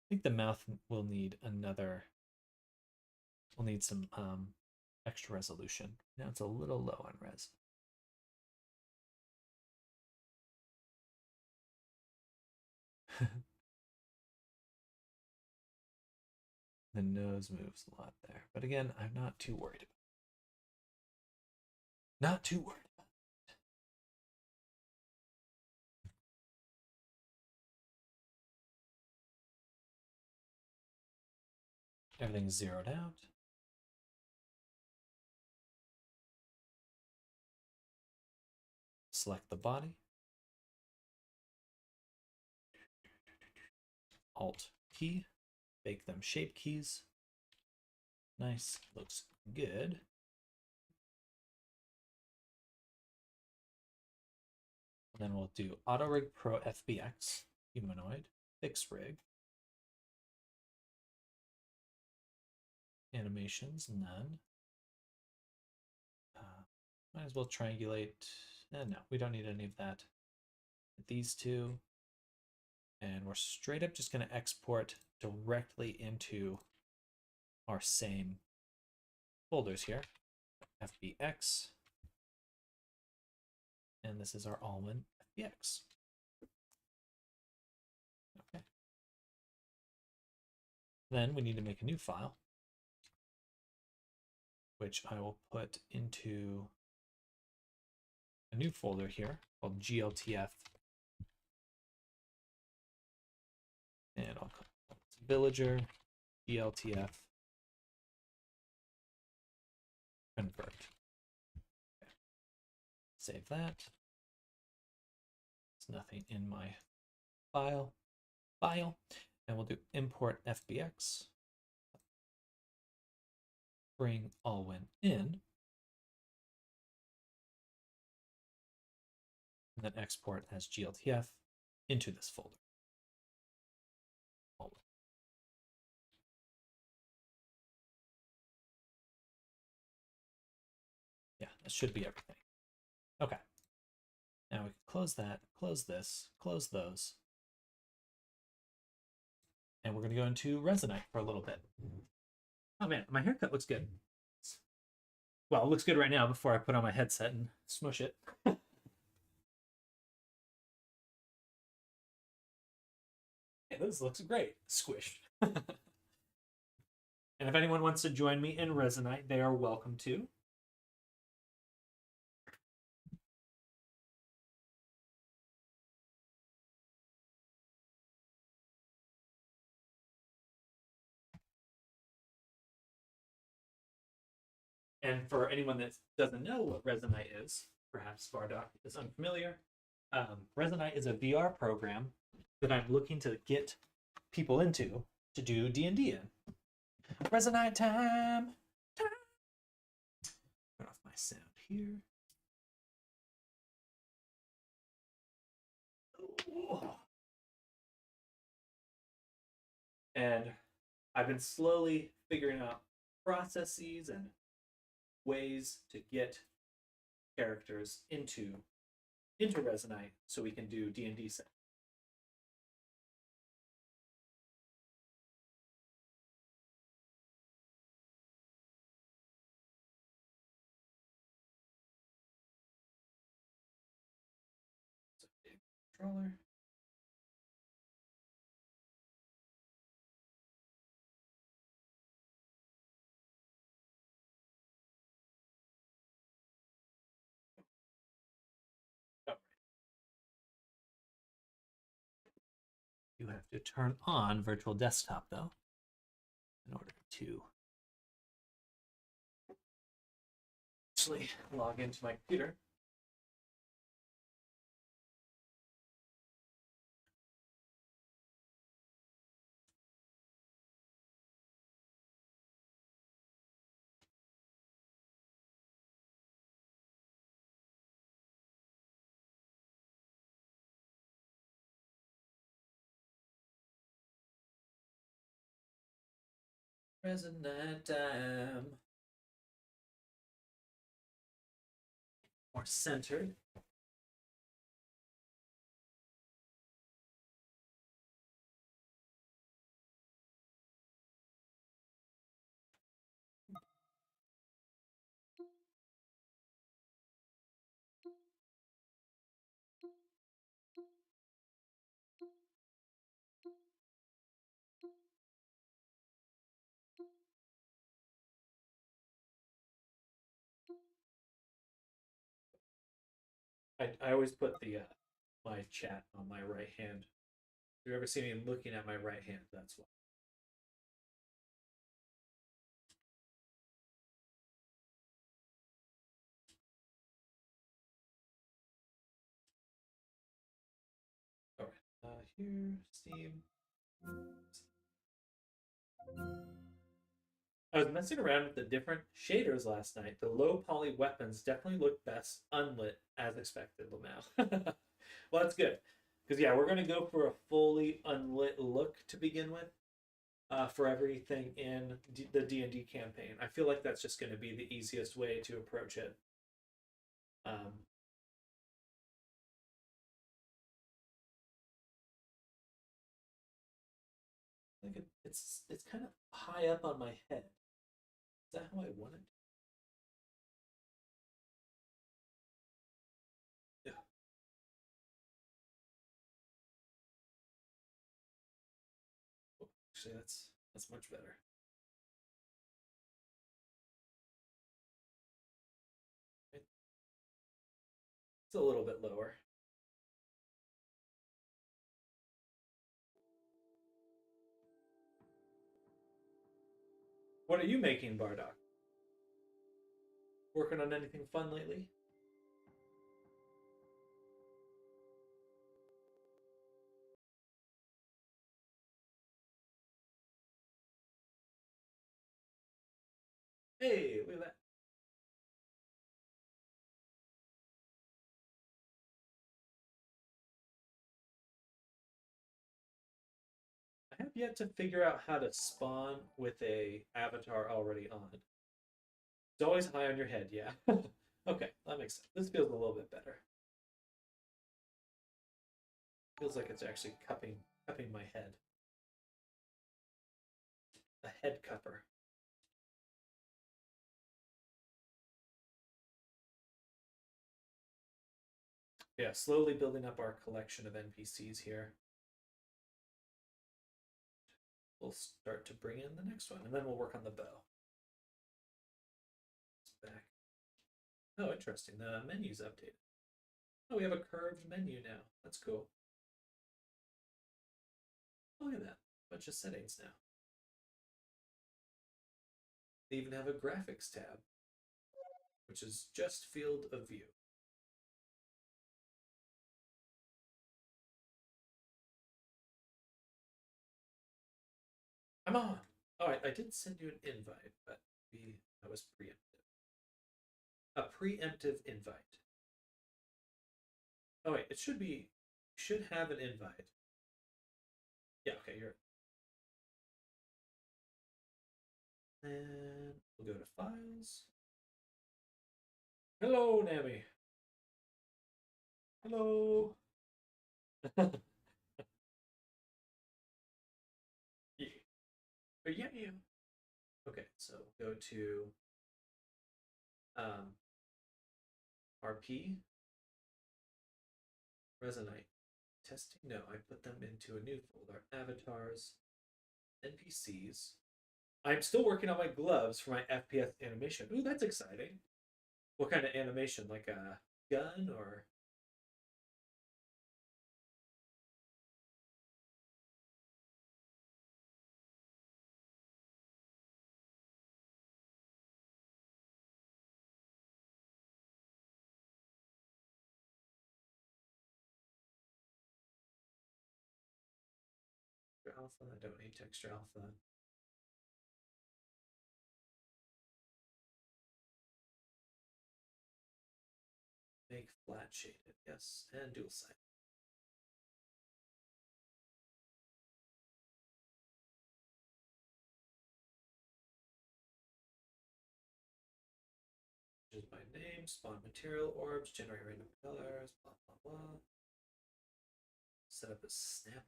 I think the mouth will need some extra resolution. Now it's a little low on res. The nose moves a lot there. But again, I'm not too worried about it. Not too worried about it. Everything's zeroed out. Select the body. Alt key. Make them shape keys. Nice. Looks good. And then we'll do Auto Rig Pro FBX, humanoid, fix rig, animations, none. Might as well triangulate. No, we don't need any of that. These two. And we're straight up just going to export directly into our same folders here. FBX. And this is our Allwyn FBX. Okay. Then we need to make a new file, which I will put into a new folder here called GLTF. And I'll call it villager GLTF convert. Okay. Save that. There's nothing in my file. And we'll do import FBX. Bring Allwyn in. And then export as GLTF into this folder. Yeah, that should be everything. Okay. Now we can close that, close this, close those. And we're going to go into Resonite for a little bit. Oh man, my haircut looks good. Well, it looks good right now before I put on my headset and smush it. Hey, this looks great. Squished. And if anyone wants to join me in Resonite, they are welcome to. And for anyone that doesn't know what Resonite is, perhaps Vardoc is unfamiliar, Resonite is a VR program that I'm looking to get people into to do D&D in. Resonite time! Turn off my sound here. And I've been slowly figuring out processes and ways to get characters into Resonite so we can do D&D set. So controller. Oh, you have to turn on virtual desktop though in order to actually log into my computer. Present night time. More centered. I always put the my chat on my right hand. If you ever see me looking at my right hand, that's why. All right, here, Steam. I was messing around with the different shaders last night. The low poly weapons definitely look best unlit, as expected, Lamau. Well, that's good. Because, yeah, we're going to go for a fully unlit look to begin with for everything in the D&D campaign. I feel like that's just going to be the easiest way to approach it. I think it's kind of high up on my head. Is that how I want it? Yeah. Oh, actually, that's much better. It's a little bit lower. What are you making, Bardock? Working on anything fun lately? Hey, look at that. I have yet to figure out how to spawn with a avatar already on. It's always high on your head, yeah. Okay, that makes sense. This feels a little bit better. Feels like it's actually cupping my head. A head cupper. Yeah, slowly building up our collection of NPCs here. We'll start to bring in the next one, and then we'll work on the bow. It's back. Oh, interesting. The menu's updated. Oh, we have a curved menu now. That's cool. Look at that. Bunch of settings now. They even have a graphics tab, which is just field of view. I'm on. Oh, I did send you an invite, but that was preemptive. A preemptive invite. Oh wait, it should have an invite. Yeah, okay, you're. And we'll go to files. Hello, Nami. Hello. Yeah. But yeah, yeah. Okay, so go to RP Resonite. testing? No, I put them into a new folder. Avatars, NPCs. I'm still working on my gloves for my FPS animation. Ooh, that's exciting. What kind of animation? Like a gun or? Alpha? I don't need texture alpha. Make flat shaded, yes, and dual side. Just my name, spawn material, orbs, generate random colors, blah blah blah. Set up a snap.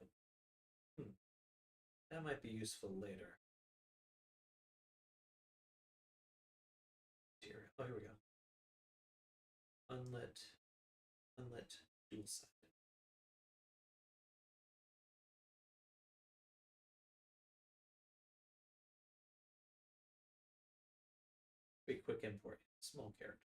That might be useful later. Oh, here we go. Unlit, unlit, dual sided. Pretty quick import. Small character.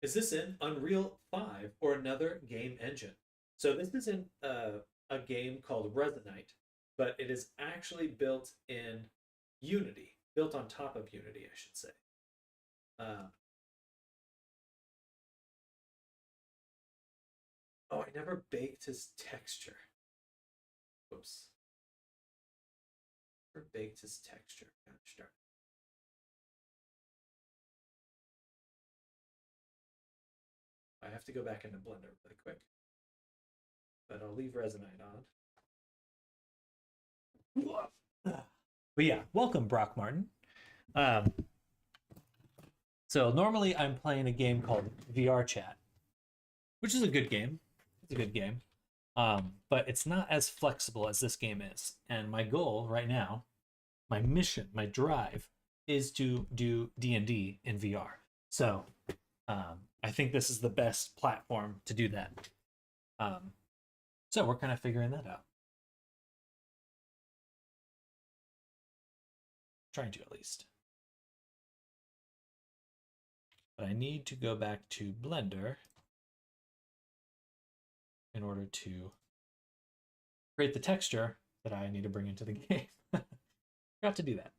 Is this in Unreal 5 or another game engine? So this is in a game called Resonite, but it is actually built in Unity, built on top of Unity, I should say. Oh, I never baked his texture. Whoops. Never baked his texture. Gosh darn. I have to go back into Blender really quick. But I'll leave Resonite on. But yeah, welcome, Brock Martin. So normally I'm playing a game called VR Chat, which is a good game. It's a good game. But it's not as flexible as this game is. And my goal right now, my mission, my drive, is to do D&D in VR. So I think this is the best platform to do that. So we're kind of figuring that out. Trying to, at least. But I need to go back to Blender in order to create the texture that I need to bring into the game. Forgot to do that.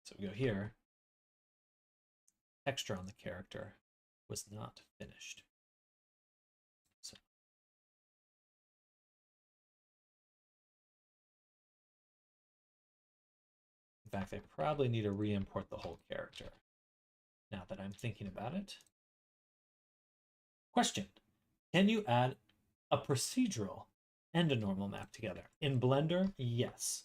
So we go here. Texture on the character was not finished. So in fact, I probably need to re-import the whole character now that I'm thinking about it. Question: can you add a procedural and a normal map together? In Blender, yes.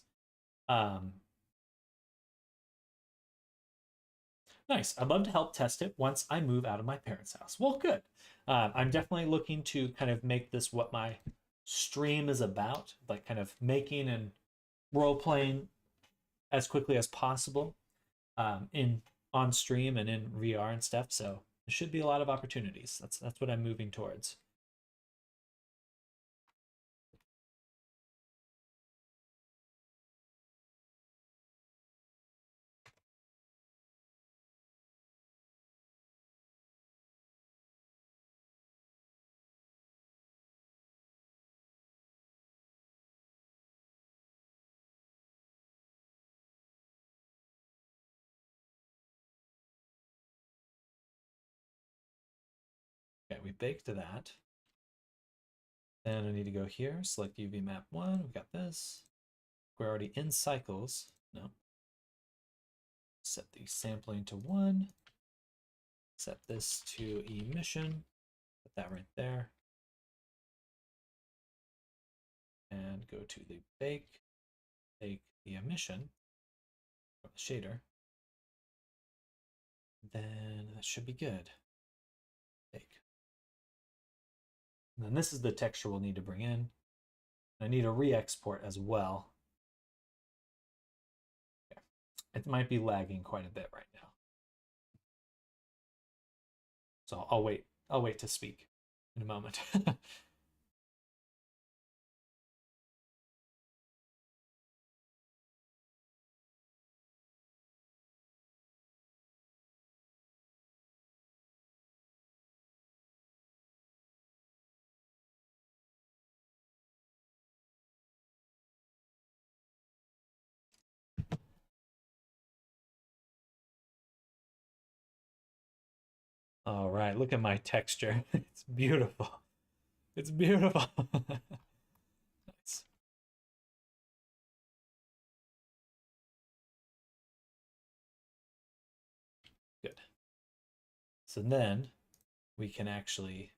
Nice. I'd love to help test it once I move out of my parents' house. Well, good. I'm definitely looking to kind of make this what my stream is about, like kind of making and role playing as quickly as possible in on stream and in VR and stuff. So there should be a lot of opportunities. That's what I'm moving towards. Okay, we baked that. Then I need to go here, select UV map 1. We've got this. We're already in cycles. No. Set the sampling to 1. Set this to emission. Put that right there. And go to the bake. Take the emission from the shader. Then that should be good. Bake. And then this is the texture we'll need to bring in. I need a re-export as well. Okay. It might be lagging quite a bit right now. So I'll wait. I'll wait to speak in a moment. All right, look at my texture. It's beautiful. It's beautiful. Nice. Good. So then we can actually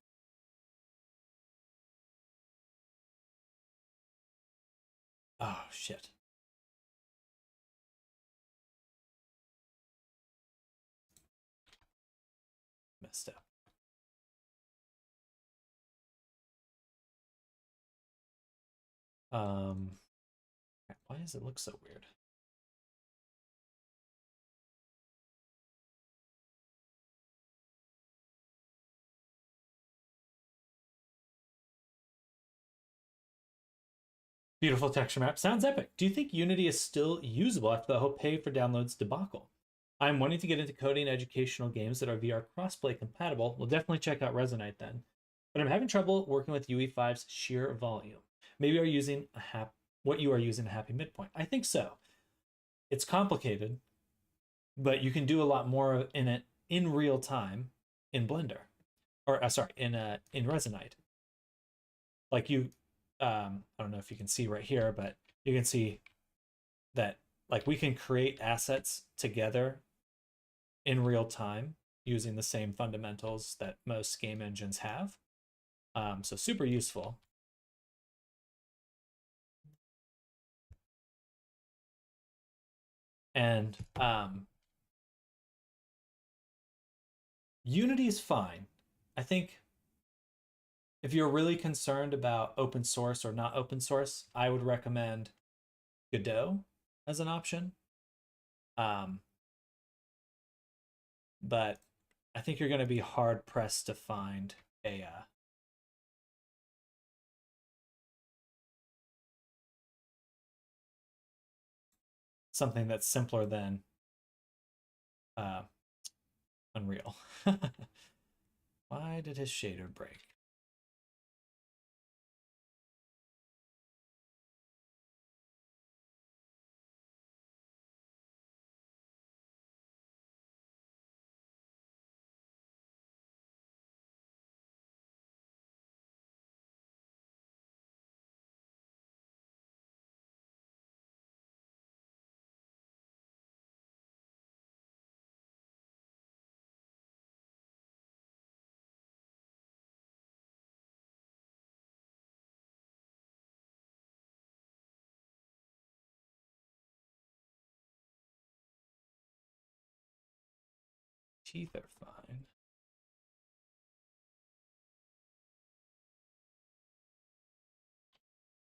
oh shit. Messed up. Why does it look so weird? Beautiful texture map. Sounds epic. Do you think Unity is still usable after the whole pay for downloads debacle? I'm wanting to get into coding educational games that are VR crossplay compatible. We'll definitely check out Resonate then. But I'm having trouble working with UE5's sheer volume. Maybe are using what you are using a happy midpoint. I think so. It's complicated, but you can do a lot more in it in real time in Blender, or sorry, in Resonate. Like I don't know if you can see right here, but you can see that like we can create assets together in real time using the same fundamentals that most game engines have. So super useful. And Unity is fine. I think if you're really concerned about open source or not open source, I would recommend Godot as an option. But I think you're going to be hard pressed to find a something that's simpler than Unreal. Why did his shader break? Teeth are fine.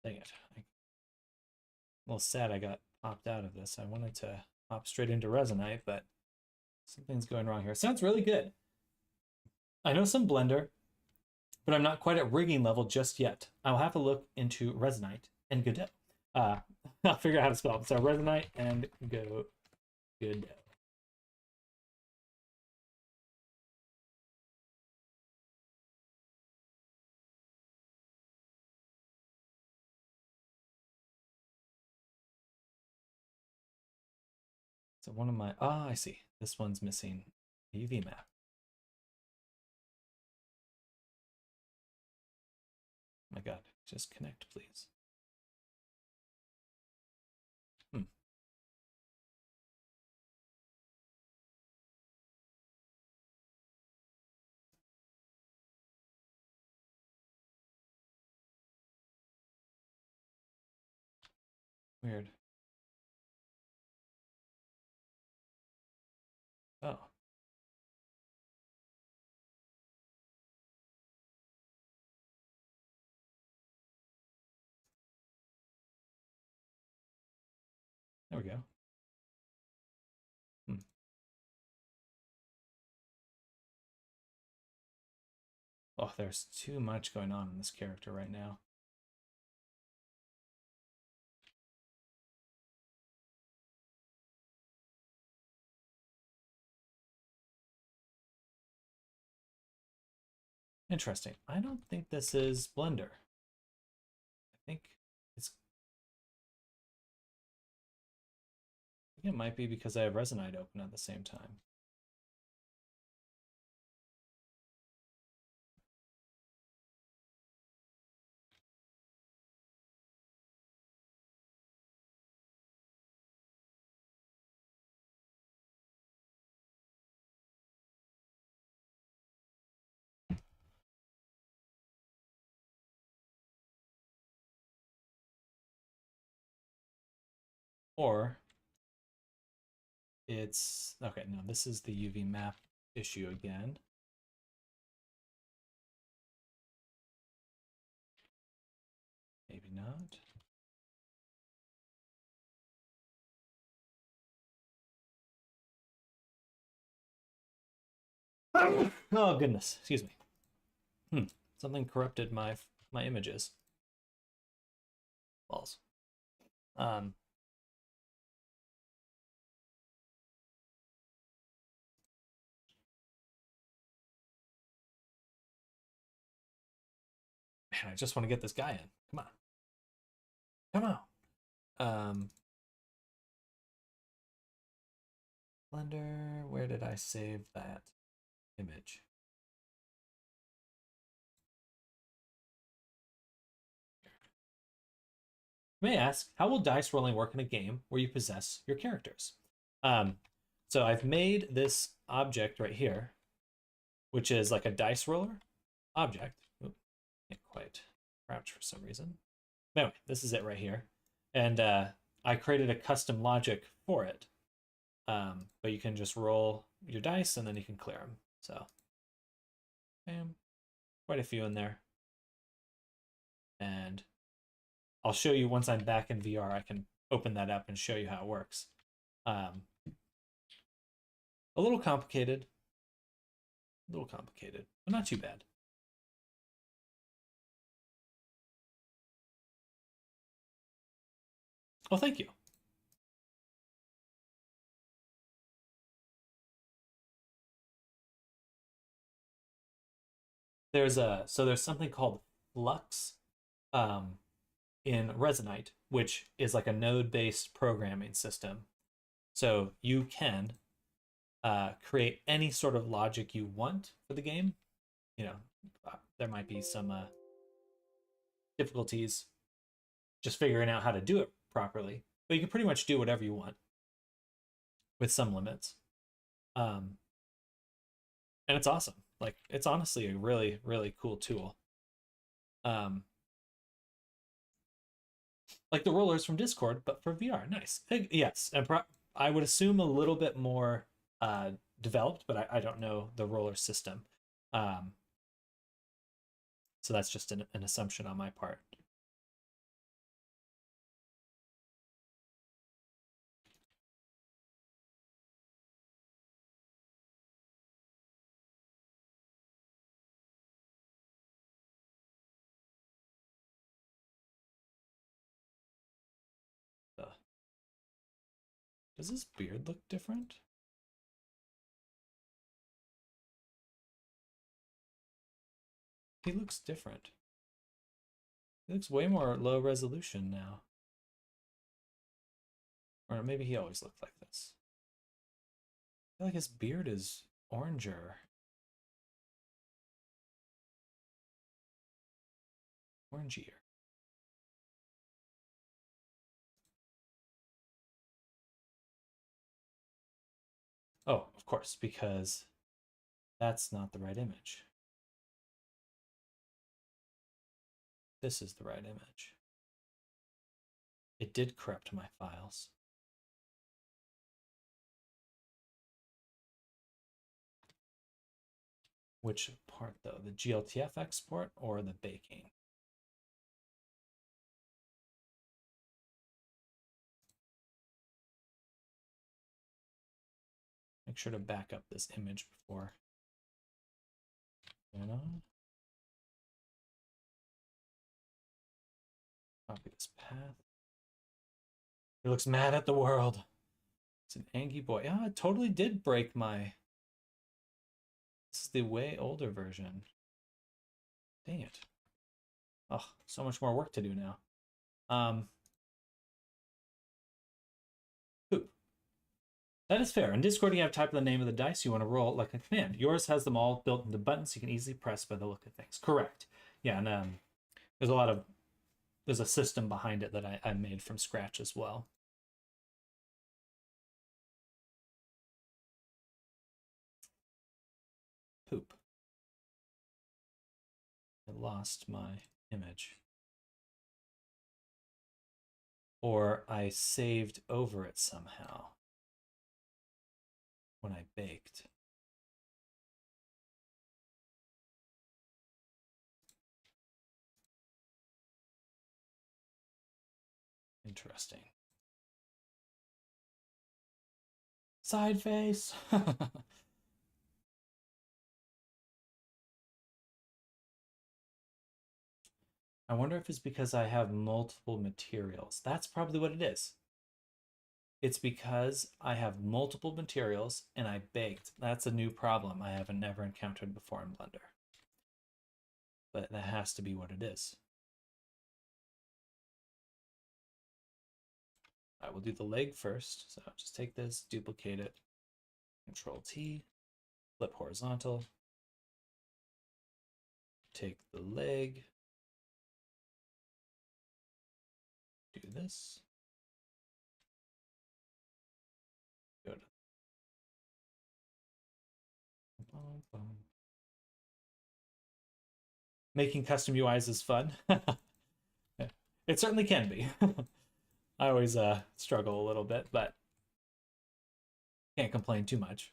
Dang it. I'm a little sad I got popped out of this. I wanted to hop straight into Resonate, but something's going wrong here. Sounds really good. I know some Blender, but I'm not quite at rigging level just yet. I'll have to look into Resonate and Godot. I'll figure out how to spell it. So Resonate and Godot. So one of my, I see. This one's missing a UV map. My God, just connect, please. Weird. Oh. There we go. Oh, there's too much going on in this character right now. Interesting. I don't think this is Blender. I think it might be because I have Resonite open at the same time. Or it's okay. No, this is the UV map issue again. Maybe not. Oh goodness, excuse me. Something corrupted my images. Balls. Man, I just want to get this guy in. Come on. Come on. Blender, where did I save that image? May I ask, how will dice rolling work in a game where you possess your characters? So I've made this object right here, which is like a dice roller object. Oop, can't quite crouch for some reason. Anyway, this is it right here. And I created a custom logic for it. But you can just roll your dice and then you can clear them. So, bam, quite a few in there. And I'll show you once I'm back in VR, I can open that up and show you how it works. A little complicated, but not too bad. Well, thank you. There's something called Flux in Resonite, which is like a node-based programming system. So you can create any sort of logic you want for the game. You know, there might be some difficulties just figuring out how to do it properly, but you can pretty much do whatever you want with some limits. And it's awesome. Like, it's honestly a really, really cool tool. Like the rollers from Discord, but for VR. Nice. Yes, and I would assume a little bit more developed, but I don't know the roller system. So that's just an assumption on my part. Does his beard look different? He looks different. He looks way more low resolution now. Or maybe he always looked like this. I feel like his beard is oranger. Orangier. Oh, of course, because that's not the right image. This is the right image. It did corrupt my files. Which part though? The GLTF export or the baking? Make sure to back up this image before. You know? Copy this path. He looks mad at the world. It's an angry boy. Ah, it totally did break my... This is the way older version. Dang it. Oh, so much more work to do now. Poop. That is fair. In Discord, you have typed the name of the dice you want to roll like a command. Yours has them all built into buttons you can easily press by the look of things. Correct. Yeah, and there's a system behind it that I made from scratch as well. Poop. I lost my image. Or I saved over it somehow when I baked. Interesting. Side face. I wonder if it's because I have multiple materials. That's probably what it is. It's because I have multiple materials and I baked. That's a new problem I haven't never encountered before in Blender. But that has to be what it is. I will do the leg first. So just take this, duplicate it, Control T, flip horizontal, take the leg, do this, go to boom, boom. Making custom UIs is fun. It certainly can be. I always struggle a little bit, but can't complain too much.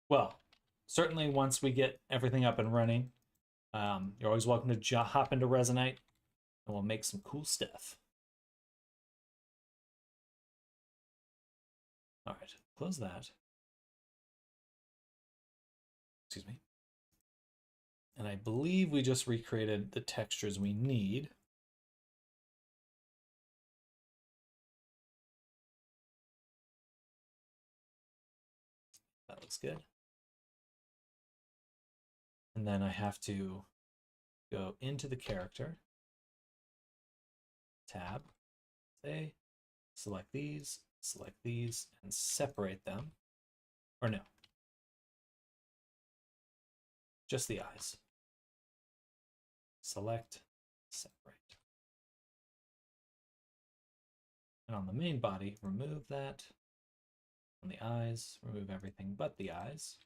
Well, certainly once we get everything up and running, you're always welcome to hop into Resonate and we'll make some cool stuff. All right, close that. Excuse me. And I believe we just recreated the textures we need. That looks good. And then I have to go into the character, tab, say, select these, and separate them. Or no, just the eyes. Select, separate. And on the main body, remove that. On the eyes, remove everything but the eyes.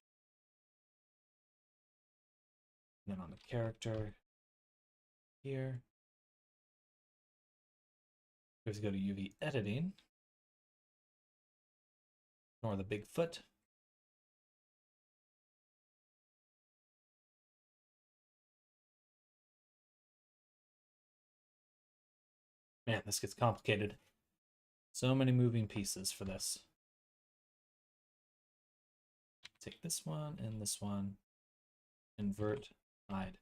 And then on the character, here, we have to go to UV editing, ignore the big foot. Man, this gets complicated. So many moving pieces for this. Take this one and this one, invert, hide.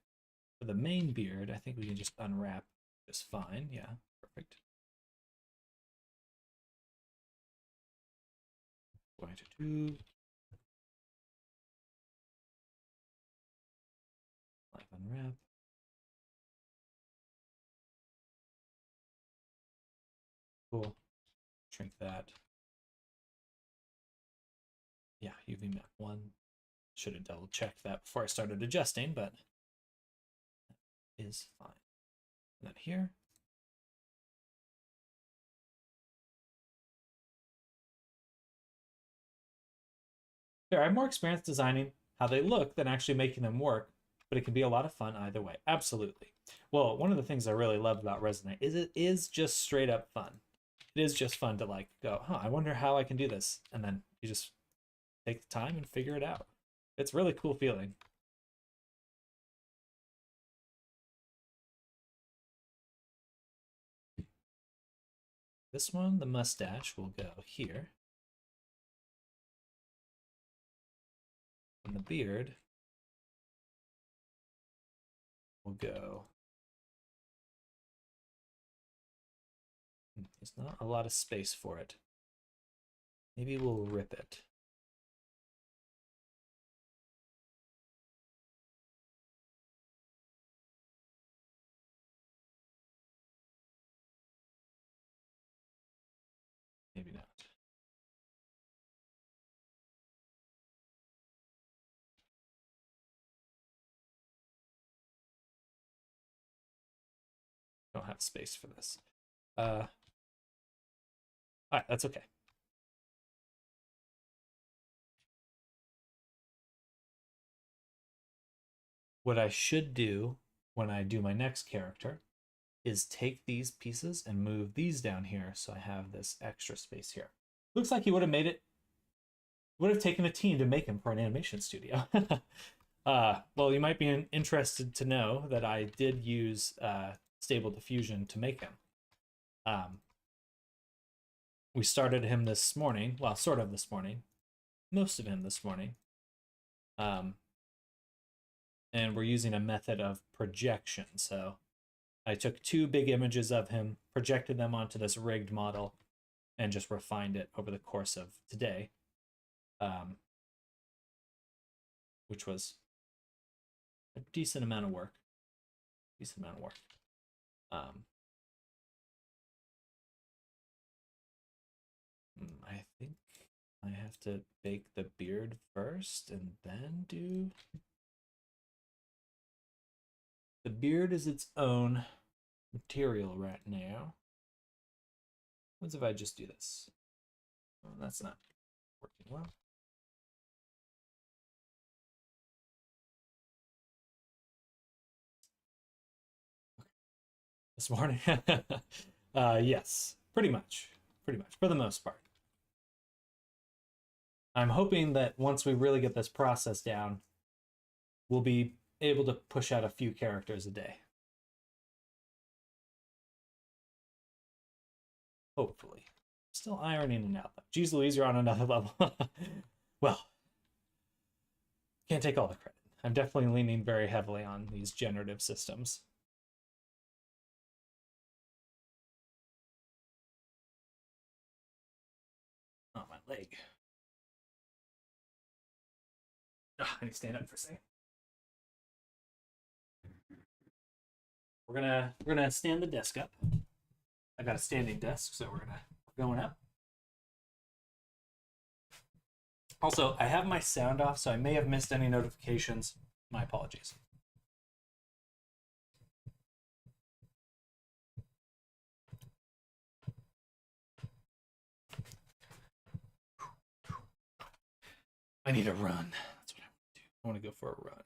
For the main beard, I think we can just unwrap just fine. Yeah, perfect. Going to do live unwrap. Cool. Shrink that. Yeah, UV map 1. Should have double checked that before I started adjusting, but that is fine. And then here. Here, I have more experience designing how they look than actually making them work, but it can be a lot of fun either way. Absolutely. Well, one of the things I really love about Resonate is it is just straight up fun. It is just fun to like go, huh, I wonder how I can do this. And then you just take the time and figure it out. It's a really cool feeling. This one, the mustache, will go here. And the beard will go. There's not a lot of space for it. Maybe we'll rip it. Maybe not. Don't have space for this. All right, that's okay. What I should do when I do my next character is take these pieces and move these down here so I have this extra space here. Looks like he would have made it, would have taken a team to make him for an animation studio. Well, you might be interested to know that I did use Stable Diffusion to make him. We started him this morning, well, sort of this morning, most of him this morning. And we're using a method of projection. So I took 2 big images of him, projected them onto this rigged model, and just refined it over the course of today, which was a decent amount of work. I think I have to bake the beard first and then do... The beard is its own material right now. What if I just do this? Well, that's not working well. This morning? Yes, pretty much, for the most part. I'm hoping that once we really get this process down, we'll be able to push out a few characters a day. Hopefully. Still ironing it out, though. Geez Louise, you're on another level. Well, can't take all the credit. I'm definitely leaning very heavily on these generative systems. Oh, my leg. Oh, I need to stand up for a second. We're gonna stand the desk up. I got a standing desk, so we're going up. Also, I have my sound off, so I may have missed any notifications. My apologies. I need a run. That's what I want to do. I want to go for a run.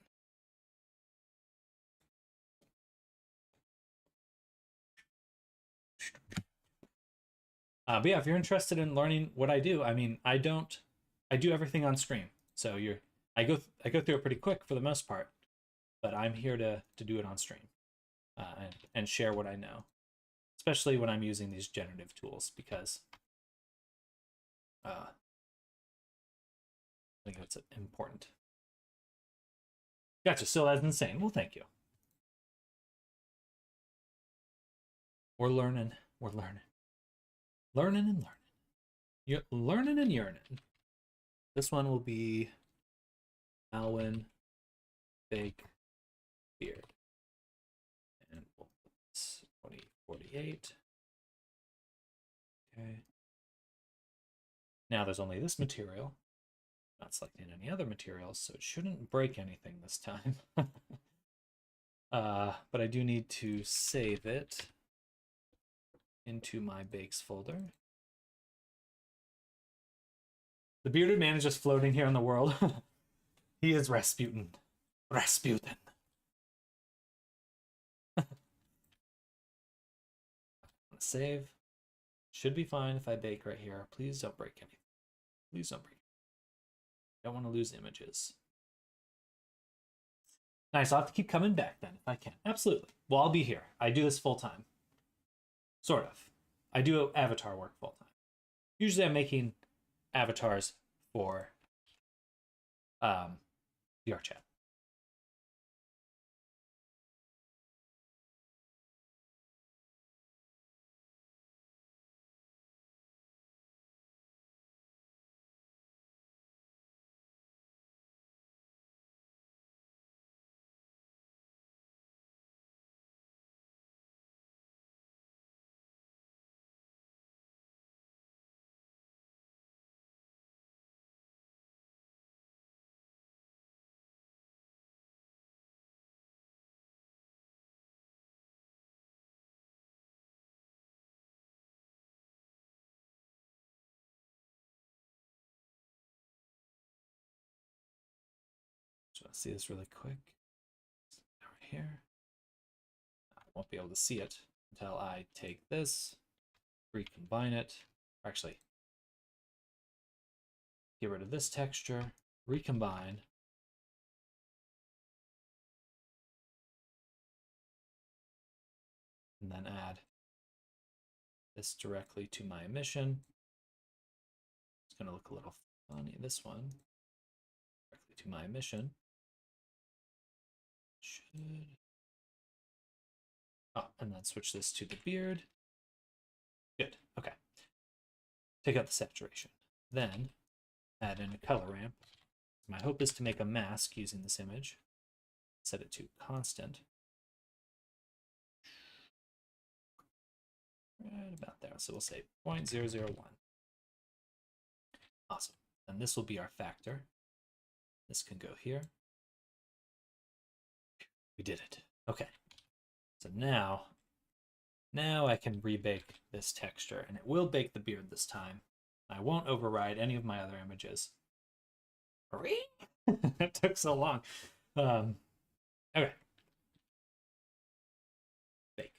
But yeah, if you're interested in learning what I do, I mean, I do everything on screen. So I go through it pretty quick for the most part, but I'm here to do it on stream and share what I know, especially when I'm using these generative tools, because I think that's important. Gotcha. So that's insane. Well, thank you. We're learning. Learning and learning. You're learning and yearning. This one will be Alwyn Fake Beard. And we'll put this 2048. Okay. Now there's only this material. Not selecting any other materials, so it shouldn't break anything this time. But I do need to save it into my bakes folder. The bearded man is just floating here in the world. He is Rasputin. Rasputin. Save. Should be fine if I bake right here. Please don't break anything. Please don't break. I don't want to lose images. Nice. I'll have to keep coming back then if I can. Absolutely. Well, I'll be here. I do this full time. Sort of. I do avatar work full time. Usually I'm making avatars for VR chat. Just want to see this really quick. Right here. I won't be able to see it until I take this, recombine it. Actually, get rid of this texture, recombine. And then add this directly to my emission. It's going to look a little funny. This one directly to my emission. Should. Oh, and then switch this to the beard. Good. Okay. Take out the saturation. Then add in a color ramp. My hope is to make a mask using this image. Set it to constant. Right about there. So we'll say 0.001. Awesome. And this will be our factor. This can go here. We did it. Okay. So now I can rebake this texture, and it will bake the beard this time. I won't override any of my other images. It took so long. Okay. Bake.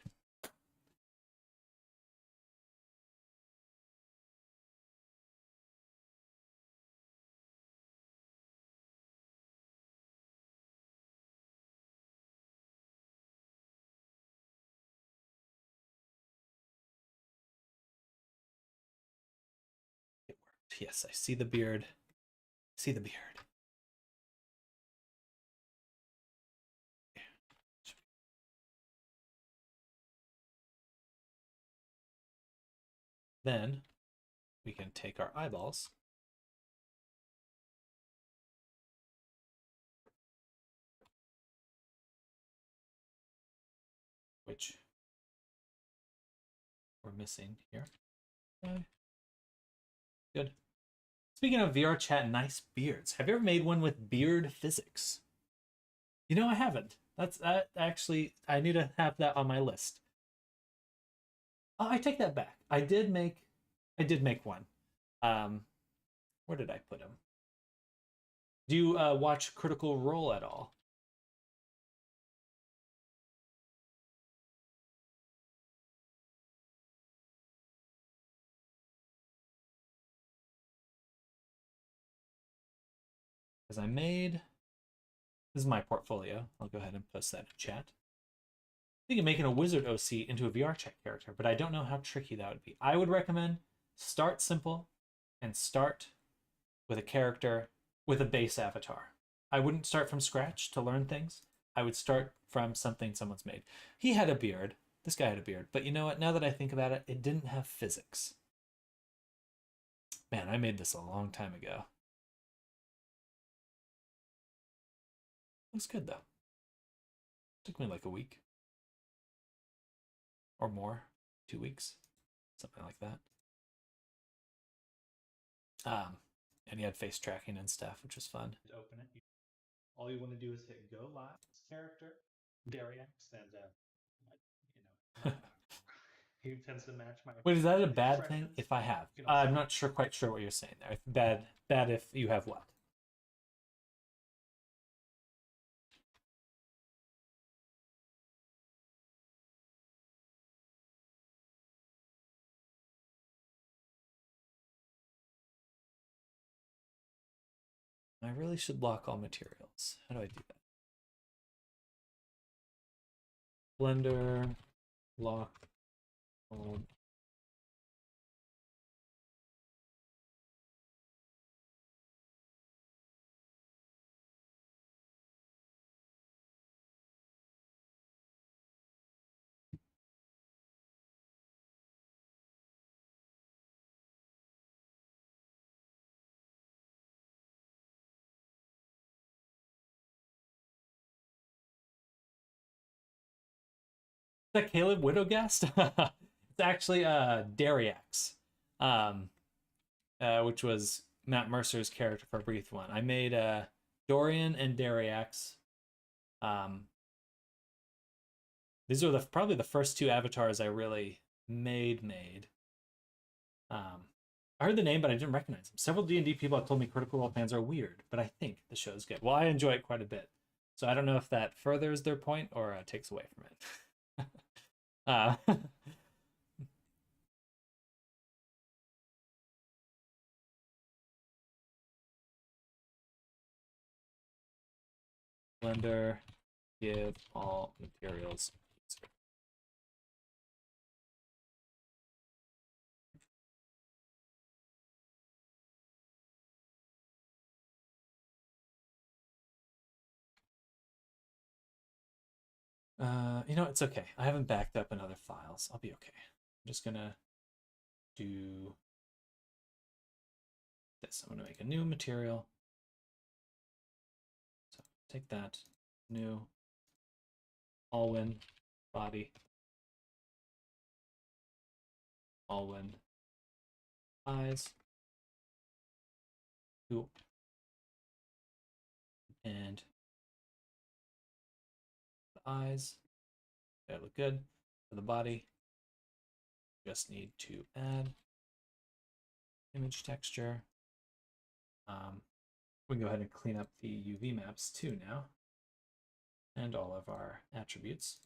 It worked. Yes, I see the beard. See the beard. Then we can take our eyeballs which we're missing here. Okay. Good. Speaking of VR chat, nice beards. Have you ever made one with beard physics? You know, I haven't. That's actually, I need to have that on my list. Oh, I take that back. I did make one. Where did I put him? Do you watch Critical Role at all? Because I made, this is my portfolio. I'll go ahead and post that in chat. Thinking of making a wizard OC into a VR chat character, but I don't know how tricky that would be. I would recommend start simple and start with a character with a base avatar. I wouldn't start from scratch to learn things. I would start from something someone's made. He had a beard. This guy had a beard. But you know what? Now that I think about it, it didn't have physics. Man, I made this a long time ago. Looks good, though. Took me like a week. Or more. 2 weeks. Something like that. And he had face tracking and stuff, which was fun. Open it. All you want to do is hit go live character, Dariax, and you know. He tends to match my Wait, is that a bad thing? expressions. If I have, You know, I'm not quite sure what you're saying there. Bad if you have what? I really should lock all materials. How do I do that? Blender, lock, all. Is that Caleb Widowgast? It's actually Dariax, um, which was Matt Mercer's character for Breath One. I made Dorian and Dariax. Um, these are probably the first two avatars I really made. I heard the name, but I didn't recognize them. Several D&D people have told me Critical Role fans are weird, but I think the show's good. Well, I enjoy it quite a bit. So I don't know if that furthers their point or takes away from it. Blender, give all materials. It's okay. I haven't backed up in other files. I'll be okay. I'm just gonna do this. I'm gonna make a new material. So take that, new, Alwyn, body, Alwyn, eyes, cool, and the eyes. They look good. For the body, just need to add image texture. We can go ahead and clean up the UV maps too now, and all of our attributes.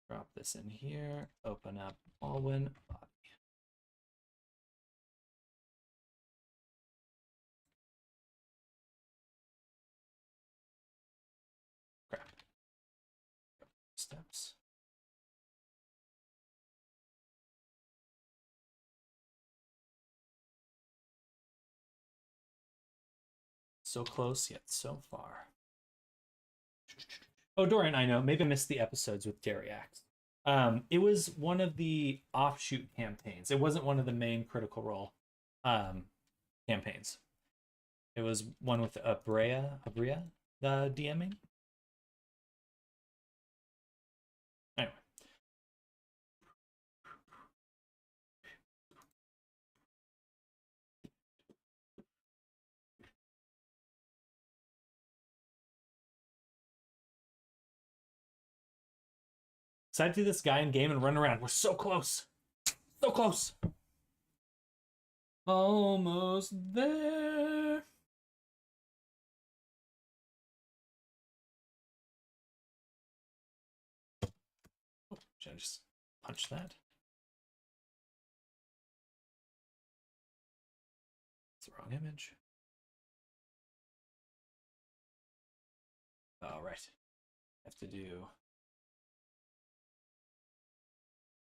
Drop this in here, open up Alwyn body. Crap. Steps. So close, yet so far. Oh, Dorian, I know. Maybe I missed the episodes with Dariax. It was one of the offshoot campaigns. It wasn't one of the main Critical Role campaigns. It was one with Abrea DMing. Anyway. Excited to see this guy in game and run around. We're so close. So close. Almost there. Oh, should I just punch that? It's the wrong image. All right. Have to do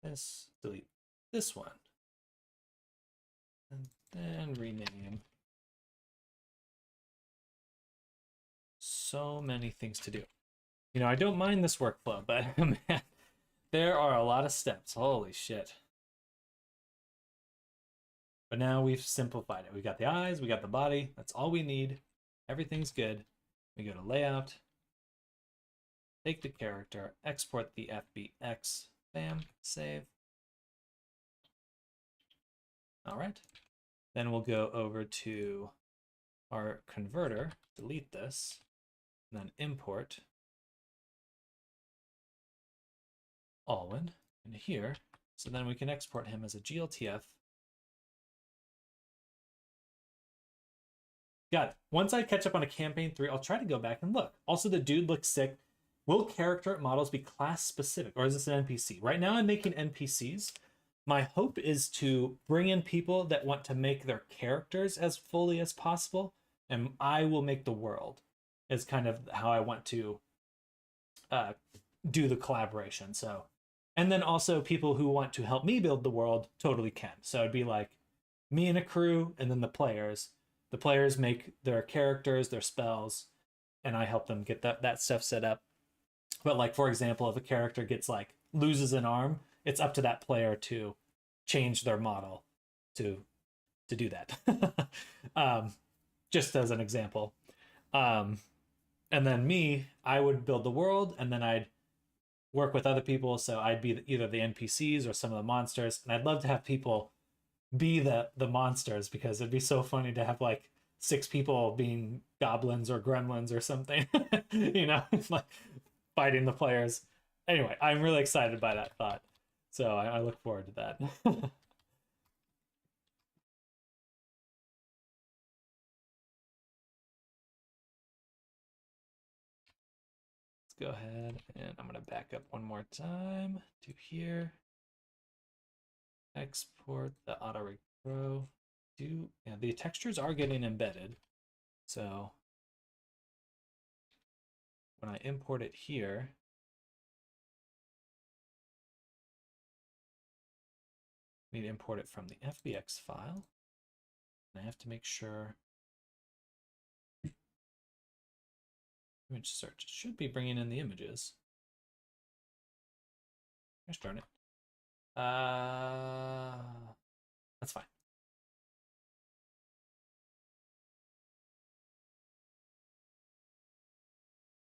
this, delete this one, and then rename. So many things to do. I don't mind this workflow, but man, there are a lot of steps. Holy shit. But now we've simplified it. We got the eyes, we got the body. That's all we need. Everything's good. We go to layout, take the character, export the FBX, bam, save. All right. Then we'll go over to our converter, delete this, and then import Alwyn into here. So then we can export him as a GLTF. Got it. Once I catch up on a campaign 3, I'll try to go back and look. Also, the dude looks sick. Will character models be class specific, or is this an NPC? Right now I'm making NPCs. My hope is to bring in people that want to make their characters as fully as possible, and I will make the world, is kind of how I want to do the collaboration. So, and then also people who want to help me build the world totally can. So it'd be like me and a crew, and then the players. The players make their characters, their spells, and I help them get that stuff set up. But like, for example, if a character gets like loses an arm, it's up to that player to change their model to do that. Just as an example. And then me, I would build the world, and then I'd work with other people. So I'd be either the NPCs or some of the monsters, and I'd love to have people be the monsters, because it'd be so funny to have like 6 people being goblins or gremlins or something. You know, like fighting the players. Anyway, I'm really excited by that thought, so I look forward to that. Let's go ahead, and I'm going to back up one more time to here. Export the auto regrow. Yeah, the textures are getting embedded, so when I import it here, I need to import it from the FBX file, and I have to make sure image search, it should be bringing in the images. Gosh darn it. That's fine.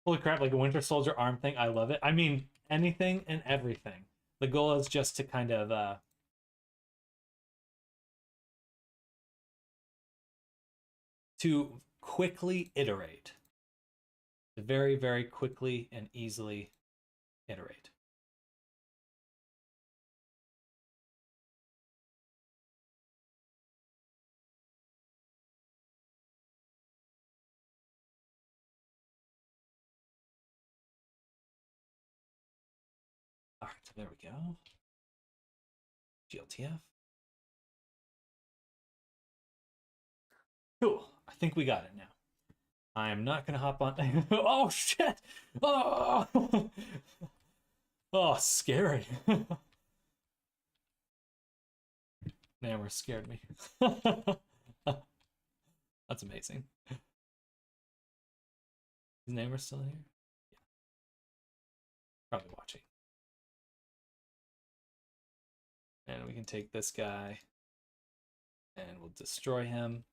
Holy crap, like a Winter Soldier arm thing. I love it. I mean, anything and everything. The goal is just to kind of to quickly iterate. To very, very quickly and easily iterate. All right, so there we go. GLTF. Cool. I think we got it now. I am not going to hop on. Oh, shit. Oh, oh, scary. Namor scared me. That's amazing. Is Namor still here? Yeah. Probably watching. And we can take this guy and we'll destroy him.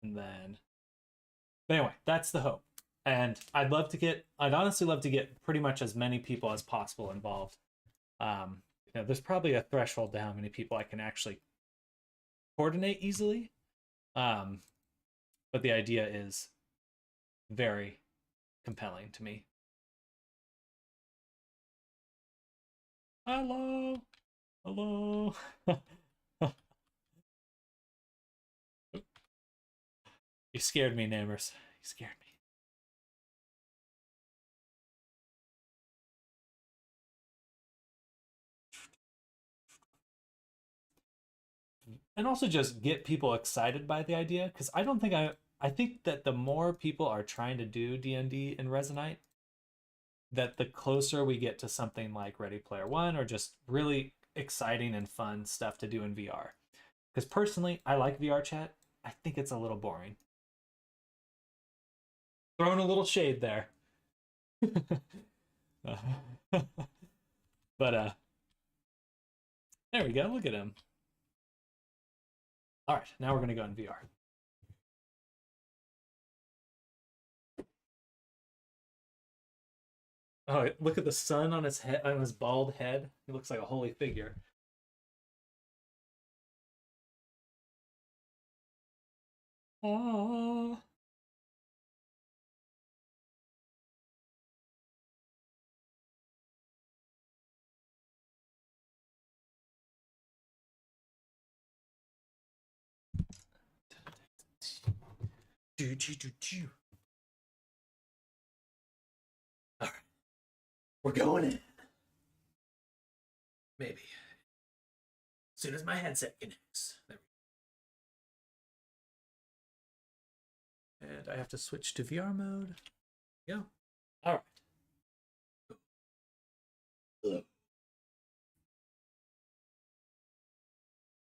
And then, but anyway, that's the hope. And I'd honestly love to get pretty much as many people as possible involved. There's probably a threshold to how many people I can actually coordinate easily. But the idea is very compelling to me. Hello. Hello. You scared me, Namers. You scared me. And also just get people excited by the idea, because I think that the more people are trying to do D&D and Resonite, that the closer we get to something like Ready Player One, or just really exciting and fun stuff to do in VR. Because personally, I like VR chat. I think it's a little boring. Throwing a little shade there. But there we go. Look at him. All right, now we're gonna go in VR. Oh, look at the sun on his head, on his bald head. He looks like a holy figure. Oh. All right, we're going in. Maybe as soon as my headset connects. There we go. And I have to switch to VR mode. Go. All right. Hello.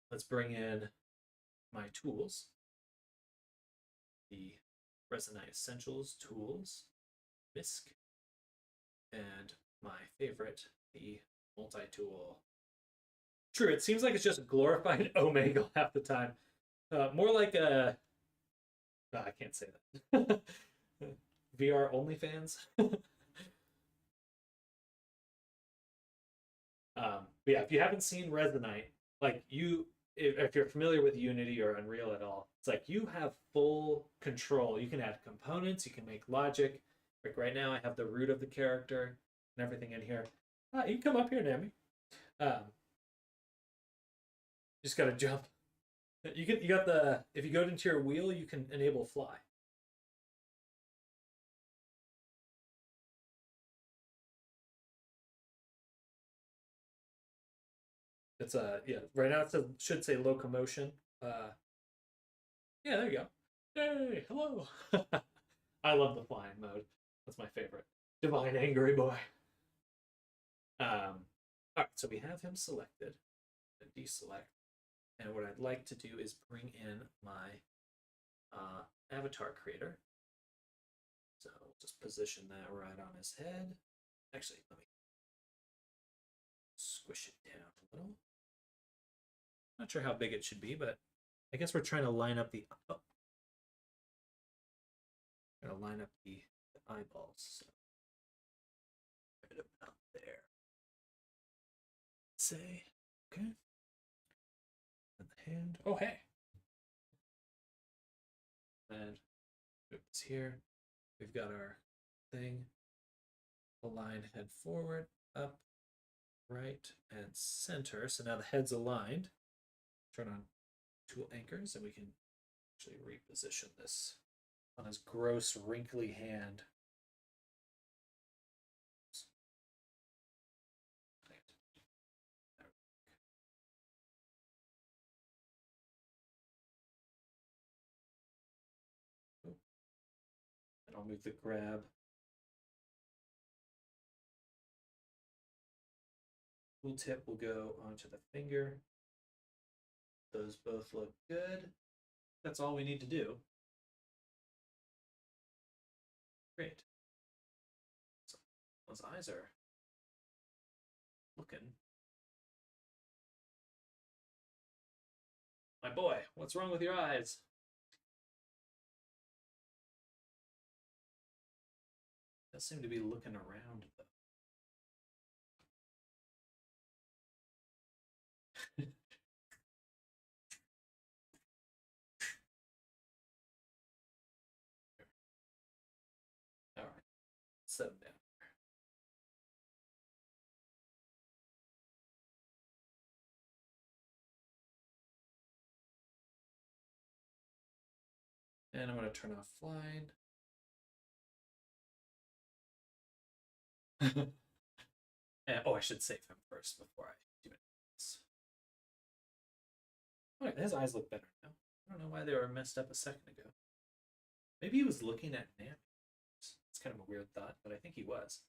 Let's bring in my tools. The Resonite Essentials tools, MISC, and my favorite, the multi-tool. True, it seems like it's just glorified Omegle half the time. More like a... No, I can't say that. VR OnlyFans. But yeah, if you haven't seen Resonite, like if you're familiar with Unity or Unreal at all, it's like you have full control. You can add components, you can make logic. Like right now, I have the root of the character and everything in here. You can come up here, Nami. Just gotta jump. You got the, if you go into your wheel, you can enable fly. It's yeah, right now it should say locomotion. Yeah, there you go. Hey, hello. I love the flying mode. That's my favorite. Divine Angry Boy. All right, so we have him selected. And deselect. And what I'd like to do is bring in my avatar creator. So we'll just position that right on his head. Actually, let me squish it down a little. Not sure how big it should be, but I guess we're trying to line up the trying to line up the eyeballs. So right about there. Say okay. And the hand. Oh hey. And it's here. We've got our thing. Align head forward, up, right, and center. So now the head's aligned. Turn on tool anchors, and we can actually reposition this on his gross, wrinkly hand. And I'll move the grab. Tooltip will go onto the finger. Those both look good. That's all we need to do. Great. So those eyes are looking. My boy, what's wrong with your eyes? Does seem to be looking around though. All right, set him down. And I'm going to turn off flying. And, oh, I should save him first before I do anything else. All right, his eyes look better now. I don't know why they were messed up a second ago. Maybe he was looking at Nami. It's kind of a weird thought, but I think he was.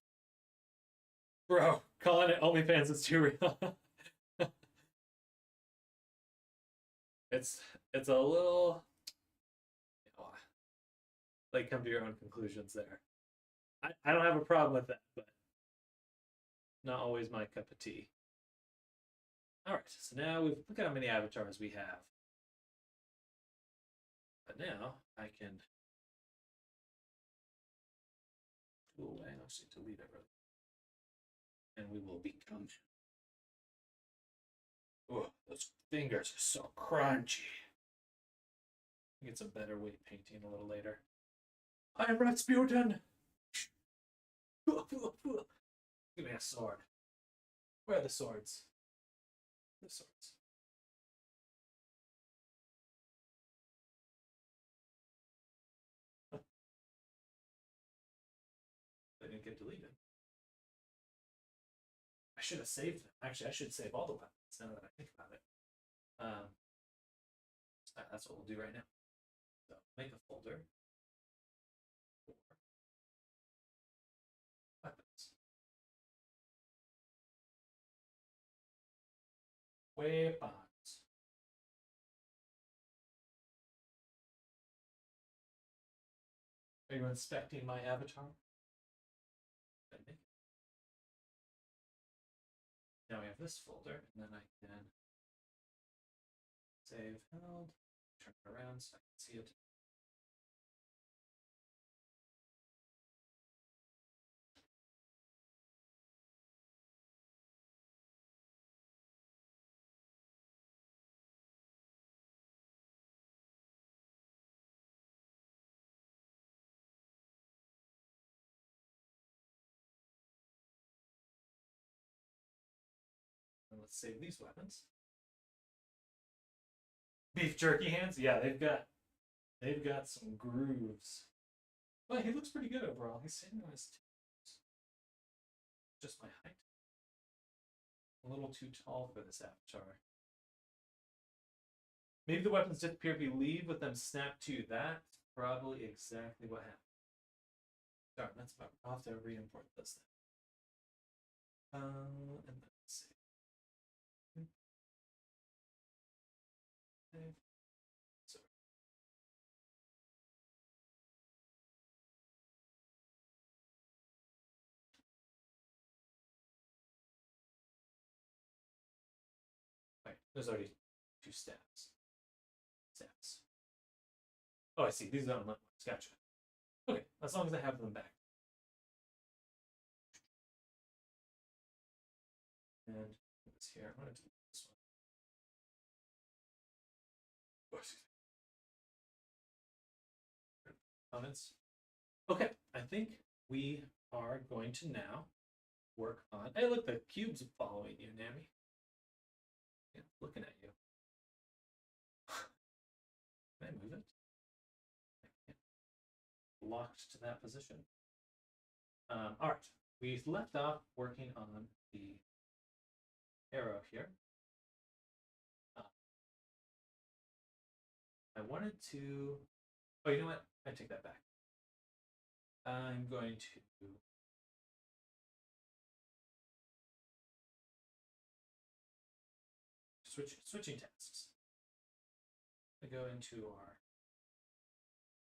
Bro, calling it OnlyFans is too real. it's a little, you know, like come to your own conclusions there. I don't have a problem with that, but not always my cup of tea. All right, so now look at how many avatars we have. But now I can do away. I'll just delete everything, and we will become. Oh, those fingers are so crunchy. Get some better weight painting a little later. I am Rasputin. Give me a sword. Where are the swords? The swords. get deleted. I should have saved them. Actually, I should save all the weapons now that I think about it. That's what we'll do right now. So make a folder for weapons. Weapons. Are you inspecting my avatar? Now we have this folder, and then I can save held, turn it around so I can see it. And let's save these weapons. Beef jerky hands? Yeah, they've got some grooves. Well, he looks pretty good overall. He's sitting on his toes. Just my height. A little too tall for this avatar. Maybe the weapons disappear if you leave with them snapped to. That's probably exactly what happened. Darn, that's about. I'll have to re-import this then. And then let's see. Save. Sorry. Right, there's already 2 stats. Stats. Oh, I see. These are unlit ones. Gotcha. Okay, as long as I have them back. And this here. I'm going to do this one. Oh, excuse me. Comments? Okay, I think we are going to now work on. Hey, look, the cube's following you, Nami. Yeah, looking at you. Can I move it? I can't. Locked to that position. All right, we left off working on the arrow here. I wanted to. Oh, you know what? I take that back. I'm going to switching tasks. I go into our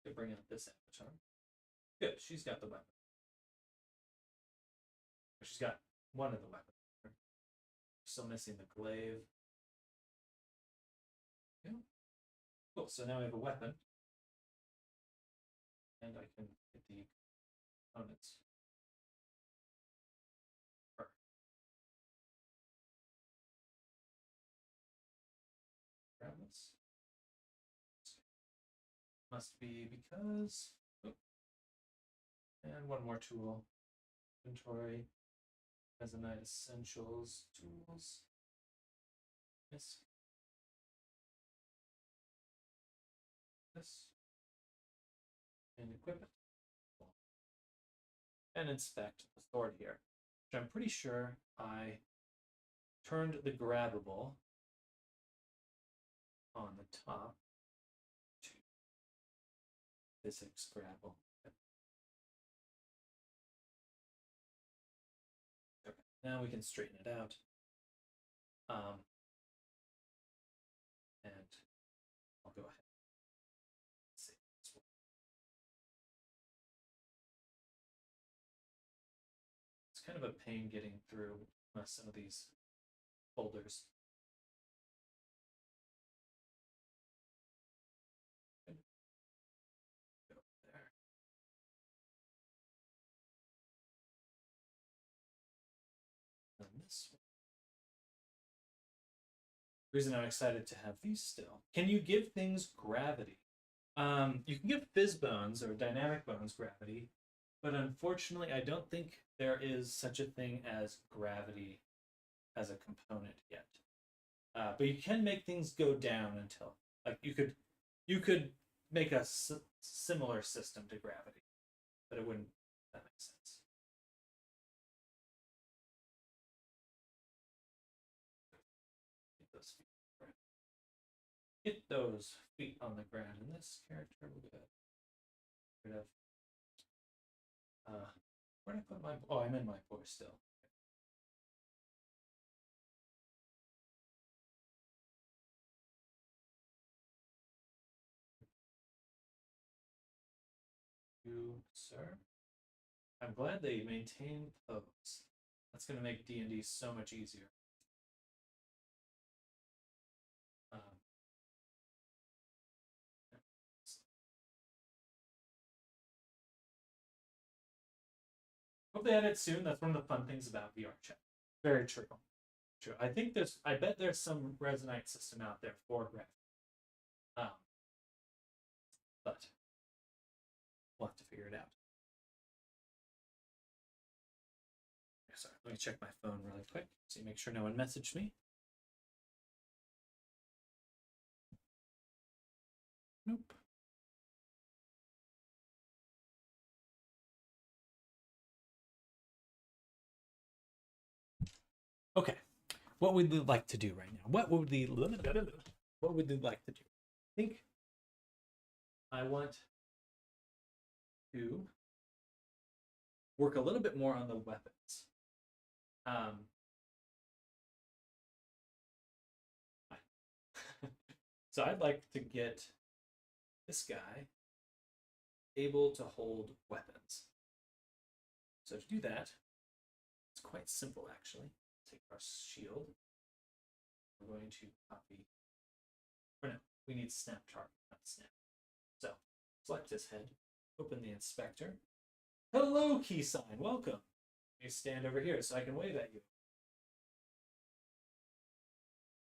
to bring out this avatar. Good, she's got the weapon. She's got one of the weapons. Still missing the glaive. Yeah. Cool. So now we have a weapon, and I can hit the components. Grab this. Must be because. Oh. And one more tool. Inventory. Resonite essentials. Tools. Yes. This. And equip it. And inspect the sword here, which I'm pretty sure I turned the grabbable on the top to physics grabble. Okay, now we can straighten it out. And I'll go ahead. Let's see. It's kind of a pain getting through some of these folders. Go there. And this one. The reason I'm excited to have these still. Can you give things gravity? You can give fizz bones or dynamic bones gravity, but unfortunately, I don't think there is such a thing as gravity as a component yet. But you can make things go down until, like, you could make a similar system to gravity, but it wouldn't. If that makes sense. Get those feet on the ground. And this character will get rid of. Where did I put my? Oh, I'm in my boy still. You, sir. I'm glad they maintain pose. That's going to make D&D so much easier. Um, hope they add it soon. That's one of the fun things about VR chat. Very true. True. I bet there's some Resonite system out there for graphics. But we'll have to figure it out. Sorry, let me check my phone really quick. So make sure no one messaged me. Nope. Okay. What would we like to do right now? What would we like to do? I think I want to work a little bit more on the weapons. So I'd like to get this guy able to hold weapons. So to do that, it's quite simple actually. Take our shield. We're going to copy. Or no, we need snap target, not snap. So select his head, open the inspector. Hello, key sign, welcome. You stand over here so I can wave at you.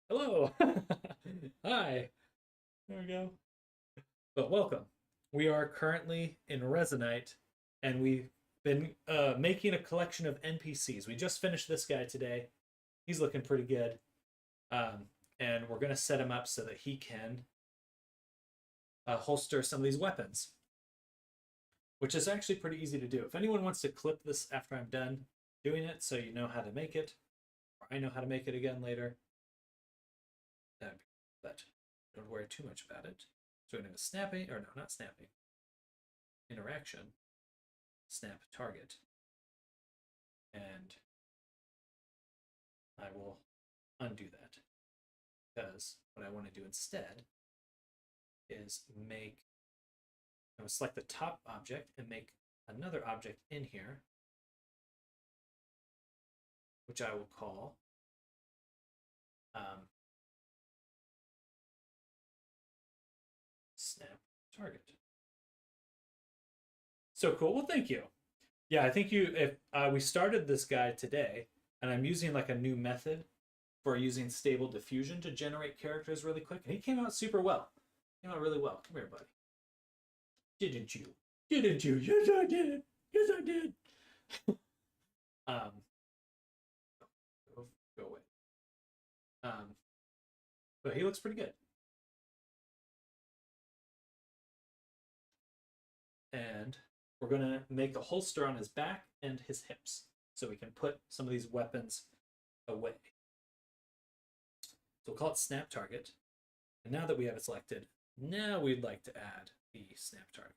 Hello. Hi. There we go. But welcome. We are currently in Resonite, and we've been making a collection of NPCs. We just finished this guy today. He's looking pretty good. And we're going to set him up so that he can holster some of these weapons, which is actually pretty easy to do. If anyone wants to clip this after I'm done doing it so you know how to make it, or I know how to make it again later, but don't worry too much about it. So we're going to have a snapping, or no, not snapping, interaction, snap target, and I will undo that, because what I want to do instead is I'm going to select the top object and make another object in here, which I will call snap target. So cool. Well, thank you. Yeah, I think if we started this guy today, and I'm using like a new method for using stable diffusion to generate characters really quick, and he came out super well. Came out really well. Come here, buddy. Didn't you? Didn't you? Yes, I did. Yes, I did. Go away. But he looks pretty good. And we're going to make a holster on his back and his hips so we can put some of these weapons away. So we'll call it snap target. And now that we have it selected, now we'd like to add the snap target.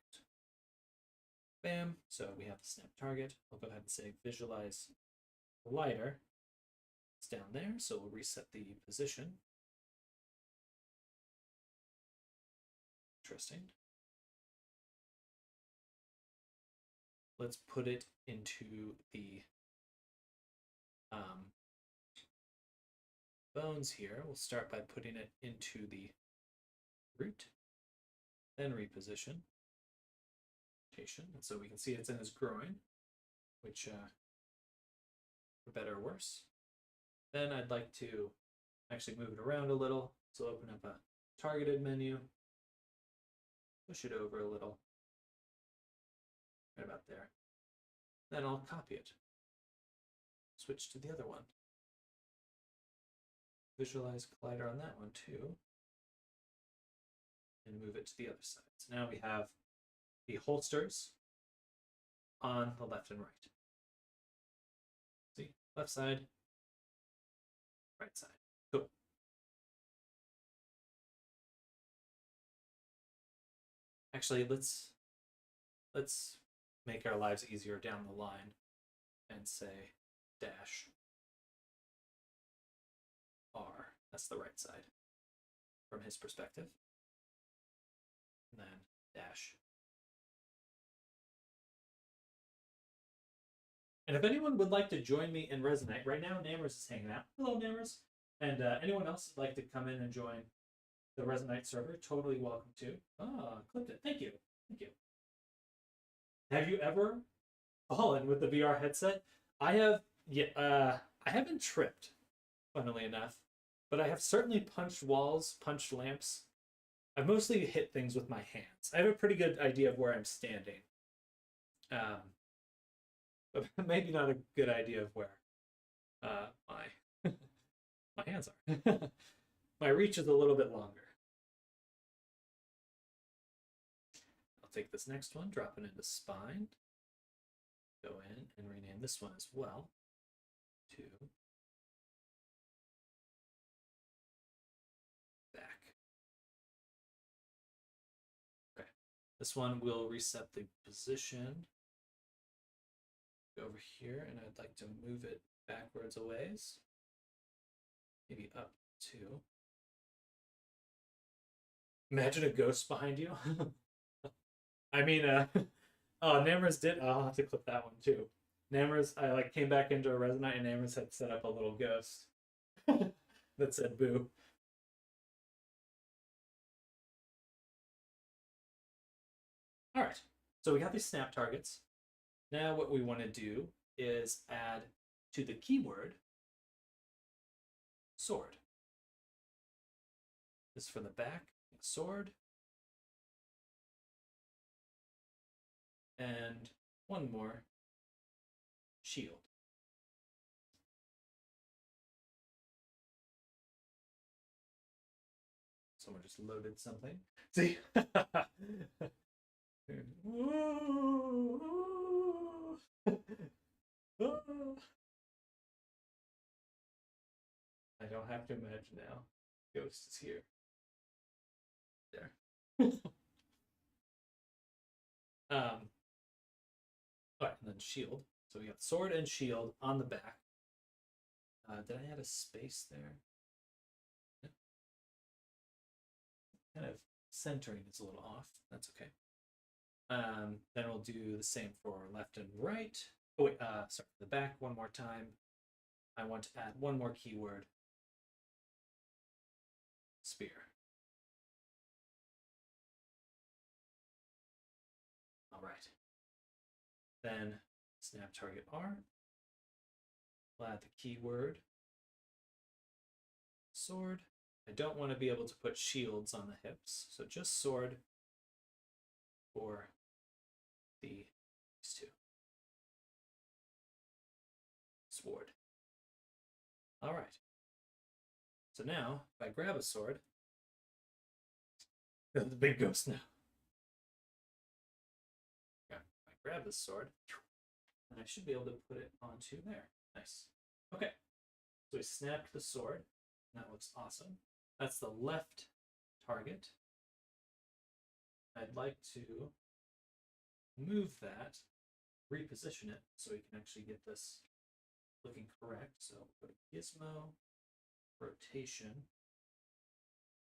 Bam. So we have the snap target. I'll go ahead and say visualize lighter. It's down there, so we'll reset the position. Interesting. Let's put it into the bones here. We'll start by putting it into the root, then reposition. And so we can see it's in his groin, which for better or worse. Then I'd like to actually move it around a little. So open up a targeted menu, push it over a little, right about there. Then I'll copy it. Switch to the other one. Visualize collider on that one too. And move it to the other side. So now we have the holsters on the left and right. See, left side, right side. Cool. Actually, let's make our lives easier down the line and say dash R. That's the right side from his perspective. And then dash. And if anyone would like to join me in Resonate, right now Namers is hanging out. Hello, Namers. And anyone else would like to come in and join the Resonate server, totally welcome to. Ah, clipped it. Thank you. Thank you. Have you ever fallen with the VR headset? I have. Yeah. I haven't tripped, funnily enough, but I have certainly punched walls, punched lamps. I've mostly hit things with my hands. I have a pretty good idea of where I'm standing. But maybe not a good idea of where my my hands are. My reach is a little bit longer. I'll take this next one, drop it into spine. Go in and rename this one as well to back. Okay. This one will reset the position. Go over here, and I'd like to move it backwards a ways. Maybe up two. Imagine a ghost behind you. I mean, oh, Namers did. I'll have to clip that one too. Namers, I like came back into a Resonate, and Namers had set up a little ghost that said "boo." All right, so we got these snap targets. Now what we want to do is add to the keyword sword. This is for the back, sword. And one more, shield. Someone just loaded something. See? I don't have to imagine now. Ghost is here. There. All right, and then shield. So we got sword and shield on the back. Did I add a space there? Kind of centering is a little off. That's okay. Then we'll do the same for left and right. Oh wait, sorry, the back one more time. I want to add one more keyword. Spear. All right. Then snap target R. We'll add the keyword sword. I don't want to be able to put shields on the hips, so just sword for these two. Sword. All right. So now, if I grab a sword, the big ghost now. Okay, if I grab this sword, and I should be able to put it onto there. Nice. Okay, so we snapped the sword. That looks awesome. That's the left target. I'd like to move that, reposition it, so we can actually get this looking correct. So go to Gizmo, rotation.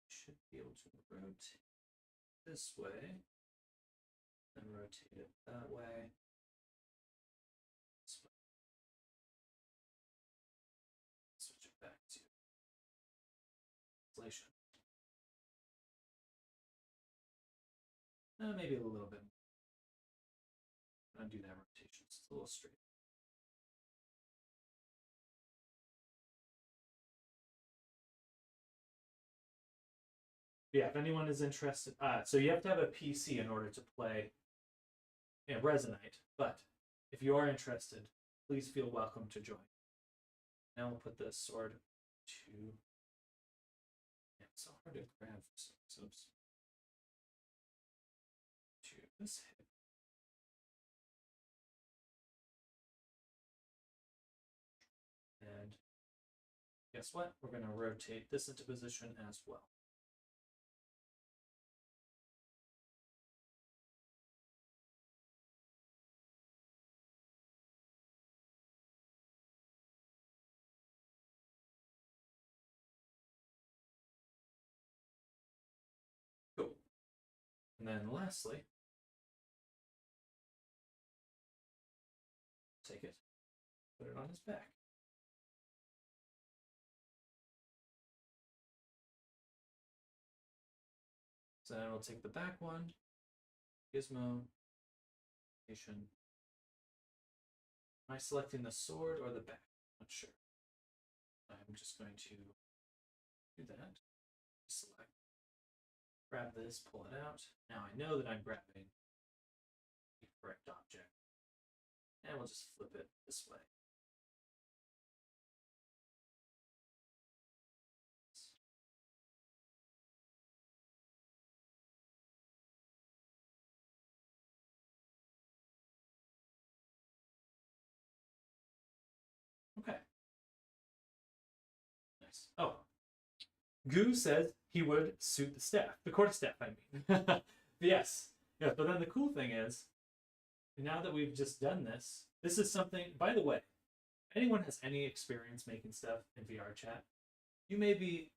Should be able to rotate this way, and rotate it that way. This way. Switch it back to translation. Maybe a little bit. Undo that rotation. It's a little straight. Yeah, if anyone is interested, so you have to have a PC in order to play Resonate, but if you are interested, please feel welcome to join. Now we'll put this sword to. Yeah, it's so hard to grab for some subs. To this hip. And guess what? We're going to rotate this into position as well. And then lastly, take it, put it on his back. So then we'll take the back one, gizmo, station. Am I selecting the sword or the back? Not sure. I'm just going to do that. Select. Grab this, pull it out. Now I know that I'm grabbing the correct object. And we'll just flip it this way. Okay. Nice. Oh. Goo says he would suit the staff. The quarterstaff, I mean. Yes. Yeah, but then the cool thing is, now that we've just done this, this is something, by the way, anyone has any experience making stuff in VR chat, you may be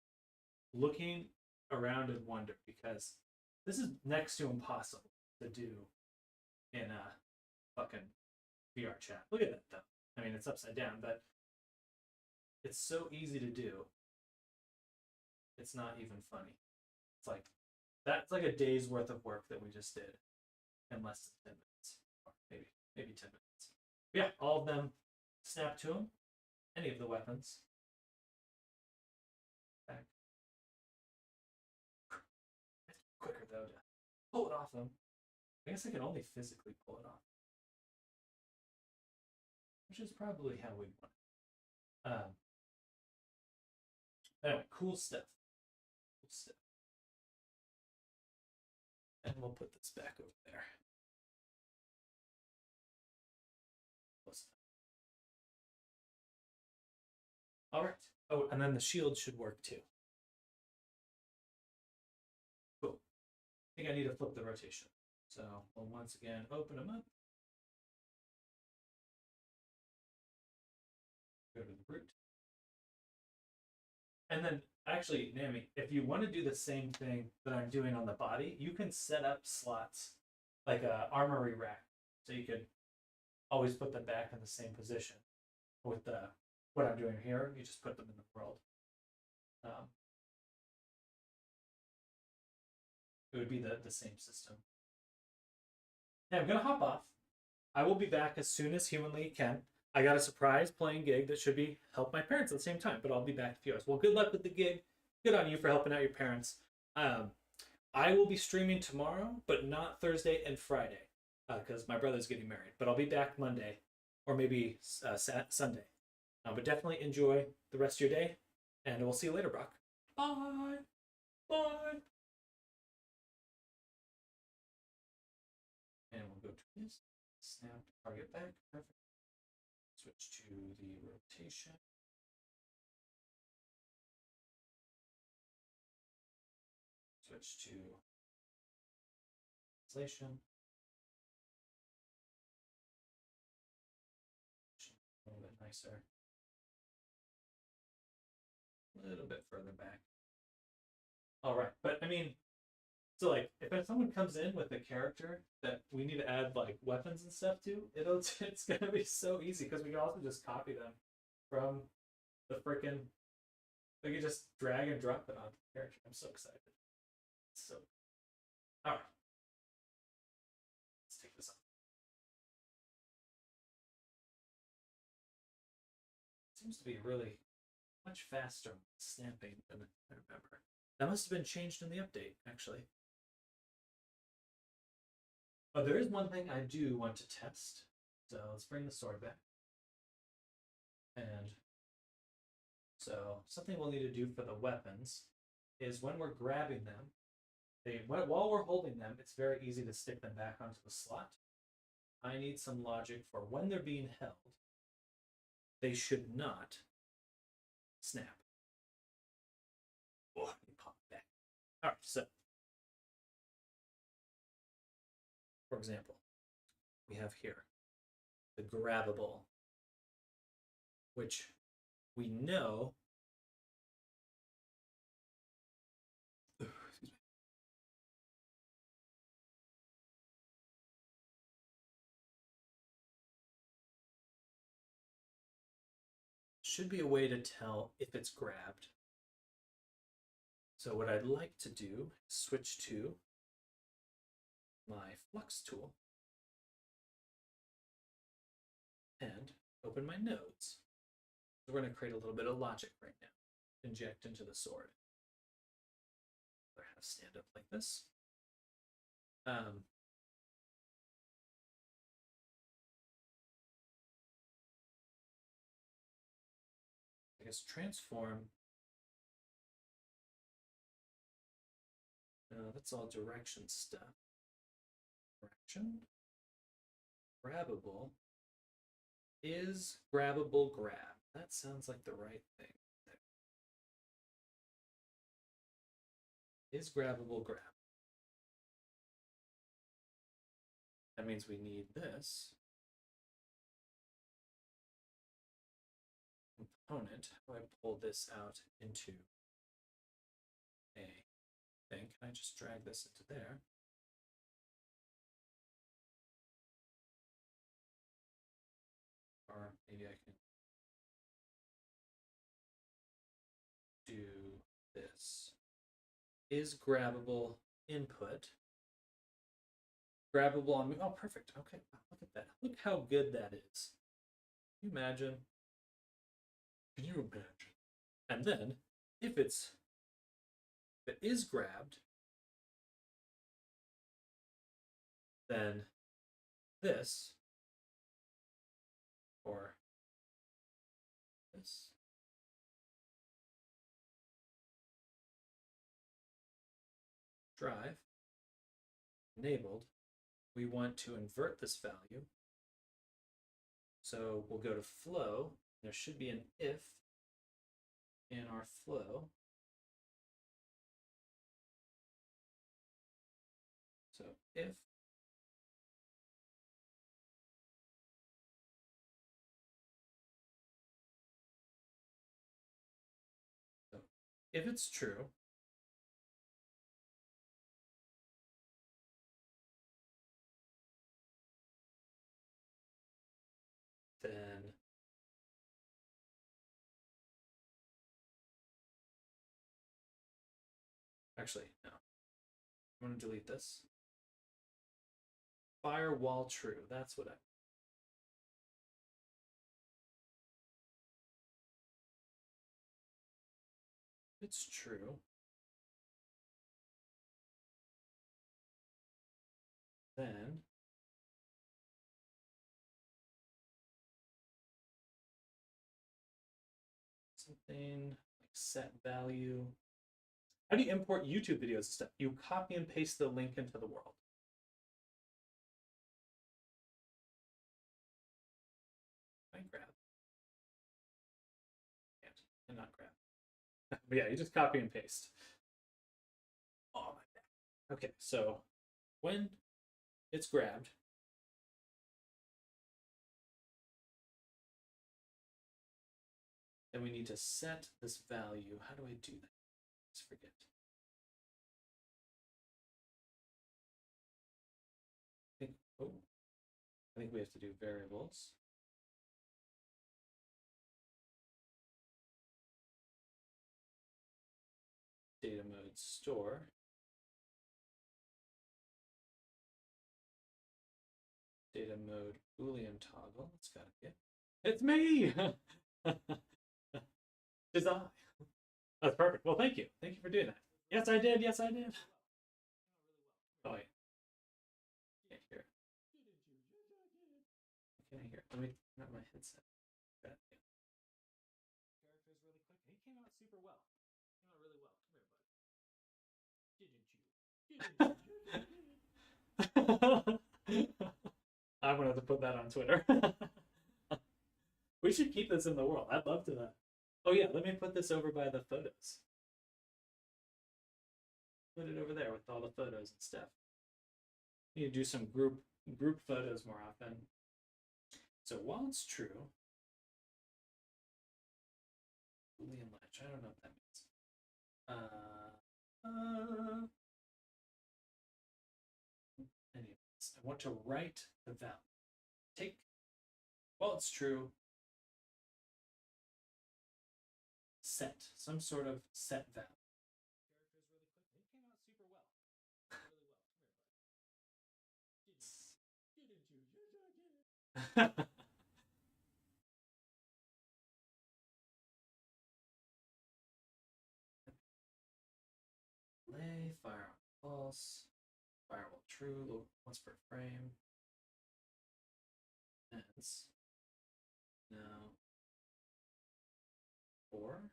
looking around and wonder because this is next to impossible to do in a fucking VR chat. Look at that though. I mean, it's upside down, but it's so easy to do. It's not even funny. It's like that's like a day's worth of work that we just did in less than 10 minutes, or maybe 10 minutes. But yeah, all of them snap to them. Any of the weapons. Back. Quicker though to pull it off them. I guess I can only physically pull it off, which is probably how we'd want it. Anyway, cool stuff. Cool stuff. And we'll put this back over there. All right. Oh, and then the shield should work too. Cool. I think I need to flip the rotation. So we'll once again open them up. Go to the root. And then actually, Nami, if you want to do the same thing that I'm doing on the body, you can set up slots like a armory rack. So you could always put them back in the same position. With what I'm doing here, you just put them in the world. It would be the same system. Hey, I'm gonna hop off. I will be back as soon as humanly can. I got a surprise playing gig that should be help my parents at the same time, but I'll be back in a few hours. Well, good luck with the gig. Good on you for helping out your parents. I will be streaming tomorrow, but not Thursday and Friday because my brother's getting married. But I'll be back Monday or maybe Sunday. But definitely enjoy the rest of your day, and we'll see you later, Brock. Bye. Bye. And we'll go to this. Snap target back. Perfect. Switch to the rotation. Switch to translation. A little bit nicer. A little bit further back. All right, but I mean, so like, if someone comes in with a character that we need to add like weapons and stuff to, it's gonna be so easy because we can also just copy them from the frickin'. We can just drag and drop it onto the character. I'm so excited. So, all right, let's take this off. Seems to be really much faster snapping than I remember. That must have been changed in the update, actually. But there is one thing I do want to test. So let's bring the sword back. And so something we'll need to do for the weapons is when we're grabbing them, while we're holding them, it's very easy to stick them back onto the slot. I need some logic for when they're being held. They should not snap. Oh, let me pop back. All right, so for example, we have here the grabbable, which we know should be a way to tell if it's grabbed. So what I'd like to do is switch to my flux tool and open my nodes. So we're going to create a little bit of logic right now. Inject into the sword. I have stand up like this. I guess transform. That's all direction stuff. Direction. Grabbable. Is grabbable grab. That sounds like the right thing. Is grabbable grab. That means we need this component. How do I pull this out into a thing? Can I just drag this into there? Or maybe I can do this. Is grabbable input. Grabbable on me. Oh, perfect. Okay, look at that. Look how good that is. Can you imagine? Can you imagine? And then, if it is grabbed, then this or this drive enabled. We want to invert this value. So we'll go to flow. There should be an if in our flow. So if if it's true, then actually, no. I'm going to delete this. Firewall true. That's what I. It's true. Then something like set value. How do you import YouTube videos and stuff? You copy and paste the link into the world. I grab. And not grab. But yeah, you just copy and paste. Oh my God. Okay, so when it's grabbed, then we need to set this value. How do I do that? Let's forget. I think we have to do variables. Data mode store. Data mode Boolean toggle. That's gotta be it. It's me! Design. That's perfect. Well, thank you. Thank you for doing that. Yes, I did. Yes, I did. Oh, wait. Can't hear. Can I hear? Let me not my headset. Characters really quick. He came out super well. Came out really well. Come here, bud. Didn't you? I'm gonna have to put that on Twitter. We should keep this in the world. I'd love to. Oh yeah, let me put this over by the photos. Put it over there with all the photos and stuff. Need to do some group photos more often. So while it's true, Boolean latch. I don't know what that means. Anyways, I want to write the value. Take. Well, it's true. set, some sort of set value. Characters really quickly. It came out super well. Really well. Come here, bud. Didn't you? Did it. Lay, fire on false, firewall true, once per frame. Ends. Now 4.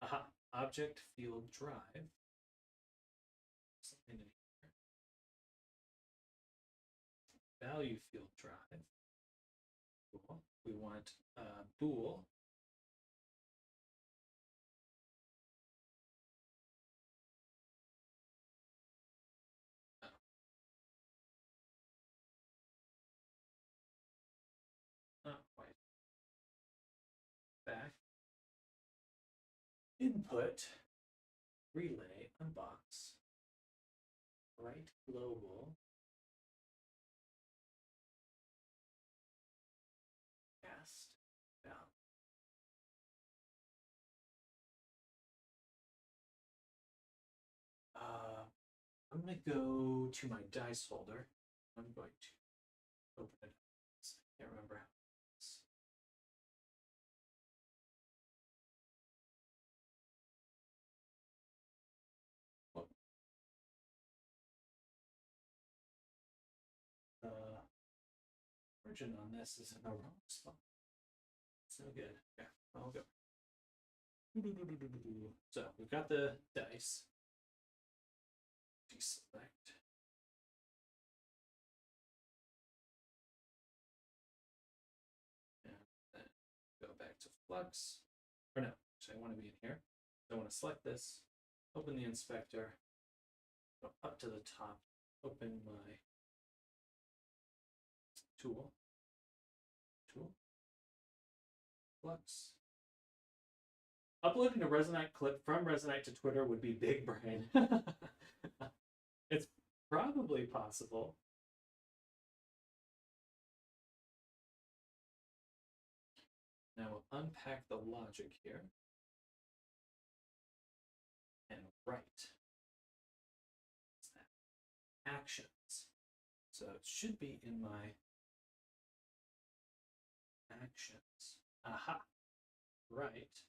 Aha. Object field drive. Something in here. Value field drive. Cool. We want bool. Oh. Not quite. Back. Input. Relay. Unbox. Right global. Cast. Down. I'm going to go to my dice holder. I'm going to open it up. I can't remember how it's. Oh. The origin on this is in the wrong spot. It's no good. Okay, I'll go. So we've got the dice. Deselect. And then go back to Flux. Or no, actually I want to be in here. So I want to select this, open the inspector, go up to the top, open my tool, Flux. Uploading a Resonite clip from Resonite to Twitter would be big brain. It's probably possible. Now we'll unpack the logic here and write. What's that? Actions. So it should be in my actions. Aha. Right.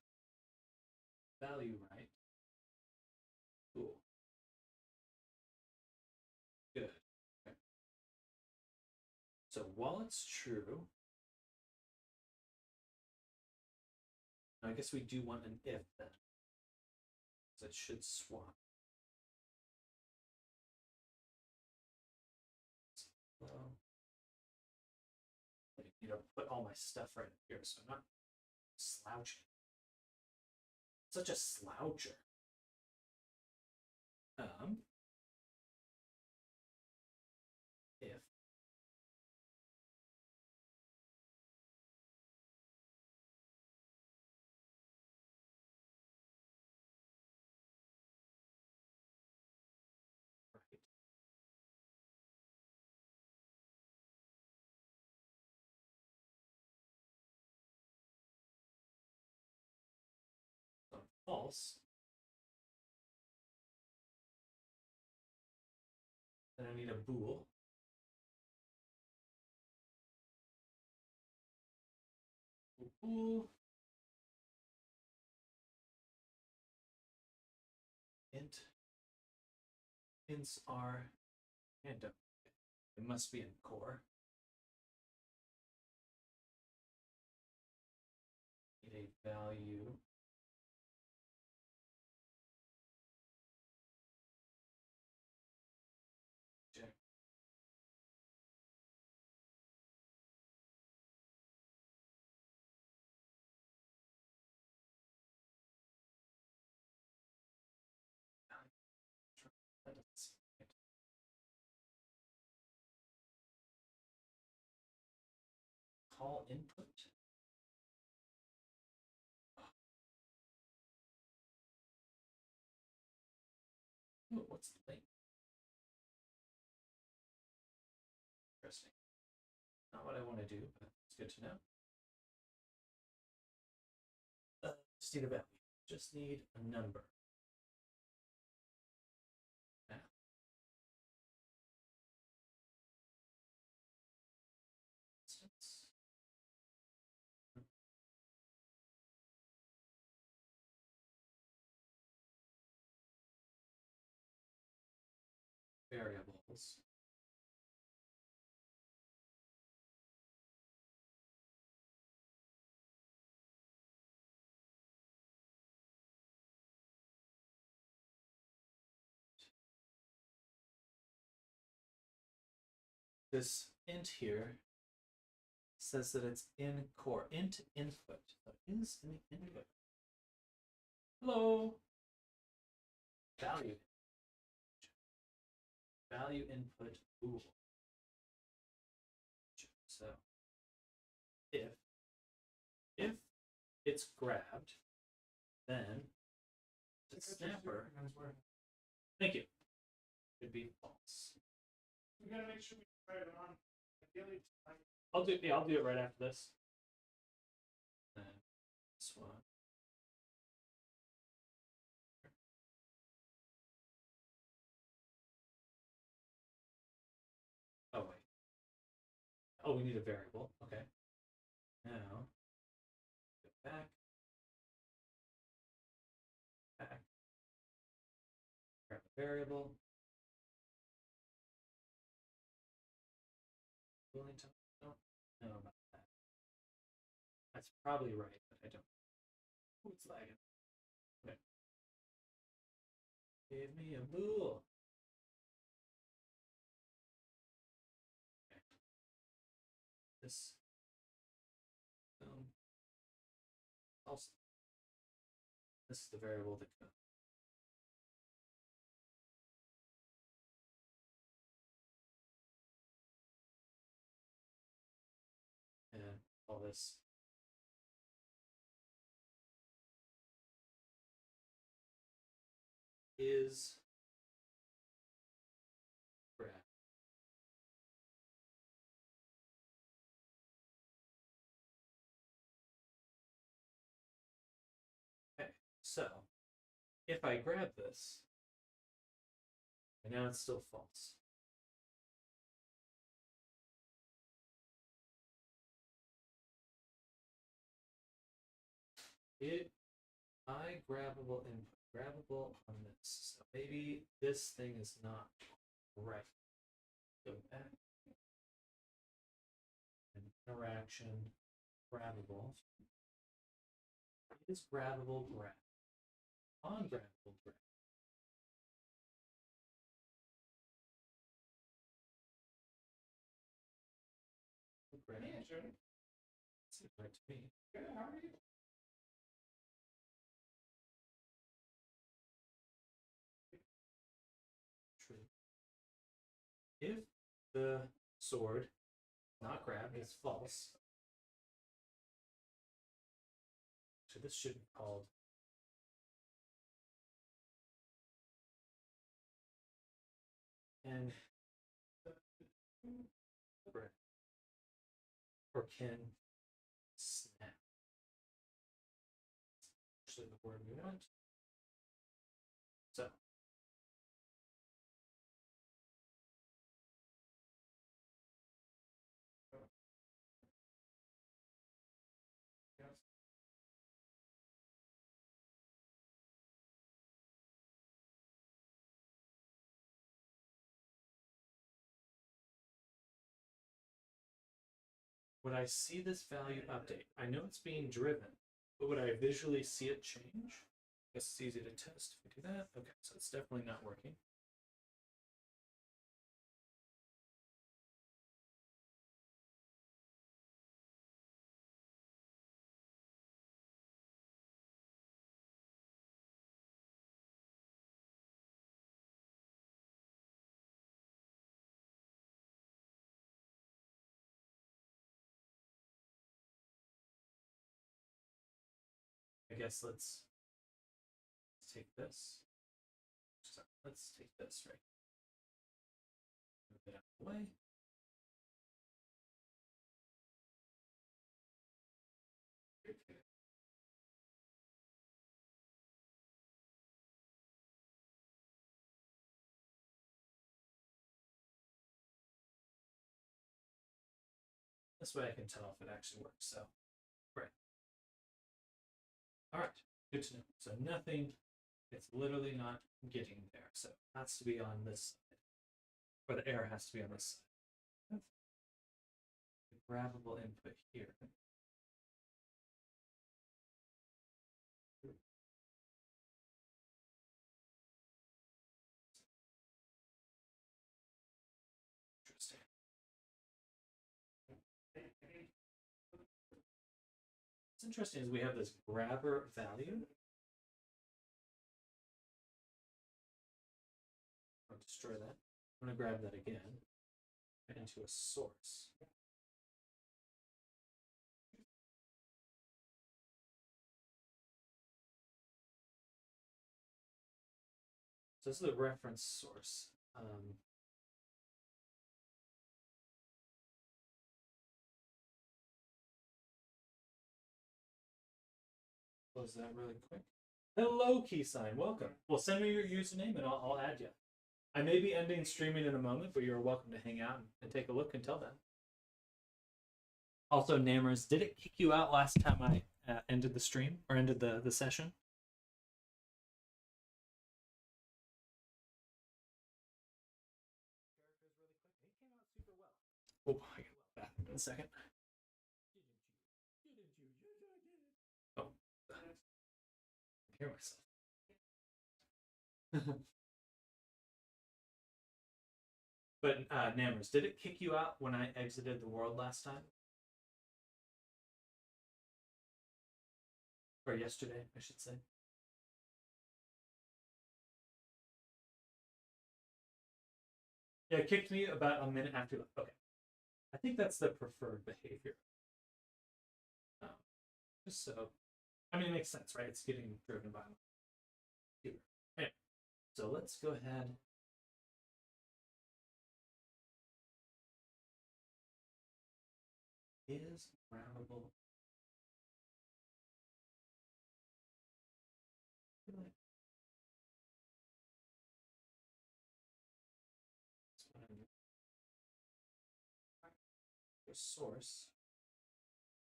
Value right. Cool. Good. Okay. So while it's true, I guess we do want an if then. So it should swap. Well, I need to put all my stuff right here so I'm not slouching. Such a sloucher. If right. So false. Then I need a bool. Bool. Int. Ints are random. It must be in core. Need a value. Check. That doesn't seem right. Call input. Ooh, what's the link? Interesting. Not what I want to do, but it's good to know. just need a value. Just need a number. Now. Variables. This int here says that it's in core. Int input. So is in the input. Hello. Value. Value input bool. So if it's grabbed, then the snapper. Thank you. Should be false. We gotta make sure we try it on. Ideally, I'll do it right after this. And this one. Oh wait. Oh, we need a variable. Okay. Now go back. Grab a variable. Willing to don't know about that. That's probably right, but I don't. Oh, it's lagging. Okay. Give me a bool. Okay. This. Also, this is the variable that goes. And all this is graph. Okay, so if I grab this, and now it's still false. Grabbable input, grabbable on this. So maybe this thing is not right. Go back. And interaction, grabbable. It is grabbable grab. Ungrabbable grab. Grab. Yeah, sure. Seems right to me. Good, how are you? True. If the sword not grabbed is false, so this should be called and grab or can snap. Actually, the word we want. So would I see this value update? I know it's being driven, but would I visually see it change? I guess it's easy to test if we do that. Okay, so it's definitely not working. I guess let's take this. Sorry, let's take this right. Move it out of the way. This way I can tell if it actually works. So, great. All right, good to know. So nothing, it's literally not getting there. So it has to be on this side, or the error has to be on this side. The grabbable input here. Interesting. What's interesting is we have this grabber value. I'll destroy that. I'm going to grab that again into a source. So this is the reference source. Close that really quick. Hello, Keysign. Welcome. Well, send me your username and I'll add you. I may be ending streaming in a moment, but you're welcome to hang out and take a look until then. Also, Namers, did it kick you out last time I ended the stream or ended the session? Oh, I get back in a second. Oh, I hear myself. But Namers, did it kick you out when I exited the world last time? Or yesterday, I should say. Yeah, it kicked me about a minute after. Okay. I think that's the preferred behavior. Just so, I mean, it makes sense, right? It's getting driven by my computer. Anyway, so let's go ahead. Is roundable. A source.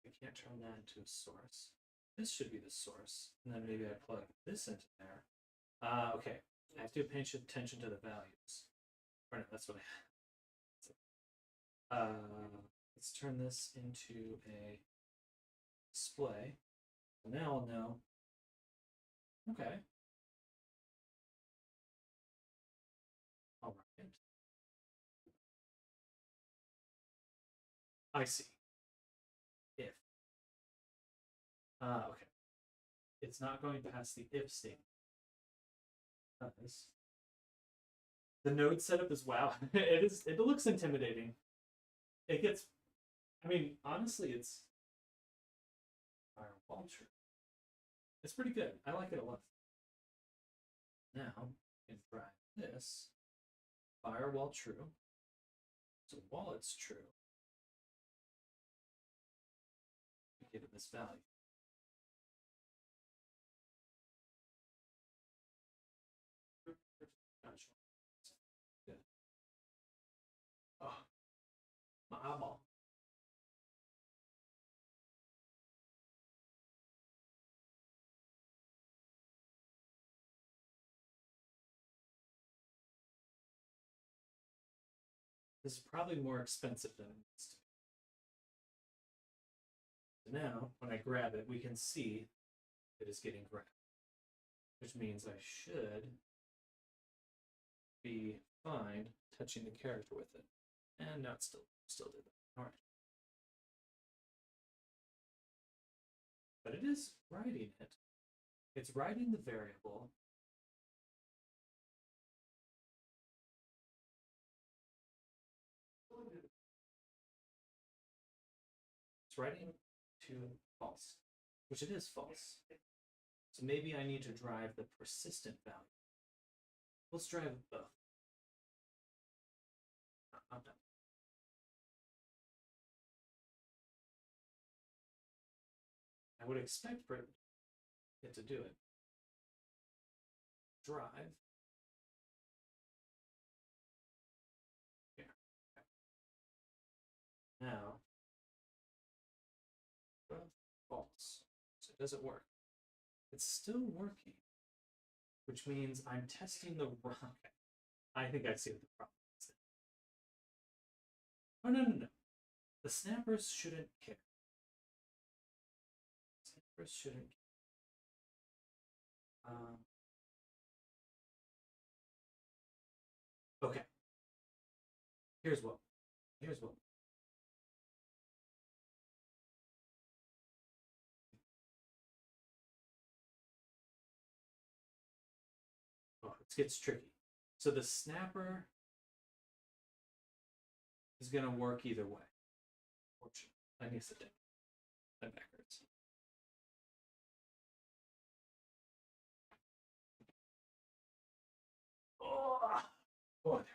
We can't turn that into a source. This should be the source, and then maybe I plug this into there. Okay. I have to pay attention to the values. Or no, that's what I. Let's turn this into a display. So now I'll know. Okay. All right. I see. If. Okay. It's not going past the if statement. The node setup is wow. It is. It looks intimidating. It gets. I mean, honestly, it's firewall true. It's pretty good. I like it a lot. Now, you can drive this firewall true. So while it's true, we give it this value. Good. Oh, my eyeball. This is probably more expensive than it needs to be. So now, when I grab it, we can see it is getting grabbed, which means I should be fine touching the character with it. And no, it still did that. All right. But it is writing it. It's writing the variable. It's writing to false, which it is false. So maybe I need to drive the persistent value. Let's drive both. I'm done. I would expect for it to do it. Drive. Here. Okay. Now, Does it work? It's still working, which means I'm testing the wrong. I think I see what the problem is. Oh, no. The snappers shouldn't care. Snappers shouldn't care. Okay. Here's what. Oh, it gets tricky. So the snapper is going to work either way. Fortunately, I guess it did. That backwards. Oh, there.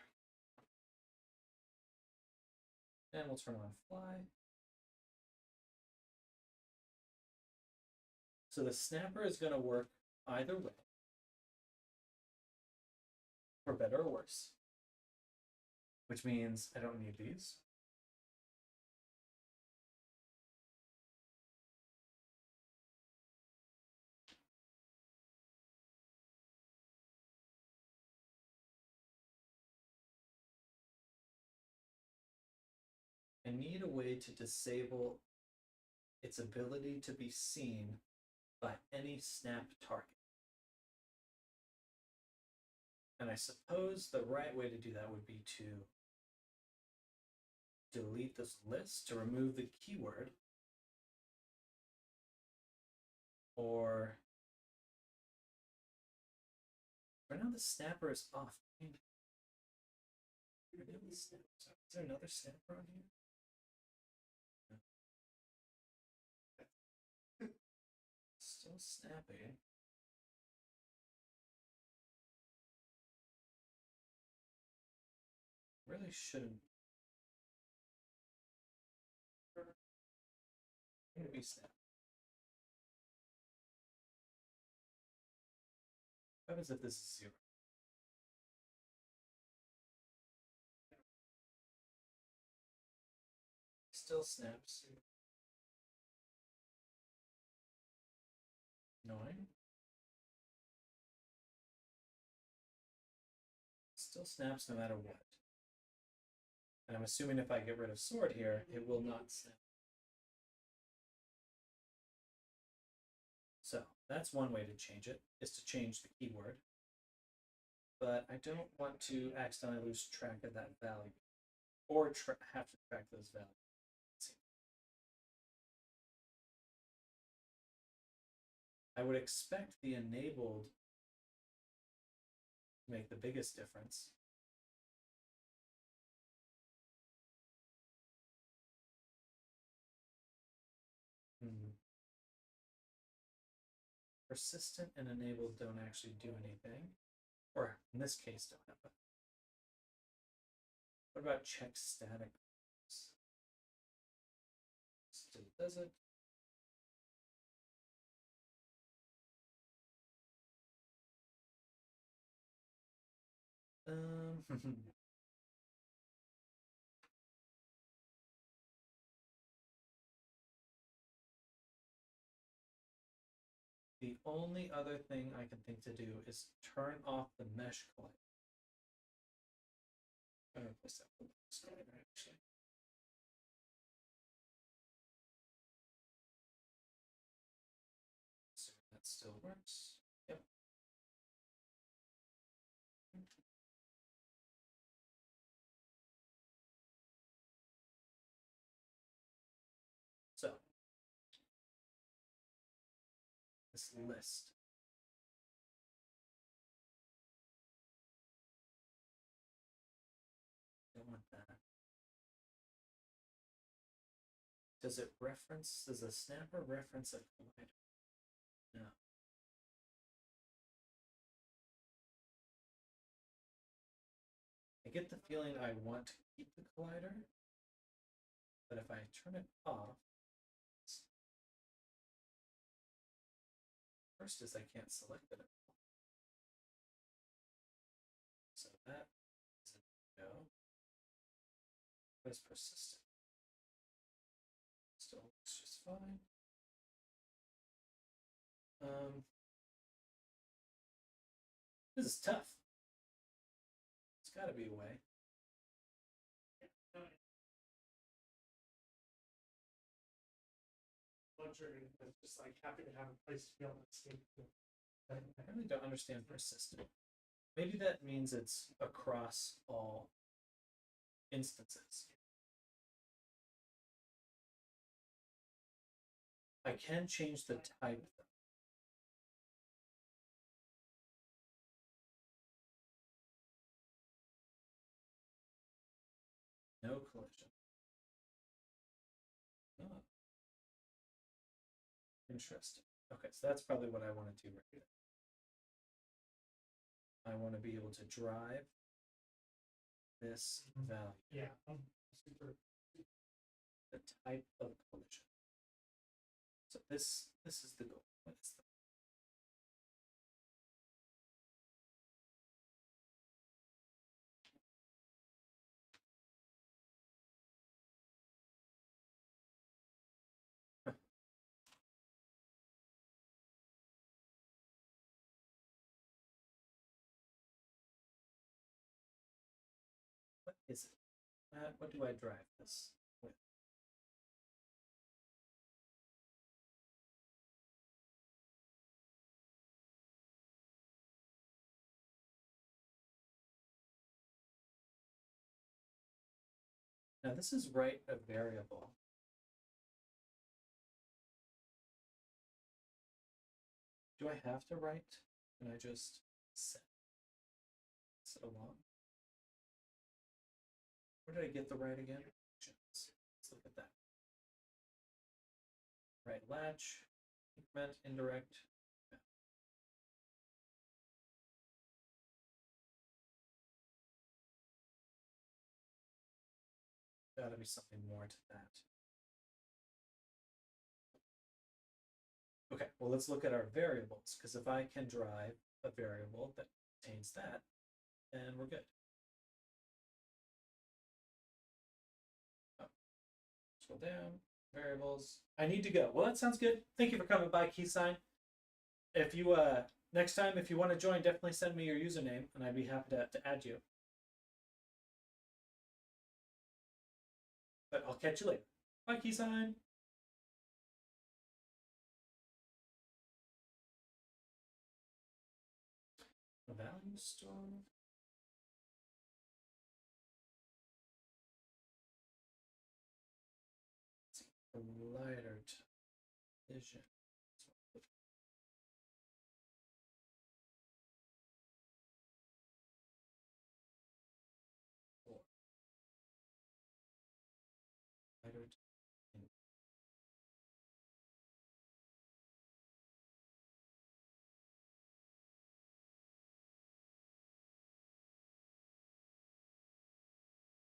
And we'll turn on fly. So the snapper is going to work either way, for better or worse. Which means I don't need these. I need a way to disable its ability to be seen by any snap target. And I suppose the right way to do that would be to delete this list to remove the keyword, or right now the snapper is off. Is there another snapper on here? Still snapping. Really shouldn't. Gonna be snap. What happens if this is 0? Still snaps. 9. Still snaps no matter what. And I'm assuming if I get rid of sword here, it will not snap. So that's one way to change it, is to change the keyword. But I don't want to accidentally lose track of that value, or have to track those values. I would expect the enabled to make the biggest difference. Persistent and enabled don't actually do anything, or in this case, don't have it. What about check static? Still does it. The only other thing I can think to do is turn off the mesh collider. I'm gonna replace that with the collider actually. So that still works. Yep. So this list. Don't want that. Does it reference, does the snapper reference a collider? No. I get the feeling I want to keep the collider, but if I turn it off, first is I can't select it. So that is a no. But it's persistent. Still looks just fine. This is tough. It's got to be a way. Luxury, but just like happy to have a place to be able to escape to. I really don't understand persistent. Maybe that means it's across all instances. I can change the type though. No collision. Oh. Interesting. Okay, so that's probably what I want to do right here. I want to be able to drive this value, Yeah, super. the type of collision. So this is the goal. What is the what is it? What do I drive this with? Now this is write a variable. Do I have to write? Can I just set it along? Where did I get the right again? Let's look at that. Right latch, increment, indirect. Gotta be something more to that. Okay, well, let's look at our variables, because if I can drive a variable that contains that, then we're good. Oh, scroll down, variables. I need to go. Well, that sounds good. Thank you for coming by, Keysign. If you next time, if you want to join, definitely send me your username, and I'd be happy to add you. But I'll catch you later. Bye, Keysign. Value store. Lighter vision. Lighter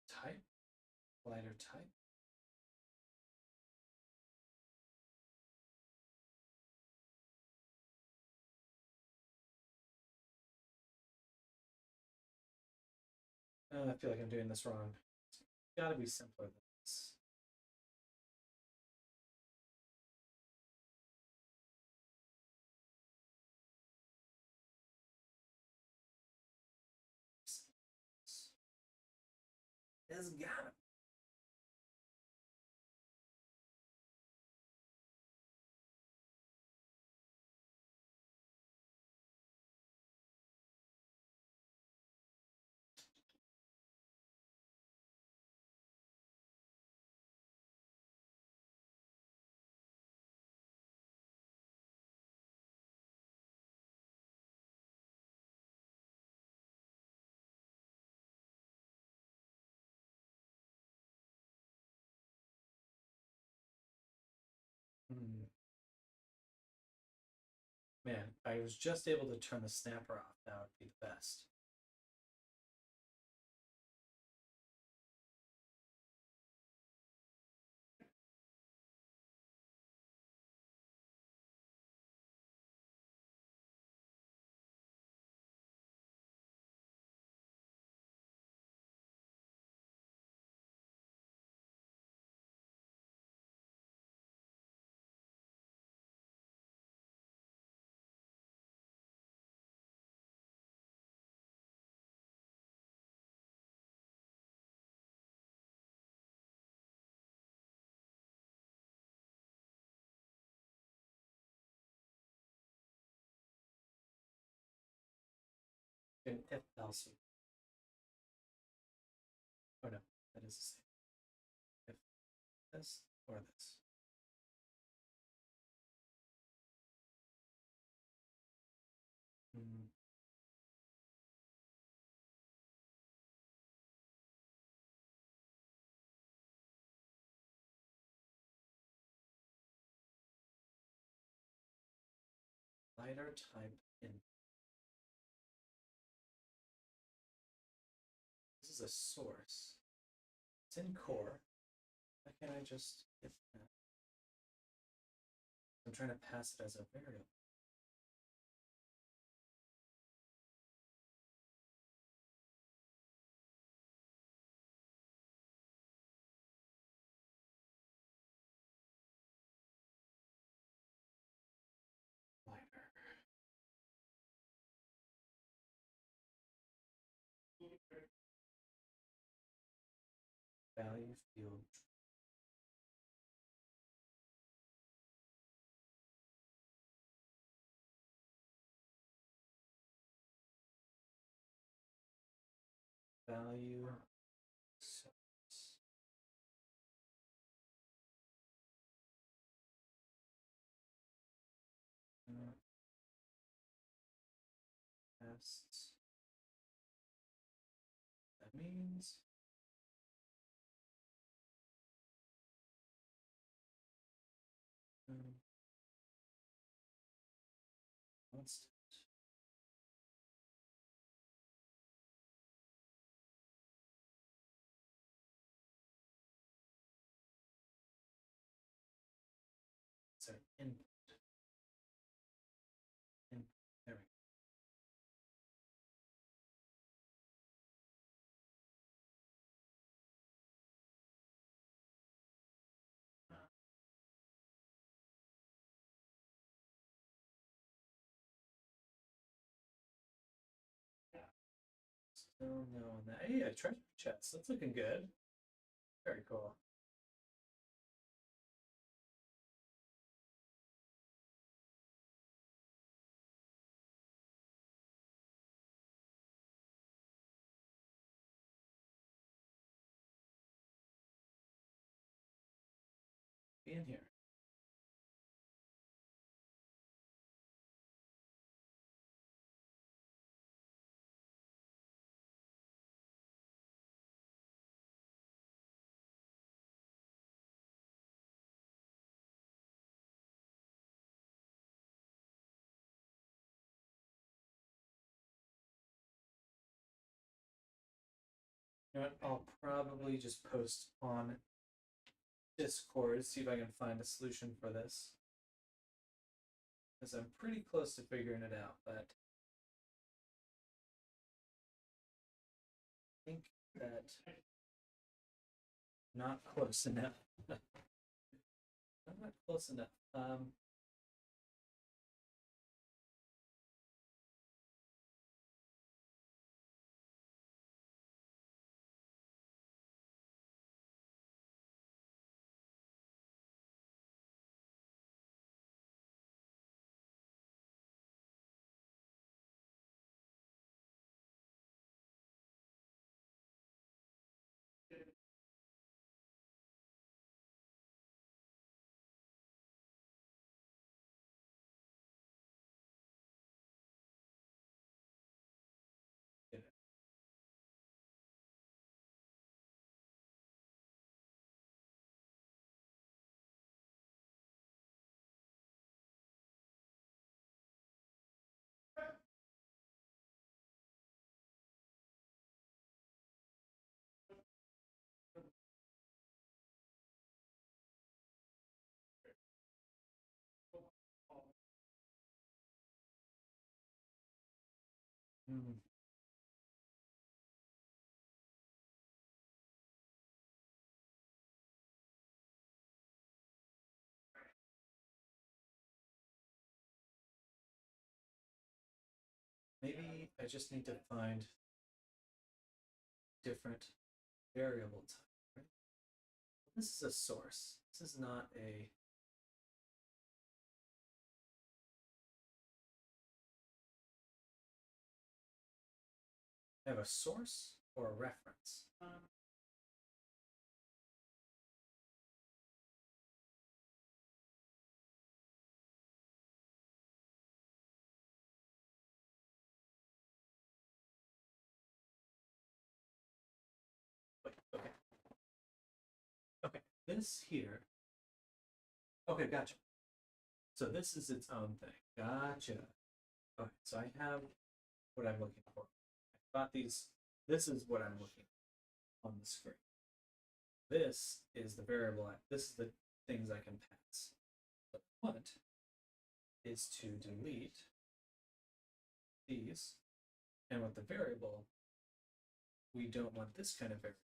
type. Lighter type. I feel like I'm doing this wrong. It's gotta be simpler than this. It's gotta. Man, I was just able to turn the snapper off. That would be the best. an if else. Oh no, that is the same. If this or this. Hmm. Lighter type in. This is a source. It's in core. Why can't I just get that? I'm trying to pass it as a variable. Lighter. Value field. Value source. Tests. That means constant. So input. Input. There we go. Still no on that. Hey, a treasure chest. That's looking good. Very cool. Be in here. You know what? I'll probably just post on Discord, see if I can find a solution for this. Because I'm pretty close to figuring it out, but I think that not close enough. Not close enough. Hmm. Maybe I just need to find different variable type. Right? This is a source. This is not a. I have a source or a reference. Wait, okay. Okay, this here. Okay, gotcha. So this is its own thing. Gotcha. Okay, so I have what I'm looking for. I thought these. This is what I'm looking for on the screen. This is the variable. This is the things I can pass. What I want is to delete these, and with the variable, we don't want this kind of variable.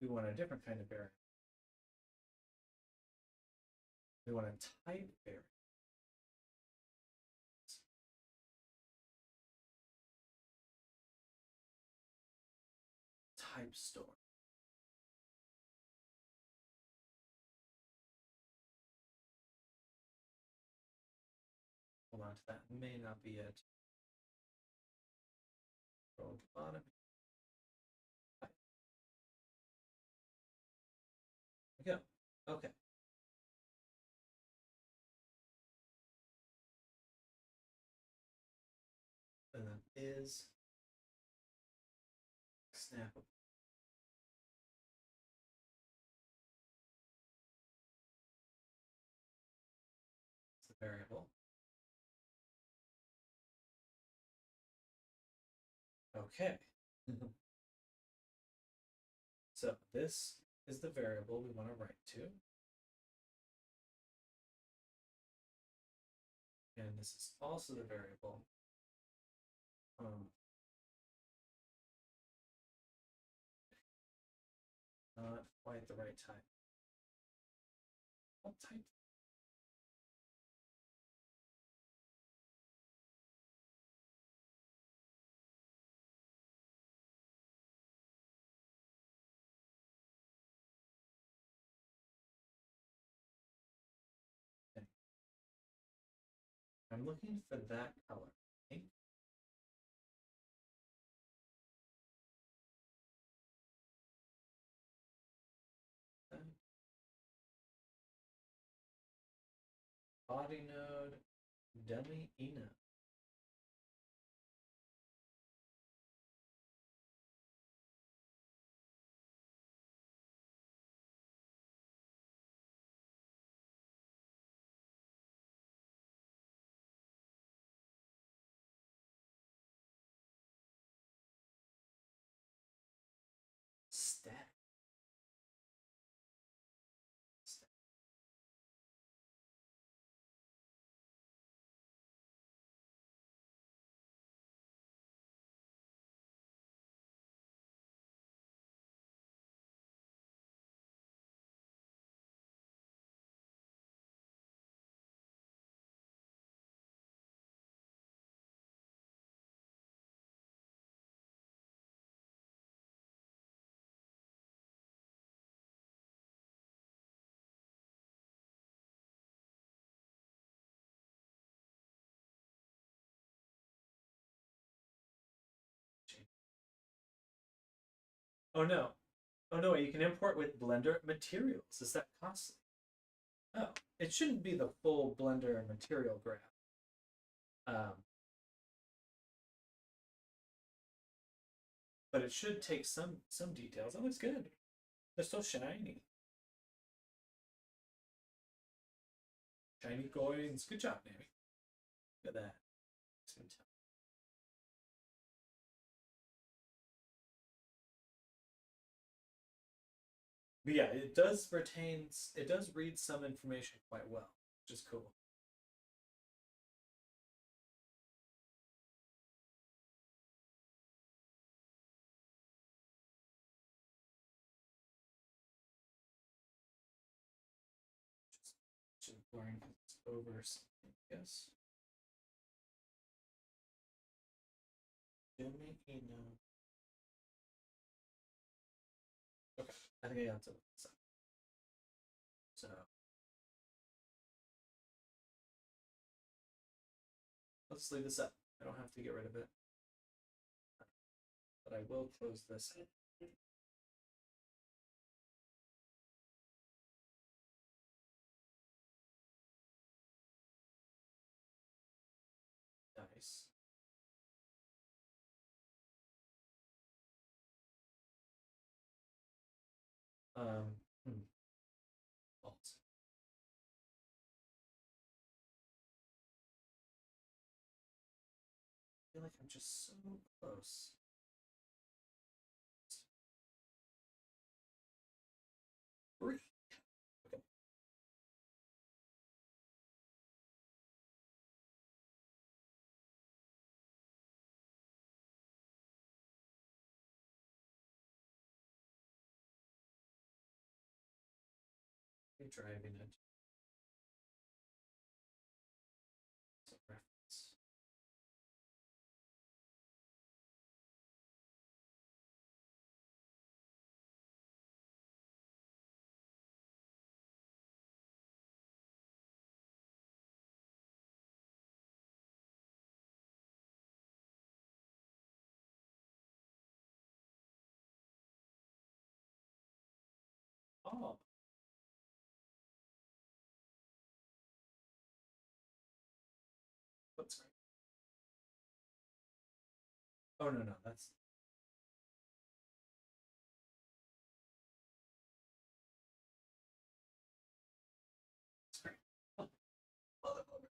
We want a different kind of variable. We want a type variable. Type store. Hold on to that. May not be it. Scroll to the bottom. There we go. Okay. And then is snappable. It's the variable. Okay. So this is the variable we want to write to. And this is also the variable. Not quite the right type. What type? I'm looking for that color. Pink. Body node, dummy enum. Static. Oh no. Oh no, you can import with Blender materials. Is that costly? Oh, it shouldn't be the full Blender material graph. But it should take some details. That looks good. They're so shiny. Shiny coins. Good job, Nami. Look at that. But yeah, it does read some information quite well, which is cool. Just blurring over something, yes. Okay, I think I got to this up. So let's leave this up. I don't have to get rid of it. but I will close this. Nice. Hmm. Alt. I feel like I'm just so close. Three. Okay. Driving it. It's a reference. Oh. What's right? Oh no, that's sorry. Oh, motherfucker.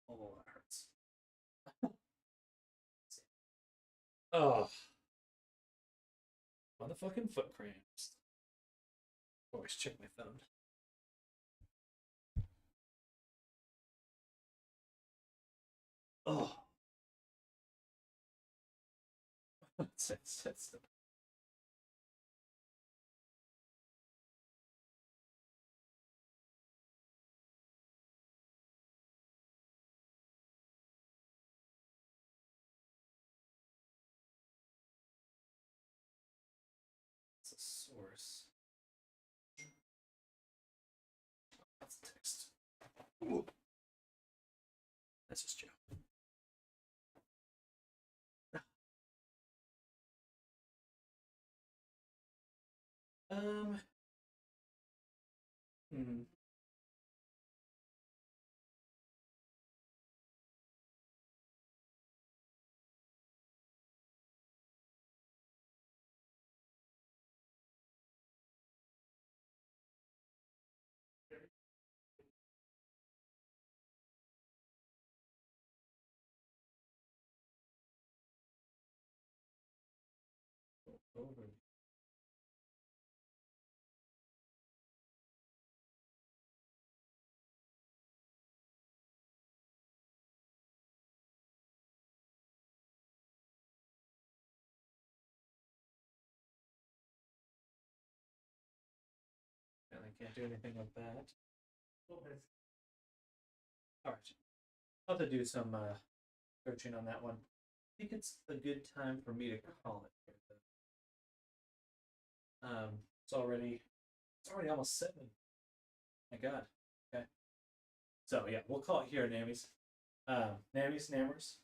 Oh, that hurts. Oh, motherfucking foot cramps. Always check my phone. Oh, it's a source. That's text. Whoop. That's just Joe. Um. Hmm. Over. And I can't do anything with that. All right. I'll have to do some searching on that one. I think it's a good time for me to call it. It's already almost 7. My God. Okay. So yeah, we'll call it here, Nammies. Nammies, Nammers.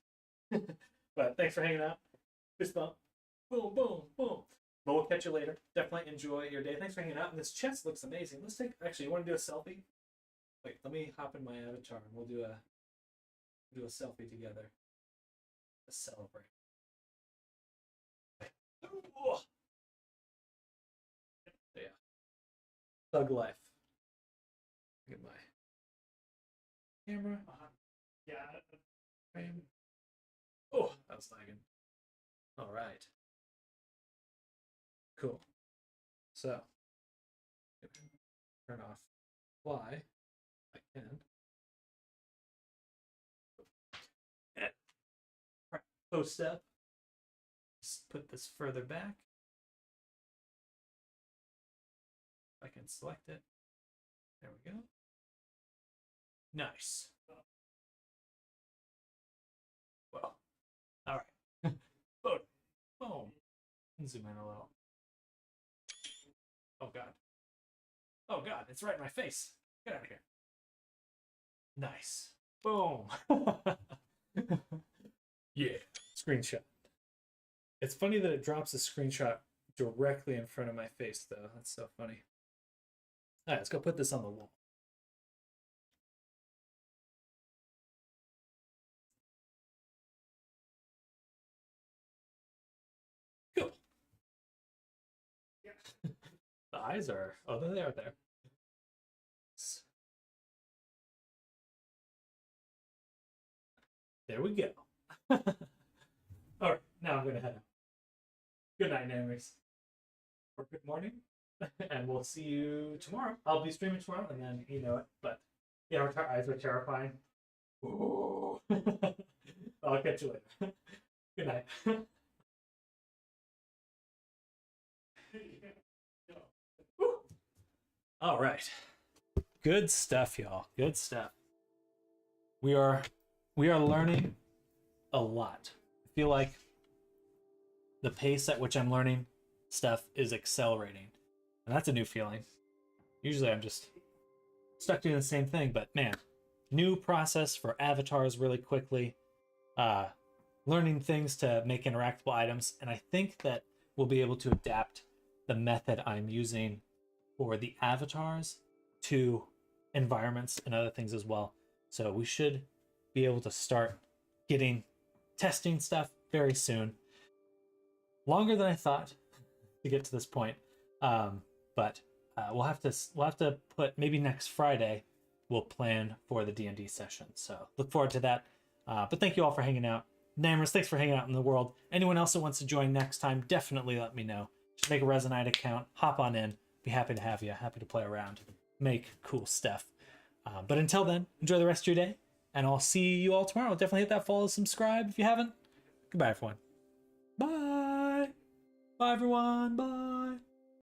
But thanks for hanging out. Fist bump. Boom, boom, boom. But we'll catch you later. Definitely enjoy your day. Thanks for hanging out. And this chest looks amazing. Let's take. Actually, you want to do a selfie? Wait, let me hop in my avatar and we'll do a selfie together to celebrate. Oh, yeah. Thug life. Look at my camera. Yeah. Frame. Oh, that was lagging. All right. Cool. So, turn off fly. I can. Right. Post step. Just put this further back. I can select it. There we go. Nice. Well, all right. Boom. Boom. Zoom in a little. Oh God. Oh God, it's right in my face. Get out of here. Nice. Boom. Yeah. Screenshot. It's funny that it drops a screenshot directly in front of my face, though. That's so funny. All right, let's go put this on the wall. Cool. Yeah. The eyes are, oh, they are there. There we go. All right, now I'm going to head out. Good night, Namers. Or good morning. And we'll see you tomorrow. I'll be streaming tomorrow, and then you know it. But yeah, our eyes are terrifying. Ooh. I'll catch you later. Good night. All right. Good stuff, y'all. Good stuff. We are learning a lot. I feel like the pace at which I'm learning stuff is accelerating. And that's a new feeling. Usually I'm just stuck doing the same thing, but man, new process for avatars really quickly. Learning things to make interactable items, and I think that we'll be able to adapt the method I'm using for the avatars to environments and other things as well. So we should be able to start testing stuff very soon. Longer than I thought to get to this point, but we'll have to put, maybe next Friday we'll plan for the D&D session. So look forward to that. But thank you all for hanging out. Namers, thanks for hanging out in the world. Anyone else that wants to join next time, definitely let me know. Just make a Resonite account, hop on in. Be happy to have you. Happy to play around, make cool stuff. But until then, enjoy the rest of your day, and I'll see you all tomorrow. Definitely hit that follow, subscribe if you haven't. Goodbye, everyone. Bye. Bye, everyone. Bye.